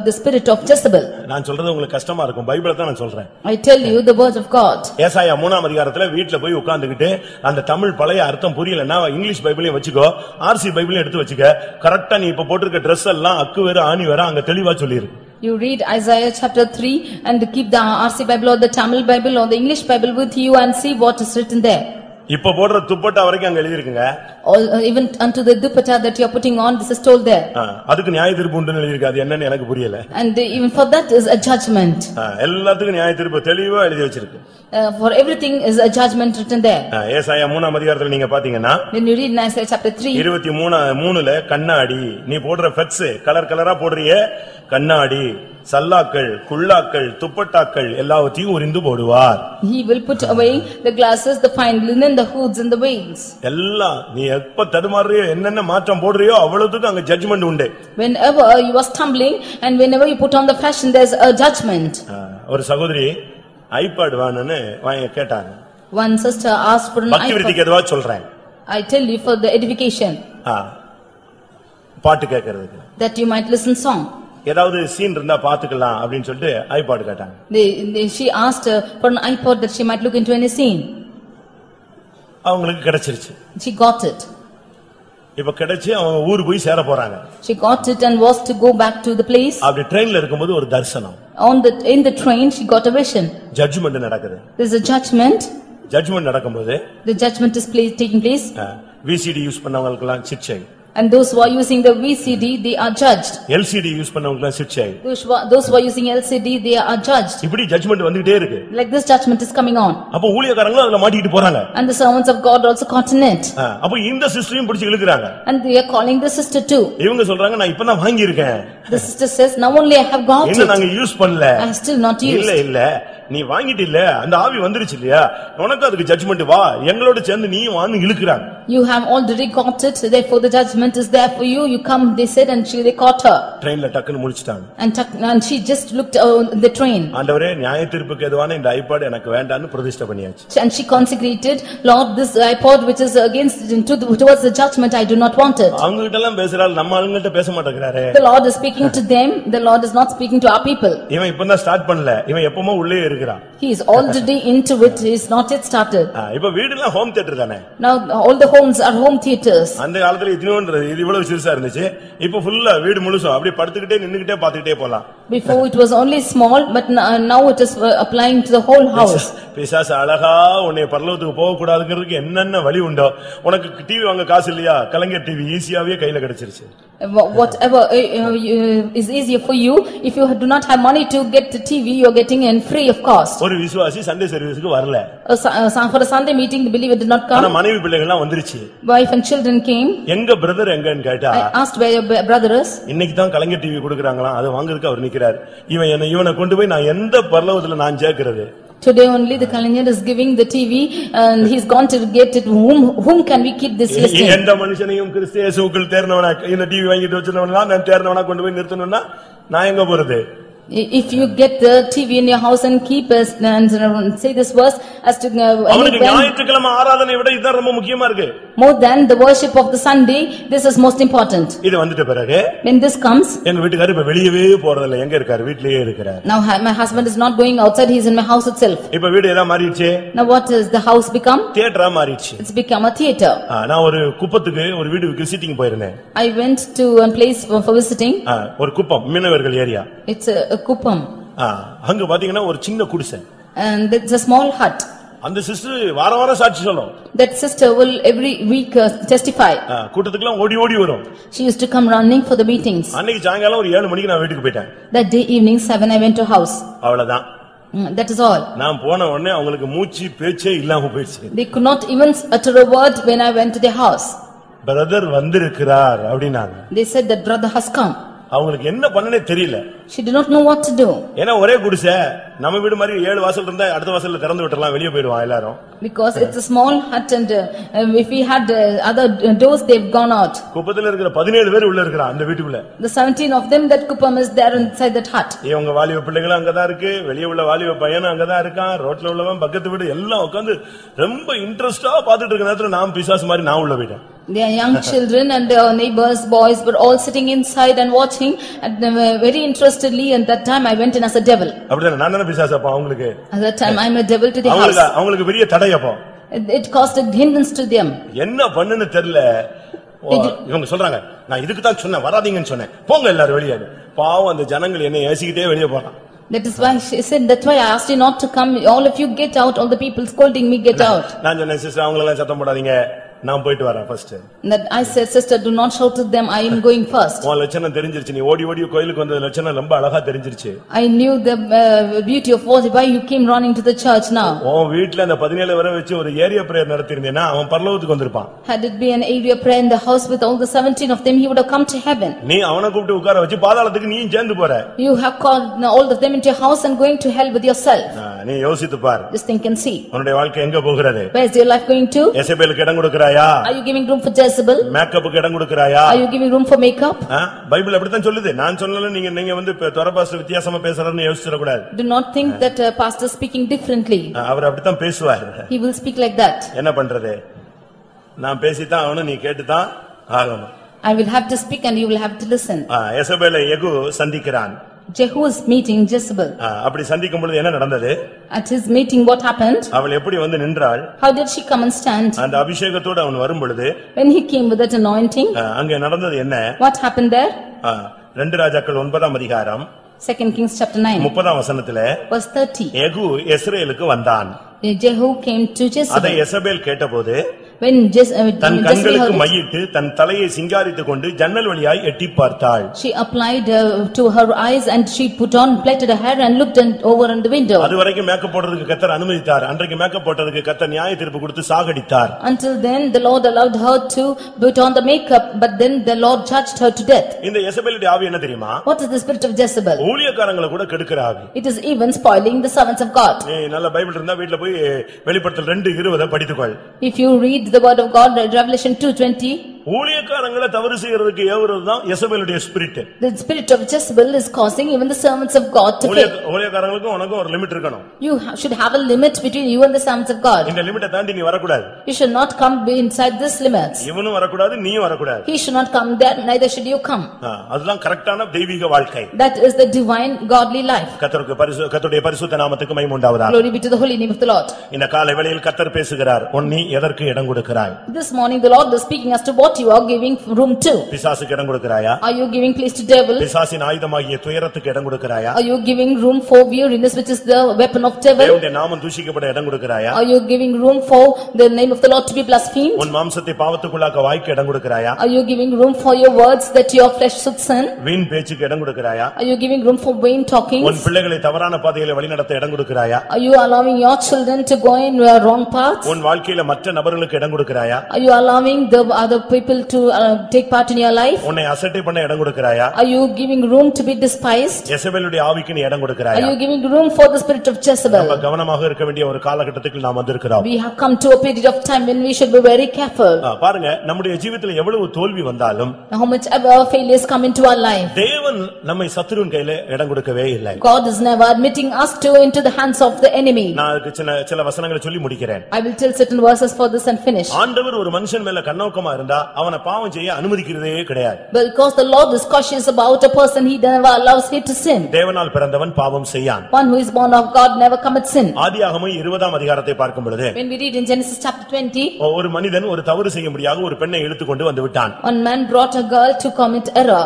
B: the spirit of Jezebel.
A: நான் சொல்றது உங்களுக்கு கஷ்டமா இருக்கும். பைபிளை தான் நான் சொல்றேன்.
B: I tell you the words of God.
A: ஏசாயா 3ஆம் அதிகாரத்துல வீட்ல போய் உட்கார்ந்துகிட்டு அந்த தமிழ் பழைய அர்த்தம் புரியலன்னா இங்கிலீஷ் பைபிளையும் வச்சுக்கோ, ஆர்சி பைபிளையும் எடுத்து வச்சுக்க. கரெக்ட்டா நீ இப்ப போட்டுருக்க Dress எல்லாம் அக்கு வேற ஆணி வேற அங்க தெளிவா சொல்லிருக்கு.
B: You read Isaiah chapter 3 and keep the RC Bible or the Tamil Bible or the English Bible with you and see what is written there.
A: இப்ப போடுற துப்பட்டா வரைக்கும் அங்க எழுதி இருக்குங்க.
B: Even unto the dupatta that you are putting on, this is told there.
A: அதுக்கு நியாய தீர்ப்பு உண்டுன்னு எழுதி இருக்கு. அது என்னன்னு எனக்கு புரியல.
B: And even for that is a judgment.
A: எல்லாத்துக்கும் நியாய தீர்ப்பு தெளிவா எழுதி வச்சிருக்கு.
B: For everything is a judgment written there.
A: ஏசாயா 3ஆம் அதிகாரத்துல நீங்க பாத்தீங்கன்னா,
B: when you read in Isaiah chapter 3,
A: 23:3ல கண்ணாடி, நீ போடுற ஃபெட்ஸ் கலர் கலரா போடுறியே, கண்ணாடி, சல்லாக்கள், குல்லாக்கள், துப்பட்டாக்கள் எல்லாவற்றையும் உரிந்து போடுவார்.
B: He will put away the glasses, the fine linen, the hoods and the veils.
A: எல்லாம் நீ எப்ப தடுமாறியோ என்னென்ன மாற்றம் போடுறியோ அவ்வளவுக்கு அங்க ஜட்ஜ்மென்ட் உண்டு.
B: Whenever you are stumbling and whenever you put on the fashion, there's a judgment.
A: ஒரு சகோதரி ஐபாட் வாங்குன்னு கேட்டாங்க.
B: One sister asked for an
A: பக்தி விருத்திக்கு ஏதோ சொல்றேன்.
B: I tell you for the edification.
A: பாட்டு கேட்கிறதுக்கு.
B: That you might listen song.
A: ஏதாவது சீன் இருந்தா பாத்துக்கலாம் அப்படினு சொல்லிட்டு ஐபாட் கேட்டாங்க.
B: She asked for an iPod that she might look into any scene.
A: அவங்களுக்கு கிடைச்சிருச்சு.
B: She got it.
A: இப்ப கிடைச்சு அவங்க ஊர் போய் சேர போறாங்க.
B: She got it and was to go back to the place.
A: அப்படி ட்ரெயின்ல இருக்கும்போது ஒரு தரிசனம்.
B: In the train she got a vision.
A: Judgement நடக்குது.
B: There is a judgment.
A: Judgement நடக்கும்போது
B: the judgment is taking place.
A: VCD use பண்ணவங்களுக்கு எல்லாம் சிட்சை.
B: And those who are using the VCD, they are judged.
A: LCD use பண்ணவங்களுக்கு எல்லாம் சிட்சை.
B: Those who are using LCD, they are judged.
A: இப்படி ஜட்ஜ்மென்ட் வந்துட்டே இருக்கு.
B: Like this judgment is coming on.
A: அப்ப ஊழியக்காரங்க அதுல மாட்டிட்டு போறாங்க.
B: And the servants of God also caught in it.
A: அப்ப இந்த சிஸ்டரையும் பிடிச்சு இழுக்குறாங்க.
B: And they are calling the sister too.
A: இவங்க சொல்றாங்க நான் இப்பதான் வாங்கி இருக்கேன்.
B: The sister says, now only I have got it.
A: என்ன நாங்க யூஸ் பண்ணல.
B: I have still not used.
A: இல்ல நீ வாங்கிட்டு இல்ல அந்த ஆவி வந்துருச்சு இல்லையா, உனக்கு அதுக்கு ஜட்ஜ்மென்ட் வா, எங்களோட சேர்ந்து நீயும் வான்னு இழுக்குறாங்க.
B: You have already got it, therefore the judgment is there for you. You come, they said, and they caught her.
A: ட்ரெயின்ல டக்குன்னு முழிச்சிட்டாங்க.
B: And she just looked the train.
A: ஆண்டவரே நியாய தீர்ப்புக்கு எதுவான இந்த ஐபாட் எனக்கு வேண்டாம்னு பிரதிஷ்டை பண்ணியாச்சு.
B: And she consecrated, Lord, this iPod which is against towards the judgment, I do not want it.
A: அவங்க கிட்ட எல்லாம் பேசுறாள், நம்ம ஆளுங்கள்ட்ட பேச மாட்டேங்கறாரே.
B: The Lord is speaking to them, the Lord is not speaking to our people.
A: இவன் இப்பதான் ஸ்டார்ட் பண்ணல, இவன் எப்பவுமே உள்ளே இருக்கிறான்.
B: He is already into it, he is not yet started.
A: இப்ப வீடுலாம் ஹோம் தியேட்டர் தானே.
B: Now all the homes are home theaters.
A: அந்த காலத்துல இது இவ்வளவு சிறுசா இருந்துச்சு, இப்ப ஃபுல்லா வீடு முழுசும் அப்படியே படுத்துக்கிட்டே நின்னுக்கிட்டே பாத்துக்கிட்டே போலாம்.
B: Before it was only small, but now it is applying to the whole house.
A: பிசாசு அழகா உன்னை பரலோகத்துக்கு போக கூடாதுங்கிறதுக்கு என்னென்ன வழி உண்டோ, உனக்கு டிவி வாங்க காசு இல்லையா, கலைஞர் டிவி ஈஸியாவே கையில கிடைச்சிருச்சு.
B: Whatever is easier for you, if you do not have money to get the TV, you are getting in free of cost.
A: ஒரு விசுவாசி சண்டே சர்வீஸ்க்கு வரல.
B: For a Sunday meeting, the believer did not come.
A: ஆனா மனைவி பிள்ளைகள்லாம் வந்துருச்சு.
B: Wife and children came.
A: எங்க பிரதர் எங்கன்னு கேட்டா,
B: I asked where your brother is.
A: இன்னைக்கு தான் கலைஞர் டிவி கொடுக்கறாங்களா, அது வாங்குறதுக்கு அவர் நிக்கிறார். இவனை கொண்டு போய் நான் எந்த பரலோகத்துல நான் சேர்க்கிறது?
B: Today only the Kalanyar is giving the TV and he's gone to get it. Whom can we keep this listening?
A: எந்த மனுஷனையும் கிறிஸ்து இயேசுவுக்குள் தேர்னவனா இந்த டிவி வாங்கிட்டு வச்சிருந்தவனா நான் தேர்னவனா கொண்டு போய் நிறுத்தணும்னா நான் எங்க போறது?
B: If you get the TV in your house and keep us and say this verse as to
A: அவனுக்கு ஞாயிற்றுக்கிழமை ஆராதனை விட இதுதான் ரொம்ப முக்கியமா இருக்கு.
B: More than the worship of the Sunday, this is most important.
A: இது வந்துட்ட பிறகு
B: when this comes,
A: எங்க வீட்டுக்காரர் இப்ப வெளியவே போறது இல்ல, எங்க இருக்காரு? வீட்லயே இருக்காரு.
B: Now my husband is not going outside, he is in my house itself.
A: இப்ப வீடு எல்லாம் மாறிடுச்சு.
B: Now what is the house become?
A: தியேட்டரா மாறிடுச்சு.
B: It's become a theater.
A: நான் ஒரு குப்பத்துக்கு ஒரு வீடு விசிட்டிங் போயிருந்தேன்.
B: I went to a place for visiting.
A: ஒரு குப்பம் மீனவர்கள் ஏரியா.
B: It's a kuppam.
A: அங்க பாத்தீங்கன்னா ஒரு சின்ன குடிசை.
B: And it's a small hut.
A: அந்த சிஸ்டர் வாரம் சாட்சி சொல்லும்.
B: That sister will every week testify.
A: கூட்டத்துக்குலாம் ஓடி ஓடி வரும்.
B: She used to come running for the meetings.
A: அன்னைக்கு சாயங்காலம் ஒரு 7 மணிக்கு நான் வீட்டுக்கு போயிட்டேன்.
B: That day evening 7 I went to house.
A: அவ்வளவுதான்.
B: That is all.
A: நான் போன உடனே அவங்களுக்கு மூச்சு பேச்சே இல்லாம போயிடுச்சு.
B: They could not even utter a word when I went to their house.
A: Brother வந்திருக்கிறார் அப்படினாங்க.
B: They said that brother has come.
A: அவங்களுக்கு என்ன பண்ணனே தெரியல.
B: She did not know what to do.
A: ஏனா ஒரே குடிசை, நம்ம வீடு மாதிரி 7 வாசல் இருந்தா அடுத்த வாசல்ல திறந்து விட்டுறலாம், வெளிய போய்டுவாங்க எல்லாரும்.
B: Because it's a small hut and if we had other doors, they've gone out.
A: குப்பத்துல இருக்கிற 17 பேர் உள்ள இருக்கறாங்க அந்த வீட்டுக்குள்ள.
B: The 17 of them, that kuppam is there inside that hut.
A: இவங்க வாலிப பிள்ளைகள் அங்க தான் இருக்கு, வெளிய உள்ள வாலிப பையன் அங்க தான் இருக்கான், ரோட்ல உள்ளவன் பக்கத்து வீடு எல்லாம் உட்கார்ந்து ரொம்ப இன்ட்ரஸ்டா பாத்துட்டு இருக்க நேரத்துல நான் பிசாசு மாதிரி நான் உள்ள போய்ட்டேன்.
B: Their young children and neighbors, boys were all sitting inside and watching and very interestedly, and that time I went in as a devil.
A: அப்படிதான் நான் என்ன பிசாசு அப்ப அவங்களுக்கு.
B: At that time I am a devil to the house.
A: அவங்களுக்கு பெரிய தடை அப்ப.
B: It caused a hindrance to them.
A: என்ன பண்ணுன்னு தெரியல. இவங்க சொல்றாங்க, நான் இதுக்கு தான் சொன்னேன் வராதீங்கன்னு சொன்னேன், போங்க எல்லாரும் வெளியே. பாவம் அந்த ஜனங்கள் என்ன ஏசிக்கிட்டே வெளியே போறான்.
B: That is why she said, that's why I asked you not to come, all of you get out, all the people scolding me get out.
A: நான் சொன்னேன் சிஸ்டர் அவங்கள எல்லாம் சத்தம் போடாதீங்க நான் போயிட்டு வரேன் first.
B: That I said, sister, do not shout at them, I am going first.
A: உன் லட்சணம் தெரிஞ்சிருச்சு, நீ ஓடி ஓடி கோயிலுக்கு வந்த லட்சணம் ரொம்ப அழகா தெரிஞ்சிருச்சு.
B: I knew the beauty of why you came running to the church now.
A: உன் வீட்ல அந்த 17 வரை வெச்சு ஒரு ஏரியா பிரேயர் நடத்திருந்தேனா அவன் பரலோகத்துக்கு வந்திருப்பான்.
B: Had it been an area prayer in the house with all the 17 of them, he would have come to heaven.
A: நீ அவனை கூப்பிட்டு உட்கார வச்சு பாதாளத்துக்கு நீயும் சேர்ந்து போற.
B: You have called all of them into your house and going to hell with yourself.
A: நீ யோசித்து பார்.
B: Just think and see.
A: உன்னுடைய வாழ்க்கை எங்க போகிறது?
B: Where is your life going to?
A: எசபேலுக்கு இடம் கொடுக்கறாயா?
B: Are you giving room for Jezebel?
A: மேக்கப்புக்கு இடம் கொடுக்கறாயா?
B: Are you giving room for makeup?
A: Bible அப்படி தான் சொல்லுது. நான் சொல்லல நீங்க வந்து தொரபாஸ்டர் வித்தியாசமா பேசுறன்னு யோசிச்சிர கூடாது.
B: Do not think that pastor speaking differently.
A: அவர் அப்படி தான் பேசுவார்.
B: He will speak like that.
A: என்ன பண்றது? நான் பேசி தான் அவனும் நீ கேட்டு தான் ஆகணும்.
B: I will have to speak and you will have to listen.
A: எசபேலை Jehu சந்திக்கிறான்.
B: Jehu is meeting Jezebel.
A: அப்படி சந்திக்கும் பொழுது என்ன நடந்தது?
B: At his meeting what happened?
A: அவள் எப்படி வந்து நின்றாள்?
B: How did she come and stand?
A: அந்த அபிஷேகத்தோட அவன் வரும் பொழுது
B: When he came with that anointing,
A: அங்க நடந்தது என்ன?
B: what happened there?
A: 2 ராஜாக்கள் 9ஆம் அதிகாரம்
B: 2 Kings chapter 9
A: 30ஆம் வசனத்திலே
B: verse 30.
A: யெகூ இஸ்ரவேலுக்கு வந்தான்.
B: Jehu came to Jezebel.
A: அதை எசபேல் கேட்டபோது
B: When
A: தன் கண்களுக்கு
B: Jezebel
A: மையிட்டு தன் தலையை சிங்காரித்துக் கொண்டு ஜன்னல் வழியாய் எட்டி பார்த்தாள்.
B: she applied to her eyes and she put on plaited her hair and looked over in the window.
A: அதுவரைக்கும் மேக்கப் போடுறதுக்கு கர்த்தர் அனுமதித்தார். அன்றைக்கு மேக்கப் போட்டதுக்கு கர்த்தர் நியாய தீர்ப்பு கொடுத்து சாகடித்தார்.
B: Until then the Lord allowed her to put on the makeup, but then the Lord judged her to death.
A: இந்த எசபேலுடைய ஆவி என்ன தெரியுமா?
B: What is the spirit of Jezebel?
A: ஊழியக்காரங்களை கூட கெடுக்கிற ஆவி.
B: It is even spoiling the servants of God.
A: நீ நல்ல பைபிள் இருந்தா வீட்ல போய் வெளிப்படுத்தல் 2:20 படித்துக்கொள்.
B: If you read the word of God, Revelation 2:20,
A: ஊழியக்காரங்களை தவறு செய்யறதுக்கு ஏவுறதுதான் எசபேலுடைய spirit.
B: the spirit of Jezebel is causing even the servants of God to fail.
A: ஊழியக்காரங்களுக்கு உனக்கு ஒரு லிமிட் இருக்கணும்.
B: You should have a limit between you and the servants of God.
A: இந்த லிமிட்டை தாண்டி நீ வரக்கூடாது.
B: You should not come inside this limits.
A: இவனும் வரக்கூடாது, நீயும் வரக்கூடாது.
B: He should not come there, neither should you come.
A: அதுதான் கரெக்டான தெய்வீக வாழ்க்கை.
B: That is the divine godly life.
A: கர்த்தருடைய பரிசுத்த நாமத்துக்கு மகிமை உண்டாவதாக.
B: Glory be to the holy name of the Lord.
A: இந்த காலை வேளையில் கர்த்தர் பேசுகிறார். நீ எதற்கு இடம் கொடுக்கிறாய்?
B: This morning the Lord is speaking as to what you are giving room to.
A: பிசாசுக்கு இடம் கொடுக்கிறாயா?
B: Are you giving place to devil?
A: பிசாசின் ஆயுதமாகிய துயரத்துக்கு இடம் கொடுக்கிறாயா?
B: Are you giving room for weariness, which is the weapon of devil?
A: தேவனுடைய நாமம் தூஷிக்கப்பட இடம் கொடுக்கிறாயா?
B: Are you giving room for the name of the Lord to be blasphemed?
A: உன் மாம்சத்தை பாவத்துக்குள்ளாக்க வாய்க்கு இடம் கொடுக்கிறாயா?
B: Are you giving room for your words that your flesh should sin?
A: வீண் பேச்சுக்கு இடம் கொடுக்கிறாயா?
B: Are you giving room for vain talkings?
A: உன் பிள்ளைகளை தவறான பாதையிலே வழிநடத்த இடம் கொடுக்கிறாயா?
B: Are you allowing your children to go in wrong paths?
A: உன் வாழ்க்கையில மற்ற நபர்களுக்கு இடம் கொடுக்கிறாயா?
B: Are you allowing the other people to take part in your life?
A: உன்னை அசட்டை பண்ண இடம் கொடுக்கிறாயா?
B: Are you giving room to be despised?
A: எசபேலுடைய ஆவிக்கு நீ இடம் கொடுக்கிறாயா?
B: Are you giving room for the spirit of Jezebel?
A: நம்ம கவனமாக இருக்க வேண்டிய ஒரு காலகட்டத்துக்கு நாம் வந்திருக்கிறோம்.
B: We have come to a period of time when we should be very careful.
A: பாருங்க நம்முடைய ஜீவிதத்துல எவ்வளவு தோல்வி வந்தாலும்
B: How much ever failures come into our life,
A: தேவன் நம்மை சத்துருவின் கையில இடம் கொடுக்கவே இல்லை.
B: God is never admitting us to into the hands of the enemy.
A: நான் அதுக்கு சில வசனங்களை சொல்லி முடிக்கிறேன்.
B: I will tell certain verses for this and finish.
A: ஆண்டவர் ஒரு மனுஷன் மேல கண்ணோக்கமா இருந்தா அவனை பாவம் செய்ய அனுமதிக்கிறதே கிடையாது.
B: Because the Lord is cautious about a person, he never allows him to sin.
A: தேவனால் பிறந்தவன் பாவம் செய்யான்.
B: One who is born of God never commits sin.
A: ஆதியாகமம் 20ஆம் அதிகாரத்தை பார்க்கும் பொழுது
B: When we read in Genesis chapter 20,
A: ஒரு மனிதன் ஒரு தவறு செய்யும்படியாக ஒரு பெண்ணை இழுத்துக்கொண்டு வந்து விட்டான்.
B: one man brought a girl to commit error.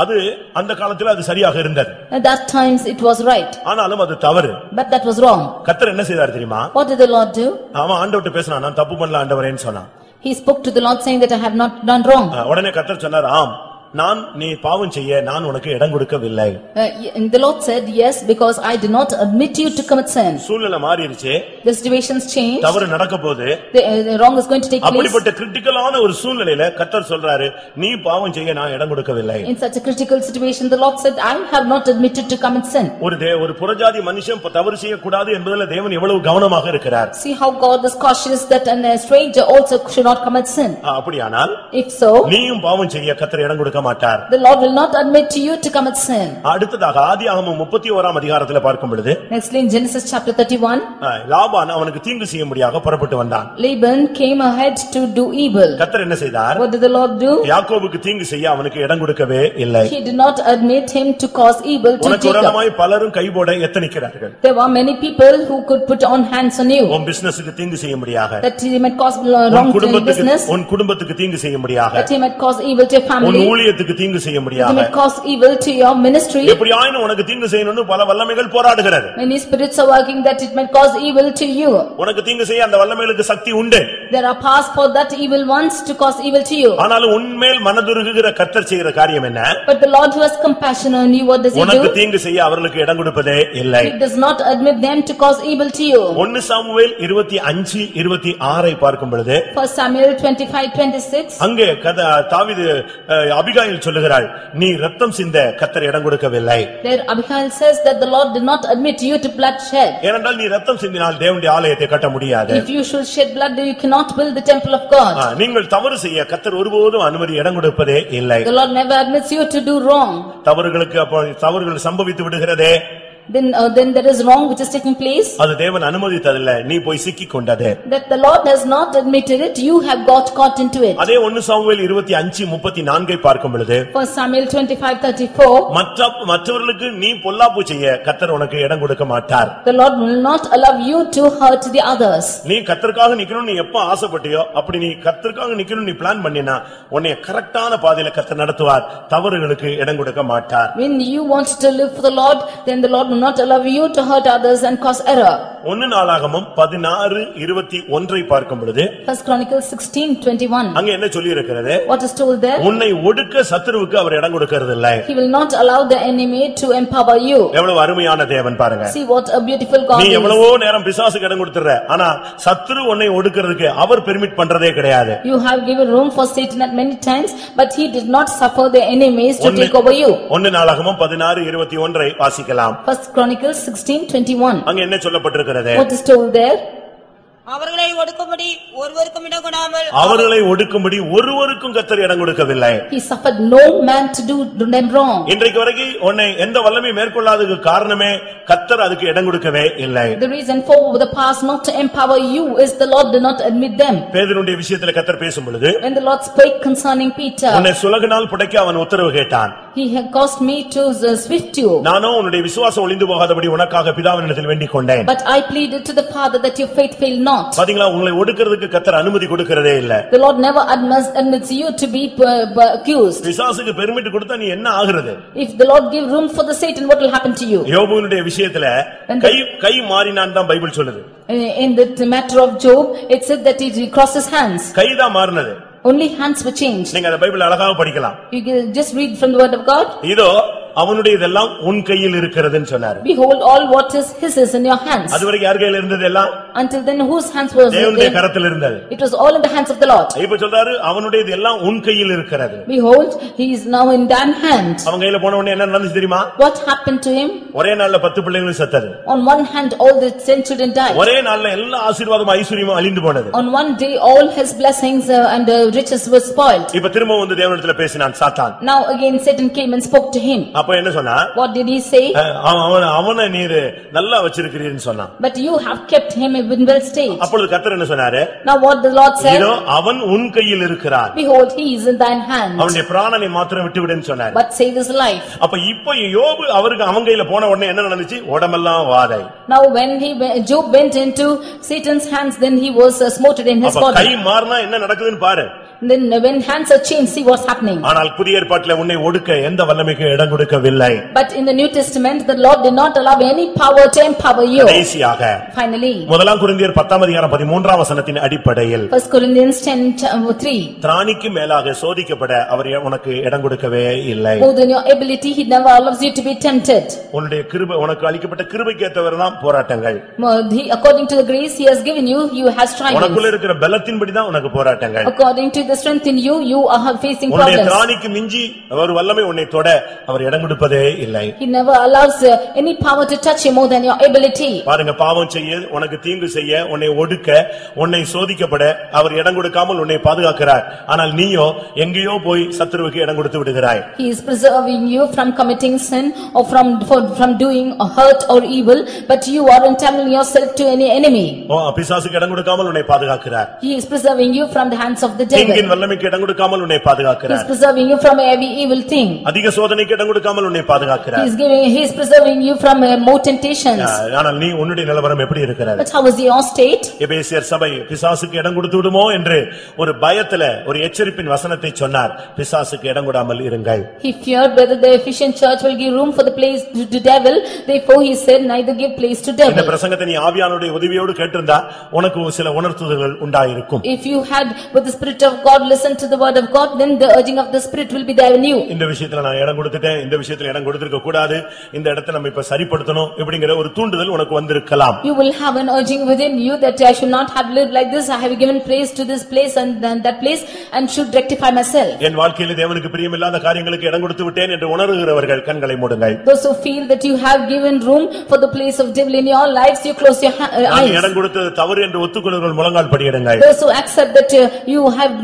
A: அது அந்த காலத்துல அது சரியாக இருந்தது.
B: At that times it was right,
A: ஆனாலும் அது தவறு.
B: but that was wrong.
A: கர்த்தர் என்ன செய்தார் தெரியுமா?
B: What did the Lord do?
A: அவன் ஆண்டவர்ட்ட பேசினான், நான் தப்பு பண்ணல ஆண்டவரேன்னு சொன்னான்.
B: He spoke to the Lord saying that I have not done wrong.
A: உடனே கர்த்தர் சொன்னார், ஆம் நீ பாவம் செய்ய நான் உனக்கு இடம் கொடுக்கவில்லை.
B: And the Lord said, yes, because I did not admit you to commit sin.
A: சூழ்நிலை மாறிடுச்சு.
B: The situations changed.
A: தவறு நடக்க போகுது.
B: The wrong is going to take place.
A: அப்படிப்பட்ட கிரிட்டிக்கலான ஒரு சூழ்நிலையில கர்த்தர் சொல்றாரு, நீ பாவம் செய்ய நான் இடம் கொடுக்கவில்லை.
B: In such a critical situation, the Lord said, I have not admitted to commit sin.
A: ஒரு புறஜாதி மனுஷன் தவறு செய்யக்கூடாது என்பதில் தேவன் எவ்வளவு கவனமாக இருக்கிறார்.
B: See how God is cautious that a stranger also should not commit sin.
A: அப்படியானால்
B: If so,
A: நீயும் பாவம் செய்ய கர்த்தர் இடம் கொடுக்க மாட்டார்.
B: The Lord will not admit to you to commit sin.
A: அடுத்ததாக ஆதியாகமம் 31ஆம் அதிகாரத்தில் பார்க்கும் பொழுது
B: Nextly in Genesis chapter 31,
A: Laban அவனுக்கு தீங்கு செய்யும்படியாக புறப்பட்டு வந்தான்.
B: Laban came ahead to do evil.
A: கர்த்தர் என்ன செய்தார்?
B: What did the Lord do?
A: யாக்கோபுக்கு தீங்கு செய்ய அவனுக்கு இடம் கொடுக்கவே இல்லை.
B: He did not admit him to cause evil to
A: உனக்கு
B: Jacob.
A: விரோதமாய் பலரும் கைபோட எத்தனிக்கிறார்கள்.
B: There were many people who could put on hands on you,
A: உன் பிசினஸ்க்கு தீங்கு செய்யும்படியாக,
B: that he might cause wrong to your business,
A: உன் குடும்பத்துக்கு தீங்கு செய்யும்படியாக,
B: that he might cause evil to your
A: உன்
B: family,
A: ஊழிய ஊழியத்துக்கு தீங்கு செய்ய
B: It
A: முடியாது.
B: may cause evil to your ministry.
A: எப்படியாயினும் உனக்கு தீங்கு செய்யணும்னு பல வல்லமைகள் போராடுகிறது.
B: Many spirits are working that it may cause evil to you.
A: உனக்கு தீங்கு செய்ய அந்த வல்லமைகளுக்கு சக்தி உண்டு.
B: There are powers for that evil ones to cause evil to you.
A: ஆனாலும் உன்மேல் மனதுருகுகிற கர்த்தர் செய்கிற காரியம் என்ன?
B: But the Lord who has compassion on you, what does he
A: உனக்கு
B: do?
A: தீங்கு செய்ய அவர்களுக்கு இடம் கொடுப்பதே இல்லை.
B: He does not admit them to cause evil to you.
A: 1 Samuel 25:26 பார்க்கும் பொழுது
B: 1 Samuel 25:26.
A: அங்கே தாவீது அபிகாயில் சொல்லுகிறாள், நீ ரத்தம் சிந்த கர்த்தர் இடம் கொடுக்கவில்லை.
B: There Abigail says that the Lord did not admit you to bloodshed.
A: ஏனென்றால் நீ ரத்தம் சிந்தினால் தேவனுடைய ஆலயத்தை கட்ட முடியாது.
B: If you should shed blood, you cannot build the temple of God.
A: நீங்கள் தவறு செய்ய கர்த்தர் ஒருபோதும் அனுமதி இடம் கொடுப்பதே இல்லை.
B: The Lord never admits you to do wrong.
A: தவறுகளுக்கு அப்போ தவறுகள் சம்பவித்து விடுகிறதே.
B: Then there is wrong which is taking place.
A: அது தேவன் அனுமதித்ததில்லை, நீ போய் சிக்கிக் கொண்டது.
B: That the Lord has not admitted it, you have got caught into it.
A: அதே 1 சாமுவேல் 25:34 பார்க்கும் பொழுது
B: 1 Samuel 25:34.
A: மற்றவர்களுக்கு நீ பொல்லாப்பு செய்ய கர்த்தர் உனக்கு இடம் கொடுக்க மாட்டார்.
B: The Lord will not allow you to hurt the others.
A: நீ கர்த்தருக்காக நிக்கணும் நீ எப்ப ஆசைப்பட்டியோ அப்படி நீ கர்த்தருக்காக நிக்கணும் நீ பிளான் பண்ணினா உன்னை கரெக்டான பாதையில கர்த்தர் நடத்துவார். தவறுகளுக்கு இடம் கொடுக்க மாட்டார்.
B: When you want to live for the Lord, then the Lord will not allow you to hurt others and cause error.
A: 1 நாளாகமம் 16:21 பார்க்கும் பொழுது
B: 1 Chronicles 16:21.
A: அங்க என்ன சொல்லி இருக்கிறது?
B: What is told there?
A: உன்னை ஒடுக்க சத்துருவுக்கு அவர் இடம் கொடுக்கிறது இல்லை.
B: He will not allow the enemy to empower you.
A: எவ்வளவு அருமையான தேவன் பாருங்க.
B: See what a beautiful God
A: நீ
B: is.
A: எவ்வளவோ நேரம் பிசாசுக்கு இடம் கொடுத்துற, ஆனா சத்துரு உன்னை ஒடுக்கிறதுக்கு அவர் பெர்மிட் பண்றதே கிடையாது.
B: You have given room for Satan at many times, but he did not suffer the enemies to take over you.
A: 1 நாளாகமம் 16:21 வாசிக்கலாம்.
B: 1 Chronicles 16:21.
A: அங்க என்ன சொல்லப்பட்டிருக்கிறது?
B: What is told there?
C: அவர்களை ஒடுக்கும்படி ஒருவருக்கும் இடம் கொடாமல்
A: அவர்களை ஒடுக்கும்படி ஒருவருக்கும் கர்த்தர் இடம் கொடுக்கவில்லை.
B: He suffered no man to do them wrong.
A: இன்றைக்கு வரைக்கும் உன்னை எந்த வல்லமை மேற்கொள்ளாததுக்கு காரணமே கர்த்தர் அதுக்கு இடம் கொடுக்கவே இல்லை.
B: The reason for the past not to empower you is the Lord did not admit them.
A: பேதுருடைய விஷயத்துல கர்த்தர் பேசும் பொழுது
B: When the Lord spoke concerning Peter,
A: உன்னை சுலகினால் புடைக்க அவன் உத்தரவு கேட்டான்.
B: he had caused me to swift you.
A: நானும் உன்னுடைய விசுவாசம் ஒளிந்து போகாதபடி உனக்காக பிதாவினிடத்தில் வேண்டிக் கொண்டேன்.
B: But I pleaded to the Father that your faith fail not.
A: பாத்தீங்களா, உங்களை ஒடுக்கிறதுக்கு கர்த்தர் அனுமதி கொடுக்கிறதே இல்ல.
B: The Lord never admits you to be accused.
A: பிசாசுக்கு பெர்மிட் கொடுத்தா நீ என்ன ஆகிறது?
B: If the Lord give room for the Satan, what will happen to you?
A: யோபுவினுடைய விஷயத்துல கை மாறினான் தான் பைபிள் சொல்லுது.
B: In the matter of Job, it said that he crossed his hands.
A: கைதான் மாறினது.
B: Only hands were changed.
A: நீங்க அந்த பைபிள் அழகாக படிக்கலாம்.
B: You can just read from the word of God.
A: இதோ அவனுடைய இதெல்லாம் உன் கையில் இருக்கிறதுன்னு சொன்னார்.
B: Behold, all what is his is in your hands.
A: அதுவரைக்கும் யார் கையில் இருந்தது? எல்லாம்
B: Until then whose hands was it?
A: தேவனுடைய கரத்தில் இருந்தது.
B: It was all in the hands of the Lord.
A: இப்ப சொல்றாரு அவனுடைய இதெல்லாம் உன் கையில் இருக்கிறது.
B: Behold, he is now in thine hand.
A: அவன் கையில போன உடனே என்ன நடந்துச்சு தெரியுமா?
B: What happened to him?
A: ஒரே நாள்ல 10 பிள்ளைகள் செத்தது.
B: On one hand all the 10 children died.
A: ஒரே நாள்ல எல்லா ஆசீர்வாதமும் ஐஸ்வரியமும் அழிந்து போனது.
B: On one day all his blessings and riches were spoiled.
A: இப்ப திரும்ப வந்து தேவனிடத்துல பேசினான் சாத்தான்.
B: Now again Satan came and spoke to him.
A: அப்ப என்ன சொன்னா?
B: What did he say?
A: அவனை நீர் நல்லா வச்சிருக்கிறீன்னு சொன்னான்.
B: But you have kept him in well state.
A: அப்பொழுது கர்த்தர் என்ன சொன்னாரு?
B: Now what the Lord said?
A: இதோ அவன் உன் கையில் இருக்கிறான்.
B: Behold, he is in thine hand.
A: அவனுடைய பிராணனை மாத்திரம் விட்டு விடுன்னு சொன்னார்.
B: But save his life.
A: அப்ப இப்போ யோபு அவருக்கு அவன் கையில போன உடனே என்ன நடந்துச்சு? உடம்பெல்லாம் வாதை.
B: Now when Job went into Satan's hands, then he was smote in his
A: அப்ப கை
B: body.
A: மாறினா என்ன நடக்குதுன்னு பாரு.
B: Then when hands are changed, see what's happening.
A: ஆனால் புதிய ஏற்பாட்டிலே உன்னை ஒடுக்க எந்த வல்லமைக்கு இடம் கொடுக்கவில்லை.
B: But in the New Testament, the Lord did not allow any power to empower you.
A: கடைசியாக
B: Finally,
A: முதலாம் கொரிந்தியர் 10:13 அடிப்படையில்
B: 1 Corinthians 10:3.
A: திராணிக்கு மேலாக சோதிக்கப்பட அவர் உனக்கு இடம் கொடுக்கவே இல்லை.
B: More than your ability, he never allows you to be tempted.
A: உன்னுடைய கிருபை உனக்கு அளிக்கப்பட்ட கிருபைக்கு ஏற்றவர்தான் போராட்டங்கள்.
B: According to the grace he has given you, you have trials.
A: உனக்குள்ள இருக்கிற பலத்தின்படி தான் உனக்கு போராட்டங்கள்.
B: According to the strength in you, you are facing
A: உன்னுடைய
B: problems.
A: திராணிக்கு மிஞ்சி ஒரு வல்லமை உன்னை தொட அவர் இடம் கொடுப்பதே இல்லை.
B: He never allows any power to touch you more than your ability.
A: பாருங்க, பாவம் செய்ய உனக்கு தீங்கு செய்ய உன்னை ஒடுக்க உன்னை சோதிக்கப்பட அவர் இடம் கொடுக்காமல் உன்னை பாதுகாக்கிறார். ஆனால் நீயோ எங்கேயோ போய் சத்துருவுக்கு இடம் கொடுத்து விடுகிறாய்.
B: He is preserving you from committing sin or from doing hurt or evil, but you are entangling yourself to any enemy.
A: பிசாசுக்கு இடம் கொடுக்காமல் உன்னை பாதுகாக்கிறார்.
B: He is preserving you from the hands of the devil.
A: தீங்கின் வல்லமைக்கு இடம் கொடுக்காமல் உன்னை
B: He is
A: பாதுகாக்கிறார்.
B: preserving you from every evil thing.
A: அதிக சோதனைக்கு இடம் கொடுக்காமல் உன்னை பாதுகாக்கிறார்.
B: He is preserving you from more temptations.
A: ஆனால் நீ உன்னுடைய நிலவரம் எப்படி இருக்கிறது?
B: But how is your state?
A: எபேசியர் சபை பிசாசுக்கு இடம் கொடுத்து விடுமோ என்று ஒரு பயத்துல ஒரு எச்சரிப்பின் வசனத்தை சொன்னார். பிசாசுக்கு இடம் கொடாமல் இருங்கள்.
B: He feared whether the Ephesian church will give room for the place to devil. Therefore he said, neither give place to
A: இந்த
B: devil.
A: பிரசங்கத்தை நீ ஆவியானுடைய உதவியோடு கேட்டிருந்தா உனக்கு சில உணர்த்துதல்கள் உண்டாயிருக்கும்.
B: If you had with the Spirit of God listened to the word of God, then the urging of the Spirit will be there in you.
A: இந்த விஷயத்துல நான் இடம் கொடுத்துட்டேன், இந்த விஷயத்துல இடம் கொடுத்திருக்க கூடாது, இந்த இடத்தை நம்ம இப்ப சரிப்படுத்தணும் இப்படிங்கிற ஒரு தூண்டுதல் உனக்கு வந்திருக்கலாம்.
B: You will have an urging within you that I should not have lived like this. I have given praise to this place and that place and should rectify myself.
A: என் வாழ்க்கையில் தேவனுக்கு பிரியமில்லாத காரியங்களுக்கு இடம் கொடுத்து விட்டேன் என்று உணர்கிறவர்கள் கண்களை மூடுங்கள்.
B: Those who feel that you have given room for the place of devil in your lives, you close your eyes.
A: இடம் கொடுத்தது தவறு என்று ஒத்துக்கொள்கிறவர்கள் முழங்கால் படியிடுங்கள்.
B: Those who accept that you have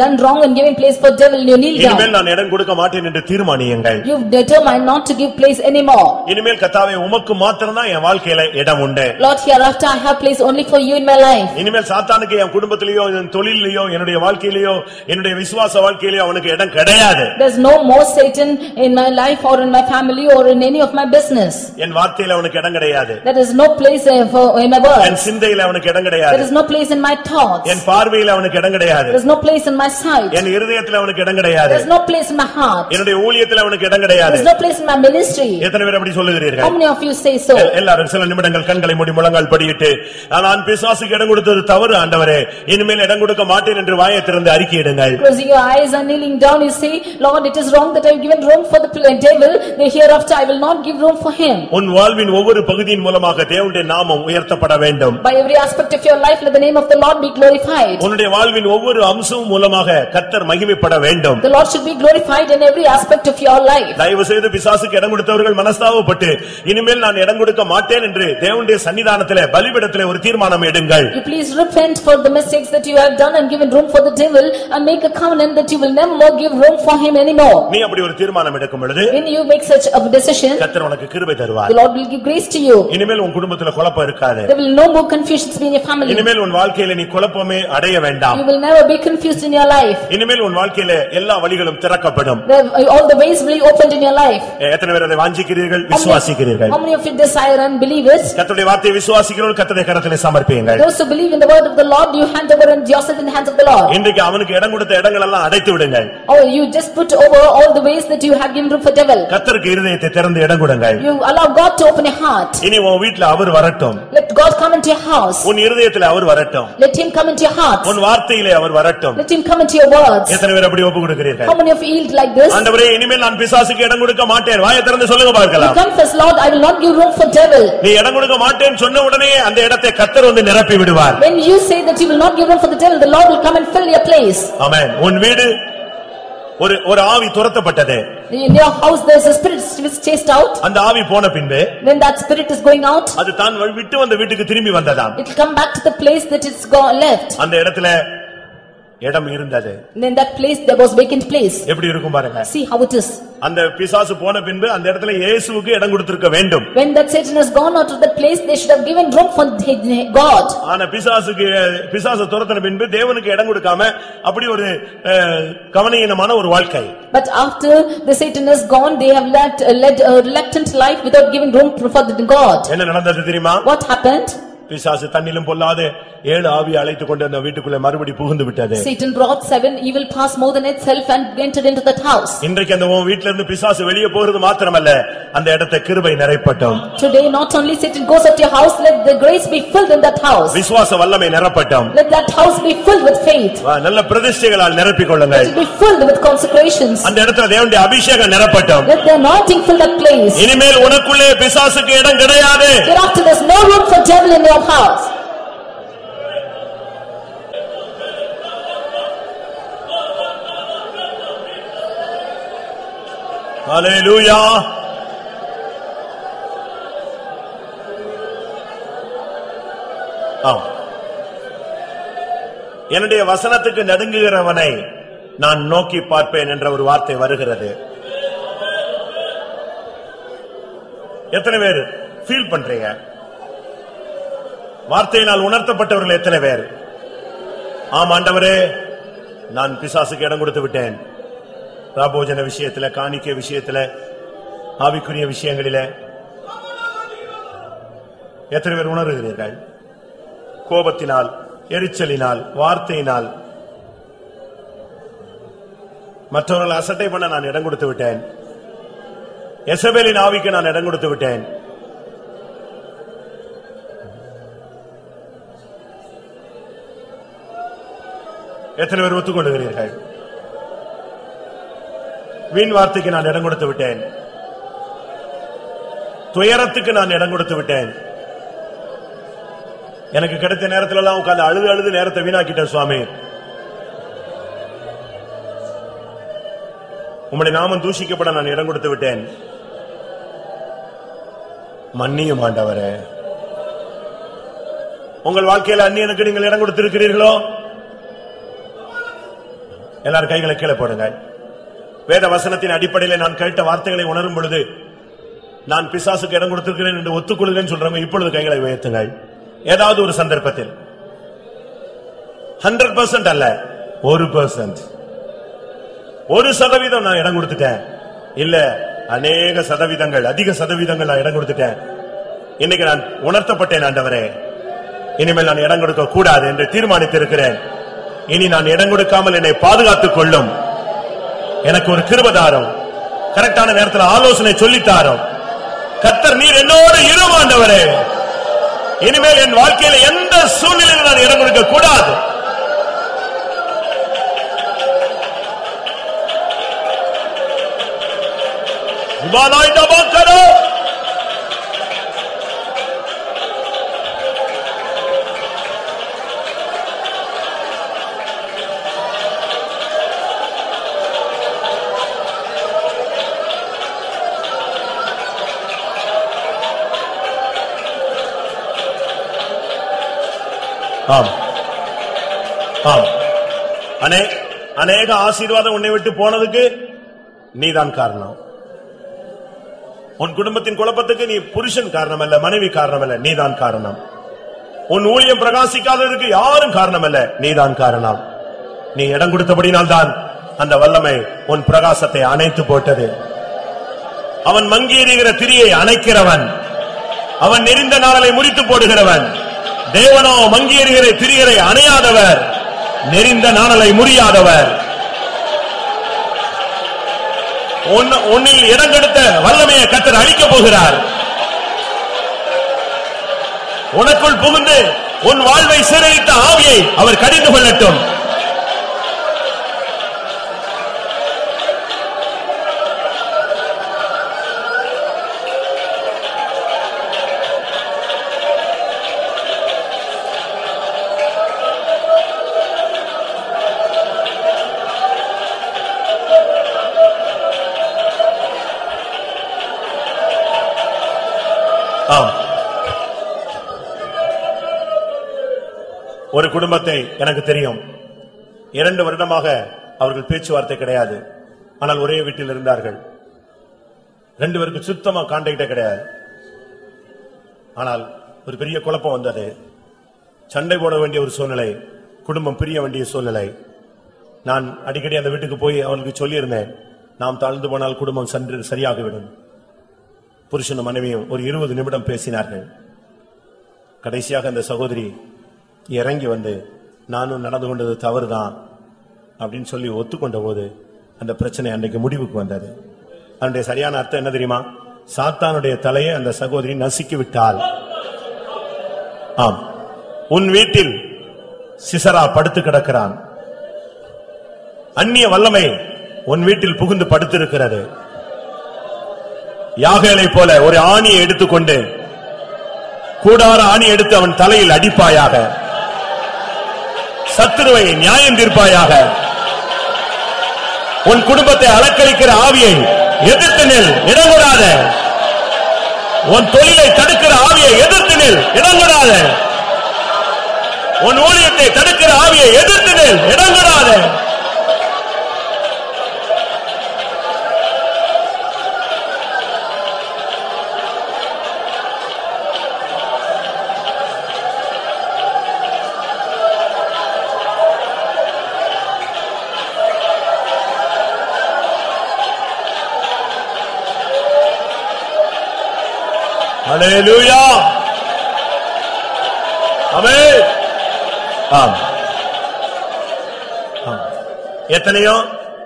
B: done wrong and given place for devil, you kneel down.
A: இனிமேல் நான் இடம் கொடுக்க மாட்டேன் என்று தீர்மானியுங்கள்.
B: You determine not to give place anymore.
A: இனிமேல் கர்த்தாவே உமக்கு மாத்திரம்தான் என் வாழ்க்கையில இடம் உண்டு.
B: Lord, hereafter I have place only for you in my life.
A: இனிமேல் சாத்தானுக்கு என் குடும்பத்திலேயோ என் தொழிலிலேயோ என்னுடைய வாழ்க்கையிலேயோ என்னுடைய விசுவாச வாழ்க்கையிலேயோ அவனுக்கு இடம் கிடையாது.
B: There's no more Satan in my life or in my family or in any of my business.
A: என் வார்த்தையில அவனுக்கு இடம் கிடையாது.
B: There is no place in my
A: N
B: words.
A: சிந்தையில அவனுக்கு இடம்
B: There
A: கிடையாது.
B: is no place in my thoughts.
A: என் பார்வையில அவனுக்கு இடம் கிடையாது.
B: There is no place in my sight.
A: என் இருதயத்துல அவனுக்கு இடம் கிடையாது.
B: There is no place in my heart.
A: என்னுடைய ஊழியத்துல அவனுக்கு இடம்
B: There
A: கிடையாது.
B: is no place in my ministry.
A: எத்தனை பேர் அப்படி சொல்லுகிறீர்கள்?
B: How many of you say so?
A: எல்லாரும் சில நிமிடங்கள் கண்களை மூடி முழங்கால் படியிட்டு நான் பிசாசுக்கு இடம் கொடுத்தது தவறு ஆண்டவரே, இனிமேல் இடம் கொடுக்க மாட்டேன் என்று வாயை திறந்து அறிக்கையிடுங்கள்.
B: Closing your eyes and kneeling down, you say, Lord, it is wrong that I have given room for the devil. Hereafter I will not give room for him.
A: உன் வாழ்வின் ஒவ்வொரு பகுதியின் மூலமாக தேவனுடைய நாமம் உயர்த்தப்பட வேண்டும்.
B: By every aspect of your life, let the name of the Lord be glorified.
A: உன்னுடைய வாழ்வின் ஒவ்வொரு அம்சமும் மூலமாக கர்த்தர் மகிமைப்பட வேண்டும்.
B: The Lord should be glorified in every aspect of your life.
A: தயவு செய்து பிசாசுக்கு இடம் கொடுத்தவர்கள் மனஸ்தாபப்பட்டு இனிமேல் நான் இடம் கொடுக்க மாட்டேன் என்று தேவனுடைய சன்னிதானத்திலே பலிபீடத்திலே ஒரு தீர்மானம் எடுங்கள்.
B: You please repent for the mistakes that you have done and given room for the devil and make a covenant that you will never more give room for him anymore.
A: நீ அப்படி ஒரு தீர்மானம் எடுக்கும் பொழுது
B: When you make such a decision,
A: கர்த்தர் உனக்கு கிருபை தருவார்.
B: the Lord will give grace to you.
A: இனிமேல் உன் குடும்பத்திலே குழப்பம் இருக்காது.
B: There will no more confusions be in your family.
A: இனிமேல் உன் வாழ்க்கையில நீ குழப்பமே அடைய வேண்டாம்.
B: You will never be confused in your life.
A: இனிமேல் உன் வாழ்க்கையில எல்லா வழிகளும் திறக்கப்படும்.
B: All the ways will be opened in your life.
A: எத்தனை பேர் அதை வாஞ்சிக்கிறீர்கள், விசுவாசிக்கிறீர்கள்?
B: How many of you desire and believe it?
A: கர்த்தருடைய வார்த்தையை விசுவாசிக்கிறவர்கள் கர்த்தருடைய கரத்திலே சமர்ப்பியுங்கள்.
B: Those who believe in the word of the Lord, you hand over yourself in the hands of the Lord.
A: இன்றைக்கு அவனுக்கு இடம் கொடுத்த இடங்கள் எல்லாம் அடைத்து விடுங்கள்.
B: Oh, you just put over all the ways that you have given room for devil.
A: கர்த்தருக்கு இருதயத்தை திறந்து இடம் கொடுங்கள்.
B: You allow God to open your heart.
A: இனி உன் வீட்ல அவர் வரட்டும்.
B: Let God come into your house.
A: உன் இருதயத்திலே அவர் வரட்டும்.
B: Let him come into your heart.
A: உன் வார்த்தையிலே அவர் வரட்டும்.
B: Let him come into your words.
A: எத்தனை பேர் அப்படி ஒப்பு கொடுக்கிறீர்கள்?
B: How many of you yield like this?
A: ஆண்டவரே, இனிமேல் நான் பிசாசுக்கு இடம் கொடுக்க மாட்டேன். வாயை திறந்து சொல்லுங்க
B: You
A: பார்க்கலாம்.
B: confess, Lord, I will not give room for devil.
A: நீ இடம் கொடுக்க மாட்டேன்னு சொன்ன உடனே அந்த இடத்தை கர்த்தர் வந்து நிரப்பி விடுவார்.
B: When you say that you will not give room for the devil, the Lord will come and fill your place.
A: ஆமென். உன் வீடு ஒரு ஆவி துரத்தப்பட்டது.
B: In your house there is a spirit which is chased out.
A: அந்த ஆவி போன பின்பு
B: When that spirit is going out,
A: அது தான் விட்டு வந்த வீட்டுக்கு திரும்பி வந்ததாம்.
B: it will come back to the place that it's left.
A: அந்த இடத்துல இடம் இருந்தது.
B: In that place there was vacant place.
A: எப்படி இருக்கும் பாருங்க.
B: See how it is.
A: அந்த பிசாசு போன பின்பு அந்த இடத்துல இயேசுவுக்கு இடம் கொடுத்திருக்க வேண்டும்.
B: When that Satan has gone out of that place, they should have given room for God.
A: ஆனா பிசாசு துரத்தின பின்பு தேவனுக்கு இடம் கொடுக்காம அப்படி ஒரு கவனீனமான ஒரு வாழ்க்கை.
B: But after the Satan is gone, they have led a reluctant life without giving room for God.
A: என்ன நடந்தது தெரியுமா?
B: What happened?
A: பிசாசு தன்னிலும் பொல்லாத 7 ஆவியை அழைத்துக் கொண்டு அந்த வீட்டுக்குள்ளே மறுபடி புகுந்து விட்டது.
B: Satan brought 7 evil powers more than itself and entered into that house.
A: இன்றைக்கு அந்த உன் வீட்ல இருந்து பிசாசு வெளியே போறது மாத்திரமல்ல, அந்த இடத்தை கிருபை நிரப்பட்டும்.
B: Today not only Satan goes out your house, let the grace be filled in that house.
A: விசுவாச வல்லமை நிரப்பட்டும்.
B: Let that house be filled with faith.
A: நல்ல பிரதிஷ்டைகளால் நிரப்பிக் கொள்ளுங்கள்.
B: Let it be filled with consecrations.
A: அந்த இடத்துல தேவனுடைய அபிஷேகம் நிரப்பட்டும்.
B: Let the anointing fill that place.
A: இனிமேல் உனக்குள்ளே பிசாசுக்கு இடம் கிடையாது.
B: Hereafter there is no room for devil in your house.
A: ஹல்லேலூயா. என்னுடைய வசனத்துக்கு நடுங்குகிறவனை நான் நோக்கி பார்ப்பேன் என்ற ஒரு வார்த்தை வருகிறது. எத்தனை பேர் ஃபீல் பண்றீங்க? வார்த்தையினால் உணர்த்தப்பட்டவர்கள் எத்தனை பேர்? ஆம் ஆண்டவரே, நான் பிசாசுக்கு இடம் கொடுத்து விட்டேன். ராபோஜன விஷயத்துல, காணிக்கை விஷயத்துல, ஆவிக்குரிய விஷயங்களிலே எத்தனை பேர் உணர்கிறீர்கள்? கோபத்தினால், எரிச்சலினால், வார்த்தையினால் மற்றவர்கள் அசட்டை பண்ண நான் இடம் கொடுத்து விட்டேன். எசபேலின் ஆவிக்கு நான் இடம் கொடுத்து விட்டேன். எத்தனை பேர் ஒத்துக்கொள்கிறீர்கள்? வீண் வார்த்தைக்கு நான் இடம் கொடுத்து விட்டேன். துயரத்துக்கு நான் இடம் கொடுத்து விட்டேன். எனக்கு கிடைத்த நேரத்தில் எல்லாம் உட்கார்ந்து அழுது அழுது நேரத்தை வீணாக்கிட்டேன். சுவாமி, உம்முடைய நாமம் தூஷிக்கப்பட நான் இடம் கொடுத்து விட்டேன். மன்னியும் ஆண்டவரே. உங்கள் வாழ்க்கையில் அந்நியனுக்கு நீங்கள் இடம் கொடுத்திருக்கிறீர்களோ? எல்லாரும் கைகளை கீழே போடுங்க. வேத வசனத்தின் அடிப்படையில் நான் கேட்ட வார்த்தைகளை உணரும் பொழுது நான் பிசாசுக்கு இடம் கொடுத்திருக்கிறேன் என்று ஒத்துக்கொள்கிறேன் சொல்றவங்க இப்பொழுது கைகளை உயர்த்துங்கள். ஏதாவது ஒரு சந்தர்ப்பத்தில் 100% அல்ல, 1%, 1% நான் இடம் கொடுத்துட்டேன். இல்ல, அநேக சதவீதங்கள், அதிக சதவீதங்கள் நான் இடம் கொடுத்துட்டேன். இன்னைக்கு நான் உணர்த்தப்பட்டேன். ஆண்டவரே, இனிமேல் நான் இடம் கொடுக்க கூடாது என்று தீர்மானித்திருக்கிறேன். இனி நான் இடம் கொடுக்காமல் என்னை பாதுகாத்துக் கொள்ளும். எனக்கு ஒரு கிருபைதாரும், கரெக்டான நேரத்தில் ஆலோசனை சொல்லித்தாரும். கர்த்தர் நீர் என்னோடு இரு ஆண்டவரே. இனிமேல் என் வாழ்க்கையில எந்த சூழ்நிலையில் நான் இடம் கொடுக்க கூடாது. ஆம், ஆம். அநேக ஆசீர்வாதம் உன்னை விட்டு போனதுக்கு நீதான் காரணம். உன் குடும்பத்தின் குழப்பத்துக்கு நீ புருஷன் காரணம் அல்ல, மனைவி காரணம் அல்ல, நீதான் காரணம். உன் ஊழியம் பிரகாசிக்காததற்கு யாரும் காரணம் அல்ல, நீதான் காரணம். நீ இடம் கொடுத்தபடினால்தான் அந்த வல்லமை உன் பிரகாசத்தை அணைத்து போட்டது. அவன் மங்கி எறிகிற திரியை அணைக்கிறவன், அவன் நெறிந்த நாளை முறித்து போடுகிறவன். தேவனோ மங்கி எறிகிற திரிகளை அணையாதவர், நெறிந்த நாணலை முறியாதவர். உன்னில் இடம் கொடுத்த வல்லமையை கர்த்தர் அழிக்கப் போகிறார். உனக்குள் புகுந்து உன் வாழ்வை சிறையிட்ட ஆவியை அவர் கடிந்து கொள்ளட்டும். ஒரு குடும்பத்தை எனக்கு தெரியும். 2 வருடமாக அவர்கள் பேச்சுவார்த்தை கிடையாது. ஆனால் ஒரே வீட்டில் இருந்தார்கள். 2 பேருக்கு சுத்தமா கான்டாக்டே கிடையாது. ஆனால் ஒரு பெரிய குழப்பம் வந்தது. சண்டை போட வேண்டிய ஒரு சூழ்நிலை, குடும்பம் பிரிய வேண்டிய சூழ்நிலை. நான் அடிக்கடி அந்த வீட்டுக்கு போய் அவர்களுக்கு சொல்லியிருந்தேன், நாம் தாழ்ந்து போனால் குடும்பம் சரியாகிவிடும். புருஷனும் மனைவியும் ஒரு 20 நிமிடம் பேசினார்கள். கடைசியாக அந்த சகோதரி இறங்கி வந்து, நானும் நடந்து கொண்டது தவறுதான் அப்படின்னு சொல்லி ஒத்துக்கொண்ட போது அந்த பிரச்சனை அன்றைக்கு முடிவுக்கு வந்தது. அதனுடைய சரியான அர்த்தம் என்ன தெரியுமா? சாத்தானுடைய தலையை அந்த சகோதரி நசுக்கி விட்டாள். ஆம், உன் வீட்டில் சிசரா படுத்து கிடக்கிறான். அந்நிய வல்லமை உன் வீட்டில் புகுந்து படுத்திருக்கிறது. யாகேலை போல ஒரு ஆணியை எடுத்துக்கொண்டு, கூடார ஆணி எடுத்து அவன் தலையில் அடிப்பாயாக. சத்துருவை நியாயம் தீர்ப்பாயாக. உன் குடும்பத்தை அலக்களிக்கிற ஆவியை எதிர்த்து நில், இடங்கூடாத. உன் தொழிலை தடுக்கிற ஆவியை எதிர்த்து நில், இடங்கூடாத. உன் ஊழியத்தை தடுக்கிற ஆவியை எதிர்த்து நில், இடங்கூடாத. அல்லேலூயா. ஆமென். ஆம். எத்தனையோ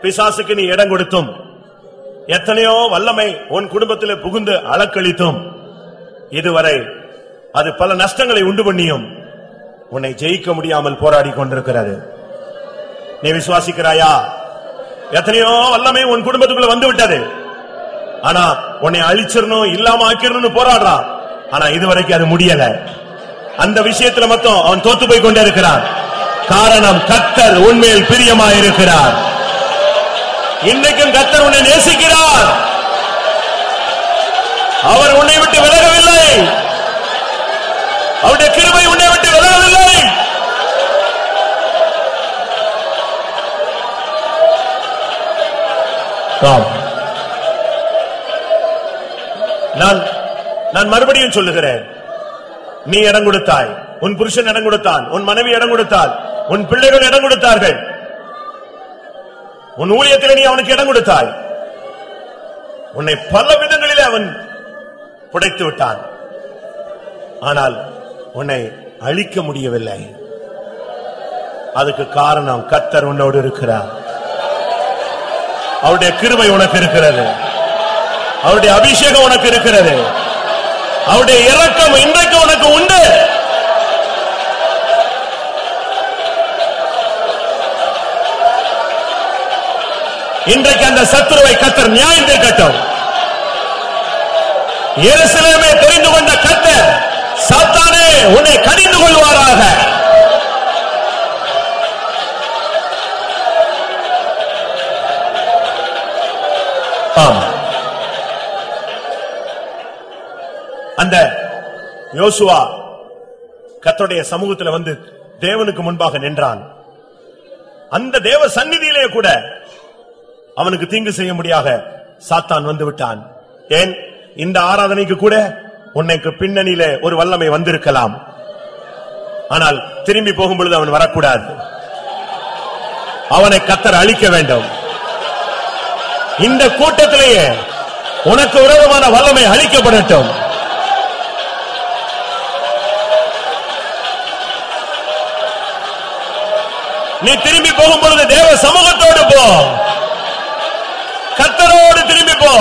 A: பிசாசுக்கு நீ இடம் கொடுத்தும், எத்தனையோ வல்லமை உன் குடும்பத்தில் புகுந்து அளக்களித்தும், இதுவரை அது பல நஷ்டங்களை உண்டு பண்ணியும் உன்னை ஜெயிக்க முடியாமல் போராடி கொண்டிருக்கிறது. நீ விசுவாசிக்கிறாயா? எத்தனையோ வல்லமை உன் குடும்பத்துக்குள்ள வந்து விட்டது. ஆனா உன்னை அழிச்சிடணும், இல்லாம ஆக்கிடணும்னு போராடுறான். ஆனா இதுவரைக்கும் அது முடியல. அந்த விஷயத்துல மட்டும் அவன் தோத்து போய் கொண்டே இருக்கிறான். காரணம், கர்த்தர் உன்மேல் பிரியமாயிருக்கிறார். இன்றைக்கும் கர்த்தர் உன்னை நேசிக்கிறார். அவர் உன்னை விட்டு விலகவில்லை. அவருடைய கிருபை உன்னை விட்டு விலகவில்லை. நான் மறுபடியும் சொல்லுகிறேன், நீ இடம் கொடுத்தாய், உன் புருஷன் இடம் கொடுத்தான், உன் மனைவி இடம் கொடுத்தாள், உன் பிள்ளைகள் இடம் கொடுத்தார்கள், உன் ஊழியத்தில் நீ அவனுக்கு இடம் கொடுத்தாய். உன்னை பல விதங்களிலே அவன் புடைத்து விட்டான். ஆனால் உன்னை அழிக்க முடியவில்லை. அதுக்கு காரணம், கர்த்தர் உன்னோடு இருக்கிறார். அவருடைய கிருபை உனக்கு இருக்கிறது. அவருடைய அபிஷேகம் உனக்கு இருக்கிறது. அவருடைய இரக்கம் இன்றைக்கு உனக்கு உண்டு. இன்றைக்கு அந்த சத்துருவை கர்த்தர் நியாயம் தீர்க்கட்டும். எருசலேமை தெரிந்து கொண்ட கர்த்தர், சாத்தானே உன்னை கடிந்து கொள்வாராக. அந்த யோசுவா கர்த்தருடைய சமூகத்தில் வந்து தேவனுக்கு முன்பாக நின்றான். அந்த தேவ சந்நிதியிலே கூட அவனுக்கு தீங்கு செய்ய முடியாத சாத்தான் வந்து விட்டான். ஏன்? இந்த ஆராதனைக்கு கூட உன்னைக்கு பின்னணியிலே ஒரு வல்லமை வந்திருக்கலாம். ஆனால் திரும்பி போகும் பொழுது அவன் வரக்கூடாது. அவனை கர்த்தர் அழிக்க வேண்டும். இந்த கூட்டத்திலேயே உனக்கு விரோதமான வல்லமை அழிக்கப்படட்டும். நீ திரும்பி போகும் பொழுது தேவ சமூகத்தோடு போ, கர்த்தரோடு திரும்பி போ.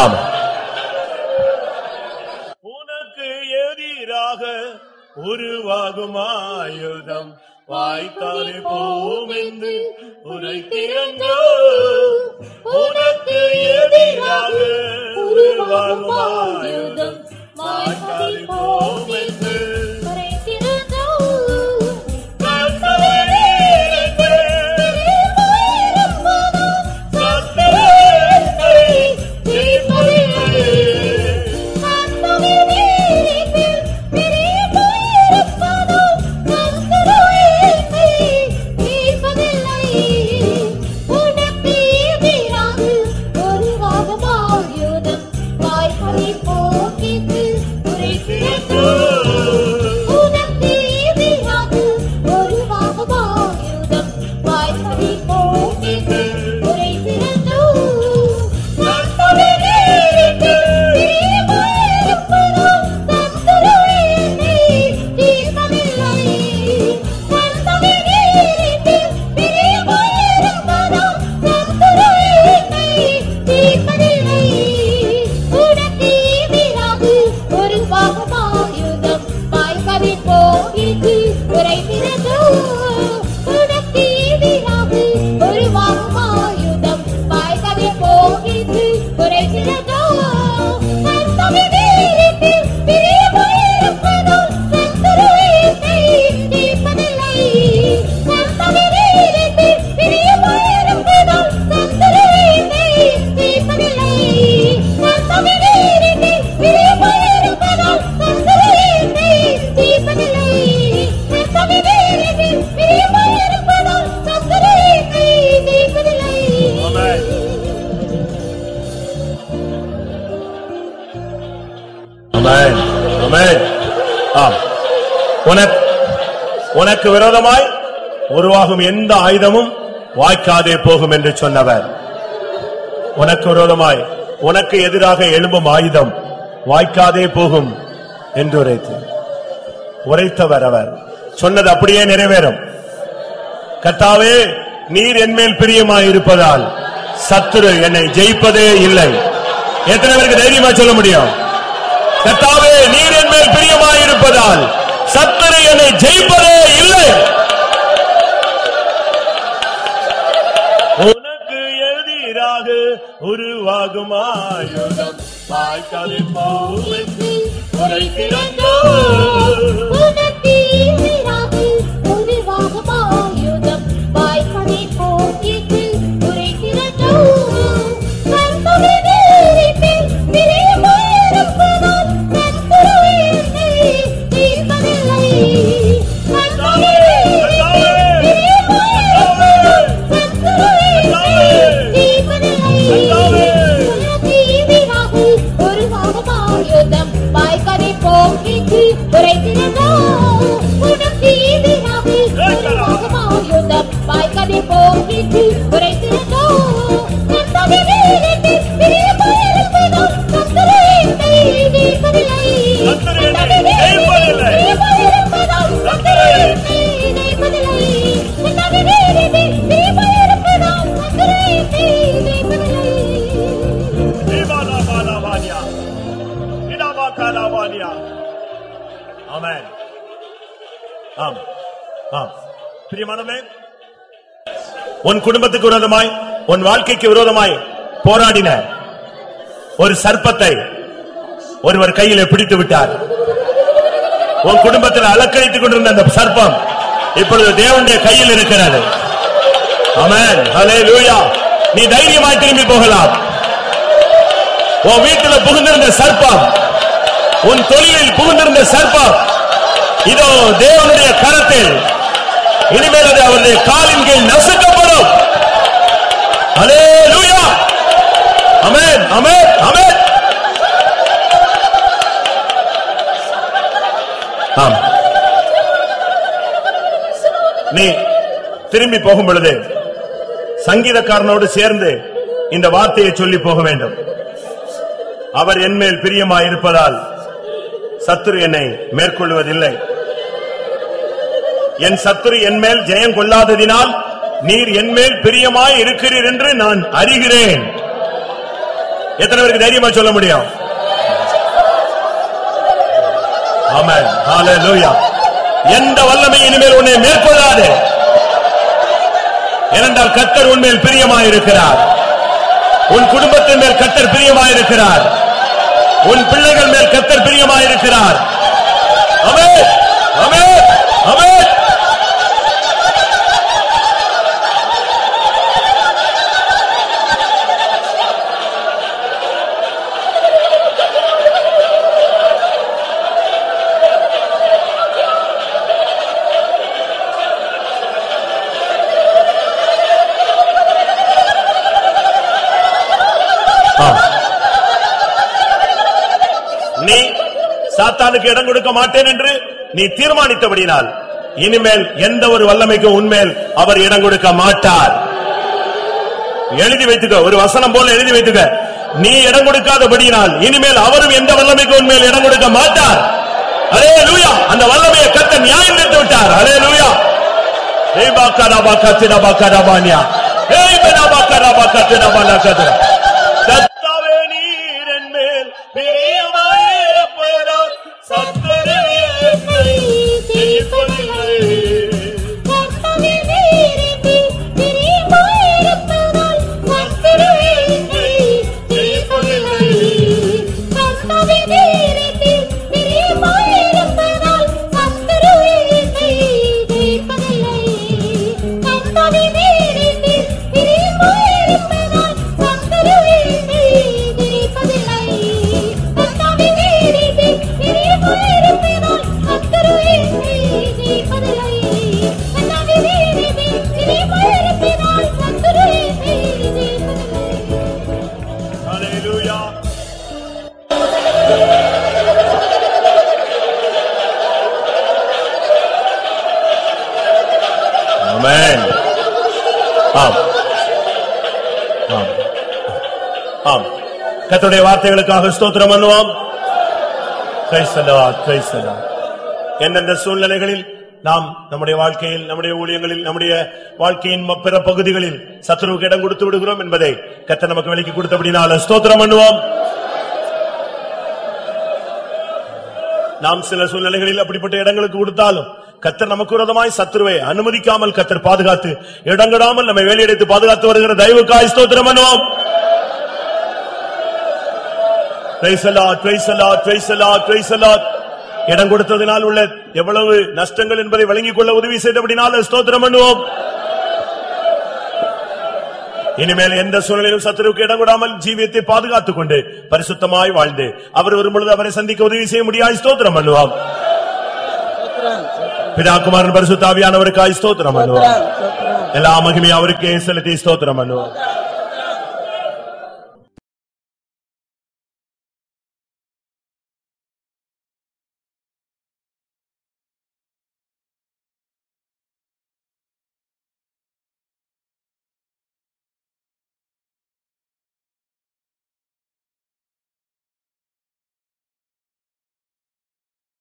A: ஆமா. உனக்கு எதிராக உருவாகும் ஆயுதம் வாய்த்தாலே போம் என்று உரைத்திருந்தோ. உனக்கு எதிராக உருவாகும் ஆயுதம் வாய்த்தாலே போம் என்று உரைத்திருந்தோ. உனக்கு விரோதமாய் உருவாகும் எந்த ஆயுதமும் வாய்க்காதே போகும் என்று சொன்னவர். உனக்கு விரோதமாய் உனக்கு எதிராக எழும்பும் ஆயுதம் வாய்க்காதே போகும் என்று உரைத்தவர். அவர் சொன்னது அப்படியே நிறைவேறும். கர்த்தாவே, நீர் என்மேல் பிரியமாயிருப்பதால் சத்துரு என்னை ஜெயிப்பதே இல்லை. எத்தனை பேருக்கு தைரியமா சொல்ல முடியும்? கர்த்தாவே, நீர் என்மேல் பிரியமாயிருப்பதால் சத்துரு என்னை ஜெயிப்பதே இல்லை. உனக்கு எதிராக உருவாகும் ஆயுதம் வாய்க்காதே போகும் உரைக்கிறதோ.
D: உனக்கு எதிராக உருவாகும் ஆயுதம் வாய்க்காதே போகும் உரைக்கிறதோ.
A: ஆமென். ஆம், ஆம். பிரியமானவர்களே, உன் குடும்பத்துக்கு விரோதமாய் உன் வாழ்க்கைக்கு விரோதமாய் போராடின ஒரு சர்ப்பத்தை ஒருவர் கையிலே பிடித்து விட்டார். உன் குடும்பத்தில் அலக்கழித்துக் கொண்டிருந்த அந்த சர்ப்பம் இப்பொழுது தேவனுடைய கையில் இருக்கிறது. ஆமென், ஹல்லேலூயா. நீ தைரியமாய் திரும்பி போகலாம். உன் வீட்டில் புகுந்திருந்த சர்ப்பம், உன் தொழிலில் புகுந்திருந்த சர்ப்பம் இதோ தேவனுடைய கரத்தில் இனிமேல் அது அவருடைய காலின் கீழ் நசுக்கப்படும். ஹல்லேலூயா. ஆமென், ஆமென், ஆமென். ஆம். நீ திரும்பி போகும் பொழுது சங்கீதக்காரனோடு சேர்ந்து இந்த வார்த்தையை சொல்லி போக வேண்டும். அவர் என்மேல் பிரியமாயிருப்பதால் சத்துரு என்னை மேற்கொள்வதில்லை. என் சத்துரு என்மேல் ஜெயம் கொள்ளாததினால் நீர் என்மேல் பிரியமாய் இருக்கிறீர் என்று நான் அறிகிறேன். எத்தனை பேருக்கு தைரியமா சொல்ல முடியும்? ஆமென், ஹல்லேலூயா. எந்த வல்லமை இனிமேல் உன்னை மேற்கொள்ளாது. ஏனென்றால் கர்த்தர் உன்மேல் பிரியமாயிருக்கிறார். உன் குடும்பத்தின் மேல் கர்த்தர் பிரியமாயிருக்கிறார். உன் பிள்ளைகள் மேல் கர்த்தர் பிரியமாயிருக்கிறார். ஆமென், ஆமென், ஆமென். நீ சாத்தானுக்கு இடம் கொடுக்க மாட்டேன் என்று நீ தீர்மானித்தபடினால் இனிமேல் எந்த ஒரு வல்லமைக்கும் உன்மேல் அவர் இடம் கொடுக்க மாட்டார். எழுதி வைத்துக்க, ஒரு வசனம் போல எழுதி வைத்துக்க. நீ இடம் கொடுக்காதபடியினால் இனிமேல் அவரும் எந்த வல்லமைக்கும் உன்மேல் இடம் கொடுக்க மாட்டார். ஹல்லேலூயா. அந்த வல்லமையை கர்த்தர் நியாயம் தீர்த்து விட்டார். ஹல்லேலூயா. ஏய் பாக்கரா பாக்கத்தினா பாக்கரா பானியா. ஏய் பனா பாக்கரா பாக்கத்தினா பானா கதர. கர்த்தாவே நீர் என்மேல் பிரியமாயிருப்பதால் சத்துரு என்னை ஜெயிப்பதில்லை.
D: கர்த்தாவே நீர் என்மேல் பிரியமாயிருப்பதால் சத்துரு என்னை ஜெயிப்பதில்லை. கர்த்தாவே நீர் என்மேல் பிரியமாயிருப்பதால் சத்துரு என்னை ஜெயிப்பதில்லை. கர்த்தாவே நீர் என்மேல் பிரியமாயிருப்பதால் சத்துரு
A: ஆம், கர்த்தருடைய வார்த்தைகளுக்காக ஸ்தோத்திரம் பண்ணுவோம். Praise the Lord, praise the Lord. எந்தெந்த சூழ்நிலைகளில் நாம் நம்முடைய வாழ்க்கையில், நம்முடைய ஊழியங்களில், நம்முடைய வாழ்க்கையின் பிற பகுதிகளில் சத்துருவுக்கு இடம் கொடுத்து விடுகிறோம் என்பதை கர்த்தர் நமக்கு விலக்கி கொடுத்தபடினால ஸ்தோத்திரம் பண்ணுவோம். நாம் சில சூழ்நிலைகளில் அப்படிப்பட்ட இடங்களுக்கு கொடுத்தாலும் கர்த்தர் நமக்கு விரோதமாய் சத்துருவை அனுமதிக்காமல் கர்த்தர் பாதுகாத்து இடங்கடாமல் நம்மை வேலையடைத்து பாதுகாத்து வருகிற தயவுக்காய் ஸ்தோத்திரம் பண்ணுவோம். Praise the Lord, praise the Lord, praise the Lord, praise the Lord. இடம் கொடுத்ததினால் உள்ள எவ்வளவு நஷ்டங்கள் என்பதை வழங்கிக் கொள்ள உதவி செய்தபடினால ஸ்தோத்திரம் பண்ணுவோம். இனிமேல் எந்த சூழ்நிலையிலும் சத்துருவுக்கு இடம் கொடாமல் ஜீவியத்தை பாதுகாத்துக் கொண்டு பரிசுத்தமாய் வாழ்ந்து அவர் வரும்பொழுது அவரை சந்திக்க உதவி செய்ய முடியாது ஸ்தோத்திரம் பண்ணுவோம். பிதா குமாரன் பரிசுத்த ஆவியானவருக்காய் ஸ்தோத்திரம் பண்ணுவோம். எல்லா மகிமையும் அவருக்கே செலுத்தி ஸ்தோத்திரம் பண்ணுவோம்.